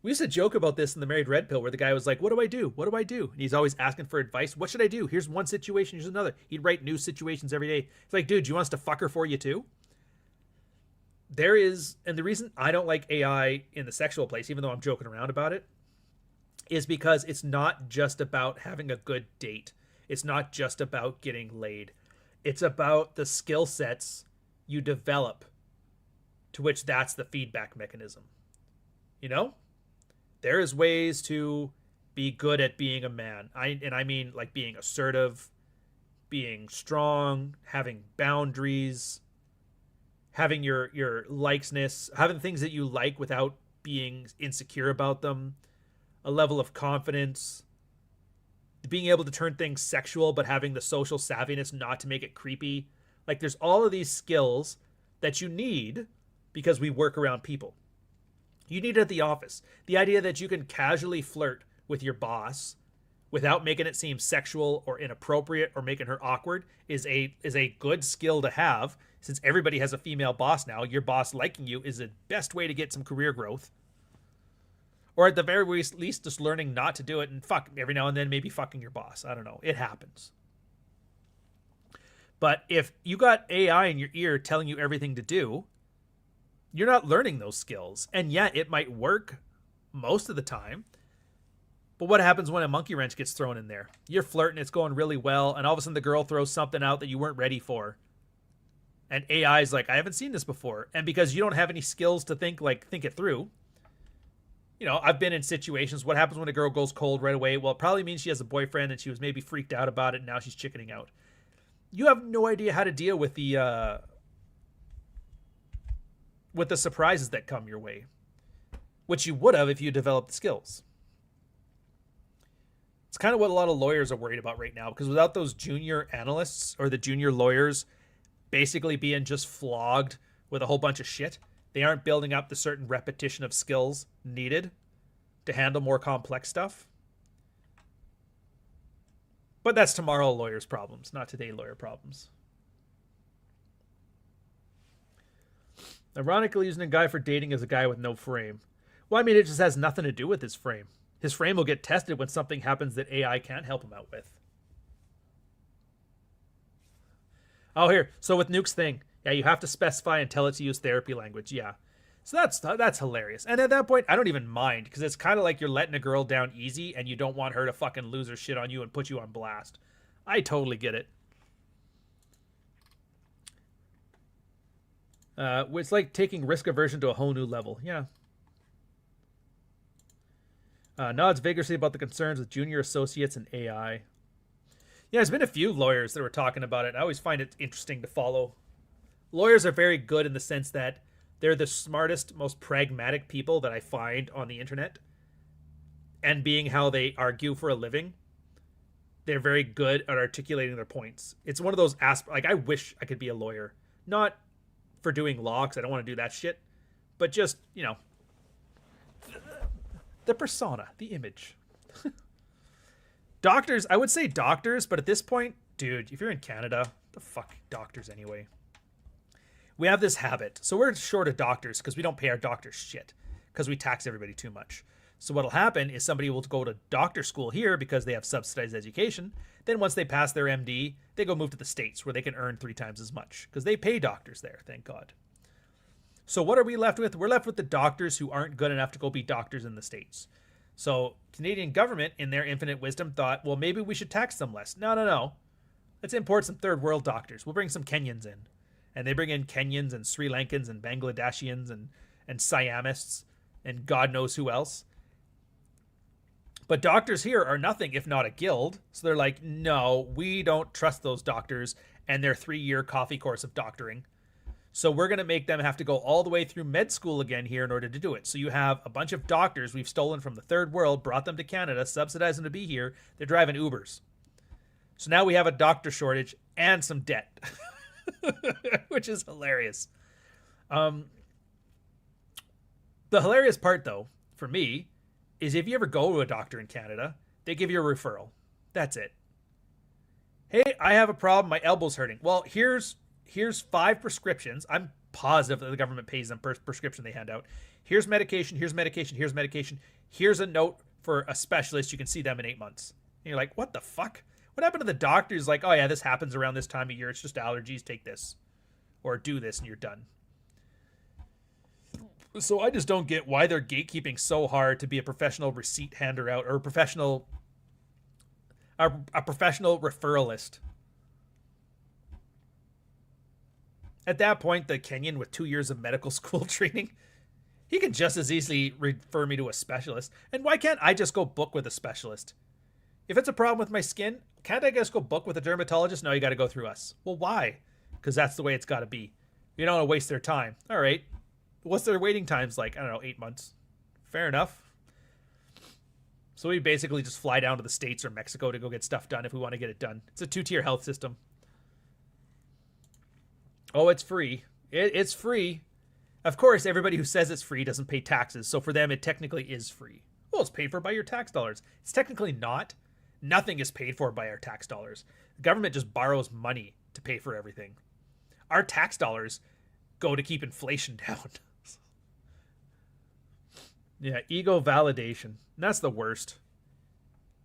We used to joke about this in the Married Red Pill where the guy was like, what do I do? What do I do? And he's always asking for advice. What should I do? Here's one situation, here's another. He'd write new situations every day. It's like, dude, do you want us to fuck her for you too? There is, and the reason I don't like AI in the sexual place, even though I'm joking around about it, is because it's not just about having a good date. It's not just about getting laid. It's about the skill sets you develop, to which that's the feedback mechanism. You know? There is ways to be good at being a man. I mean like being assertive, being strong, having boundaries, having your likesness, having things that you like without being insecure about them, a level of confidence, being able to turn things sexual but having the social savviness not to make it creepy. Like there's all of these skills that you need because we work around people. You need it at the office. The idea that you can casually flirt with your boss without making it seem sexual or inappropriate or making her awkward is a good skill to have. Since everybody has a female boss now, your boss liking you is the best way to get some career growth. Or at the very least, just learning not to do it and fuck every now and then, maybe fucking your boss. I don't know. It happens. But if you got AI in your ear telling you everything to do, you're not learning those skills. And yet it might work most of the time. But what happens when a monkey wrench gets thrown in there? You're flirting, it's going really well, and all of a sudden the girl throws something out that you weren't ready for. And AI is like, I haven't seen this before. And because you don't have any skills to think it through. You know, I've been in situations, what happens when a girl goes cold right away? Well, it probably means she has a boyfriend and she was maybe freaked out about it and now she's chickening out. You have no idea how to deal with the surprises that come your way. Which you would have if you developed the skills. It's kind of what a lot of lawyers are worried about right now, because without those junior analysts or the junior lawyers basically being just flogged with a whole bunch of shit, they aren't building up the certain repetition of skills needed to handle more complex stuff. But that's tomorrow lawyers' problems, not today lawyer problems. Ironically, using a guy for dating is a guy with no frame. Well, I mean, it just has nothing to do with his frame. His frame will get tested when something happens that AI can't help him out with. Oh, here. So with Nuke's thing, yeah, you have to specify and tell it to use therapy language. Yeah. So that's hilarious. And at that point, I don't even mind, because it's kind of like you're letting a girl down easy and you don't want her to fucking lose her shit on you and put you on blast. I totally get it. It's like taking risk aversion to a whole new level. Yeah. Nods vigorously about the concerns with junior associates and AI. Yeah, there's been a few lawyers that were talking about it. I always find it interesting to follow. Lawyers are very good in the sense that they're the smartest, most pragmatic people that I find on the internet. And being how they argue for a living, they're very good at articulating their points. It's one of those aspects, like, I wish I could be a lawyer. Not for doing law, because I don't want to do that shit. But just, you know, the persona, the image. Doctors, I would say doctors, but at this point, dude, if you're in Canada, the fuck doctors anyway. We have this habit. So we're short of doctors because we don't pay our doctors shit, because we tax everybody too much. So what'll happen is somebody will go to doctor school here because they have subsidized education. Then once they pass their MD, they go move to the States where they can earn 3 times as much because they pay doctors there, thank God. So what are we left with? We're left with the doctors who aren't good enough to go be doctors in the States. So Canadian government, in their infinite wisdom, thought, well, maybe we should tax them less. No. Let's import some third world doctors. We'll bring some Kenyans in. And they bring in Kenyans and Sri Lankans and Bangladeshians and Siamists and God knows who else. But doctors here are nothing if not a guild. So they're like, no, we don't trust those doctors and their 3-year coffee course of doctoring. So we're going to make them have to go all the way through med school again here in order to do it. So you have a bunch of doctors we've stolen from the third world, brought them to Canada, subsidized them to be here. They're driving Ubers. So now we have a doctor shortage and some debt, which is hilarious. The hilarious part, though, for me, is if you ever go to a doctor in Canada, they give you a referral. That's it. Hey, I have a problem. My elbow's hurting. Well, here's 5 prescriptions. I'm positive that the government pays them per prescription they hand out. Here's medication, here's medication, here's medication. Here's a note for a specialist. You can see them in 8 months. And you're like, what the fuck? What happened to the doctors? Like, oh yeah, this happens around this time of year. It's just allergies. Take this. Or do this and you're done. So I just don't get why they're gatekeeping so hard to be a professional receipt hander out or a professional referralist. At that point, the Kenyan with 2 years of medical school training, he can just as easily refer me to a specialist. And why can't I just go book with a specialist? If it's a problem with my skin, can't I just go book with a dermatologist? No, you got to go through us. Well, why? Because that's the way it's got to be. You don't want to waste their time. All right. What's their waiting times like? I don't know, 8 months. Fair enough. So we basically just fly down to the States or Mexico to go get stuff done if we want to get it done. It's a 2-tier health system. Oh, it's free. It's free. Of course, everybody who says it's free doesn't pay taxes, so for them it technically is free. Well, it's paid for by your tax dollars. It's technically not. Nothing is paid for by our tax dollars. The government just borrows money to pay for everything. Our tax dollars go to keep inflation down. Yeah, ego validation. And that's the worst.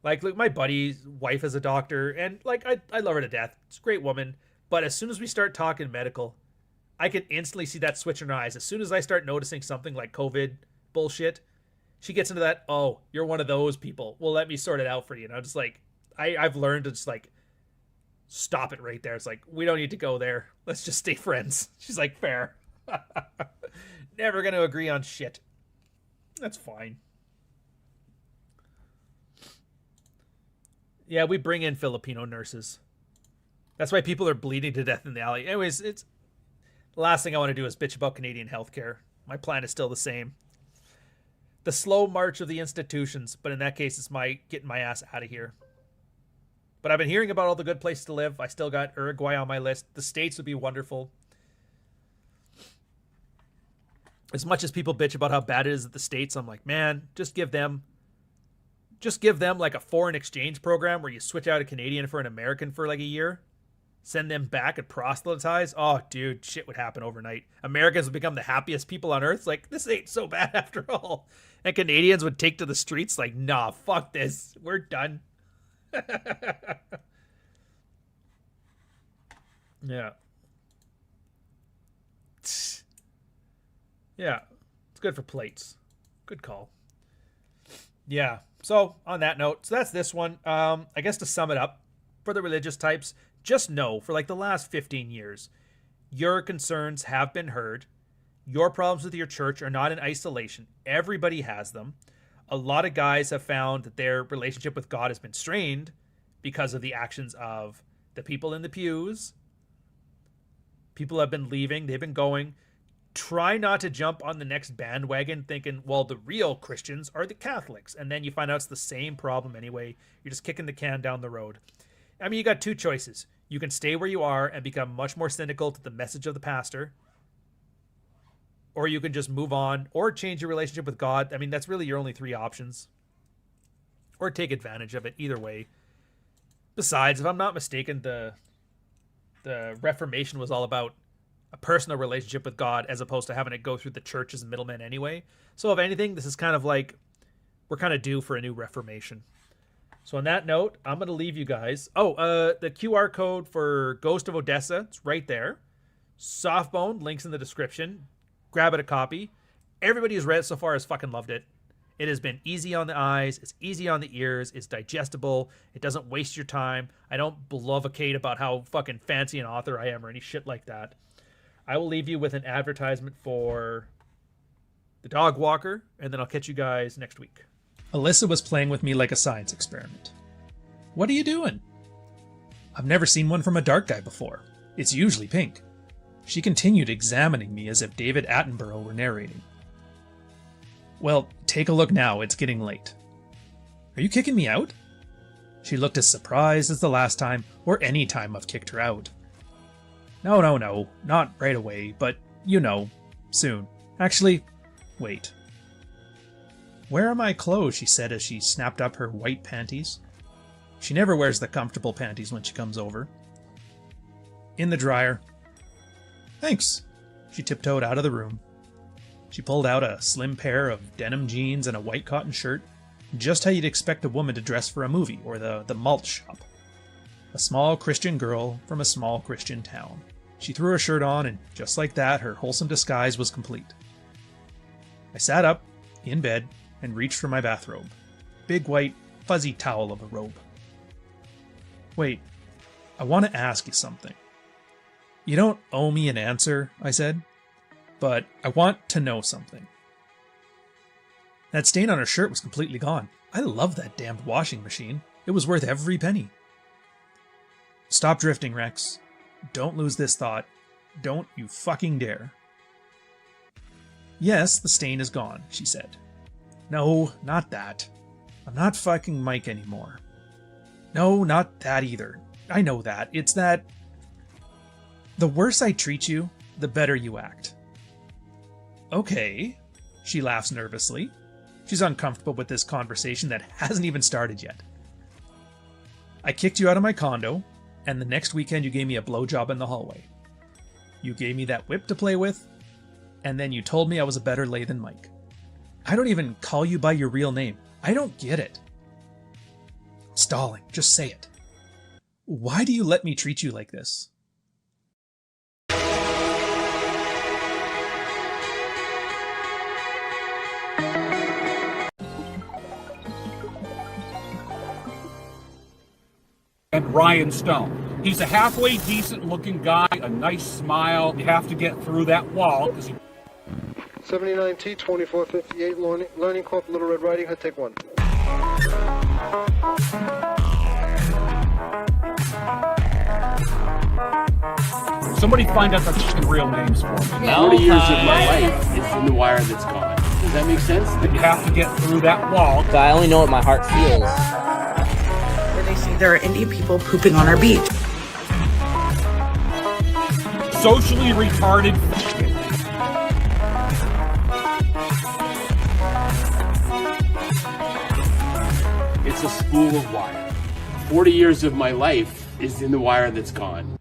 Like, look, my buddy's wife is a doctor, and like I love her to death. She's a great woman. But as soon as we start talking medical, I can instantly see that switch in her eyes. As soon as I start noticing something like COVID bullshit, she gets into that, oh, you're one of those people. Well, let me sort it out for you. And I'm just like, I've learned to just like stop it right there. It's like, we don't need to go there. Let's just stay friends. She's like, fair. Never going to agree on shit. That's fine. Yeah, we bring in Filipino nurses. That's why people are bleeding to death in the alley. Anyways, it's the last thing I want to do is bitch about Canadian healthcare. My plan is still the same. The slow march of the institutions, but in that case, it's my getting my ass out of here. But I've been hearing about all the good places to live. I still got Uruguay on my list. The States would be wonderful. As much as people bitch about how bad it is at the States, I'm like, man, just give them like a foreign exchange program where you switch out a Canadian for an American for like a year. Send them back and proselytize. Oh, dude, shit would happen overnight. Americans would become the happiest people on earth. Like, this ain't so bad after all. And Canadians would take to the streets like, nah, fuck this. We're done. Yeah. Yeah. It's good for plates. Good call. Yeah. So, on that note, so that's this one. I guess to sum it up, for the religious types, just know, for like the last 15 years, your concerns have been heard. Your problems with your church are not in isolation. Everybody has them. A lot of guys have found that their relationship with God has been strained because of the actions of the people in the pews. People have been leaving. They've been going. Try not to jump on the next bandwagon thinking, well, the real Christians are the Catholics. And then you find out it's the same problem anyway. You're just kicking the can down the road. I mean, you got two choices. You can stay where you are and become much more cynical to the message of the pastor. Or you can just move on or change your relationship with God. I mean, that's really your only three options. Or take advantage of it. Either way. Besides, if I'm not mistaken, the Reformation was all about a personal relationship with God as opposed to having it go through the church as a middleman anyway. So if anything, this is kind of like we're kind of due for a new Reformation. So on that note, I'm going to leave you guys. Oh, the QR code for Ghost of Odessa, it's right there. Softbone, links in the description. Grab it a copy. Everybody who's read it so far has fucking loved it. It has been easy on the eyes. It's easy on the ears. It's digestible. It doesn't waste your time. I don't blovocate about how fucking fancy an author I am or any shit like that. I will leave you with an advertisement for The Dog Walker, and then I'll catch you guys next week. Alyssa was playing with me like a science experiment. What are you doing? I've never seen one from a dark guy before. It's usually pink. She continued examining me as if David Attenborough were narrating. Well, take a look now, it's getting late. Are you kicking me out? She looked as surprised as the last time, or any time I've kicked her out. No, not right away, but, you know, soon. Actually, wait. Where are my clothes, she said as she snapped up her white panties. She never wears the comfortable panties when she comes over. In the dryer. Thanks. She tiptoed out of the room. She pulled out a slim pair of denim jeans and a white cotton shirt, just how you'd expect a woman to dress for a movie or the malt shop. A small Christian girl from a small Christian town. She threw her shirt on, and just like that, her wholesome disguise was complete. I sat up, in bed, and reached for my bathrobe. Big white, fuzzy towel of a robe. Wait, I want to ask you something. You don't owe me an answer, I said, but I want to know something. That stain on her shirt was completely gone. I love that damned washing machine. It was worth every penny. Stop drifting, Rex. Don't lose this thought. Don't you fucking dare. Yes, the stain is gone, she said. No, not that. I'm not fucking Mike anymore. No, not that either. I know that. It's that... The worse I treat you, the better you act. Okay. She laughs nervously. She's uncomfortable with this conversation that hasn't even started yet. I kicked you out of my condo, and the next weekend you gave me a blowjob in the hallway. You gave me that whip to play with, and then you told me I was a better lay than Mike. I don't even call you by your real name. I don't get it. Stalling, just say it. Why do you let me treat you like this?
And Ryan Stone. He's a halfway decent looking guy, a nice smile. You have to get through that wall because he
79T 2458 Learning Corp Little Red Riding Hood, take 1.
Somebody find out their fucking real names for me.
40 years of my life is in the wire that's gone. Does that make sense?
You have to get through that wall.
I only know what my heart feels.
Where they say there are Indian people pooping on our beach.
Socially retarded.
It's a spool of wire. 40 years of my life is in the wire that's gone.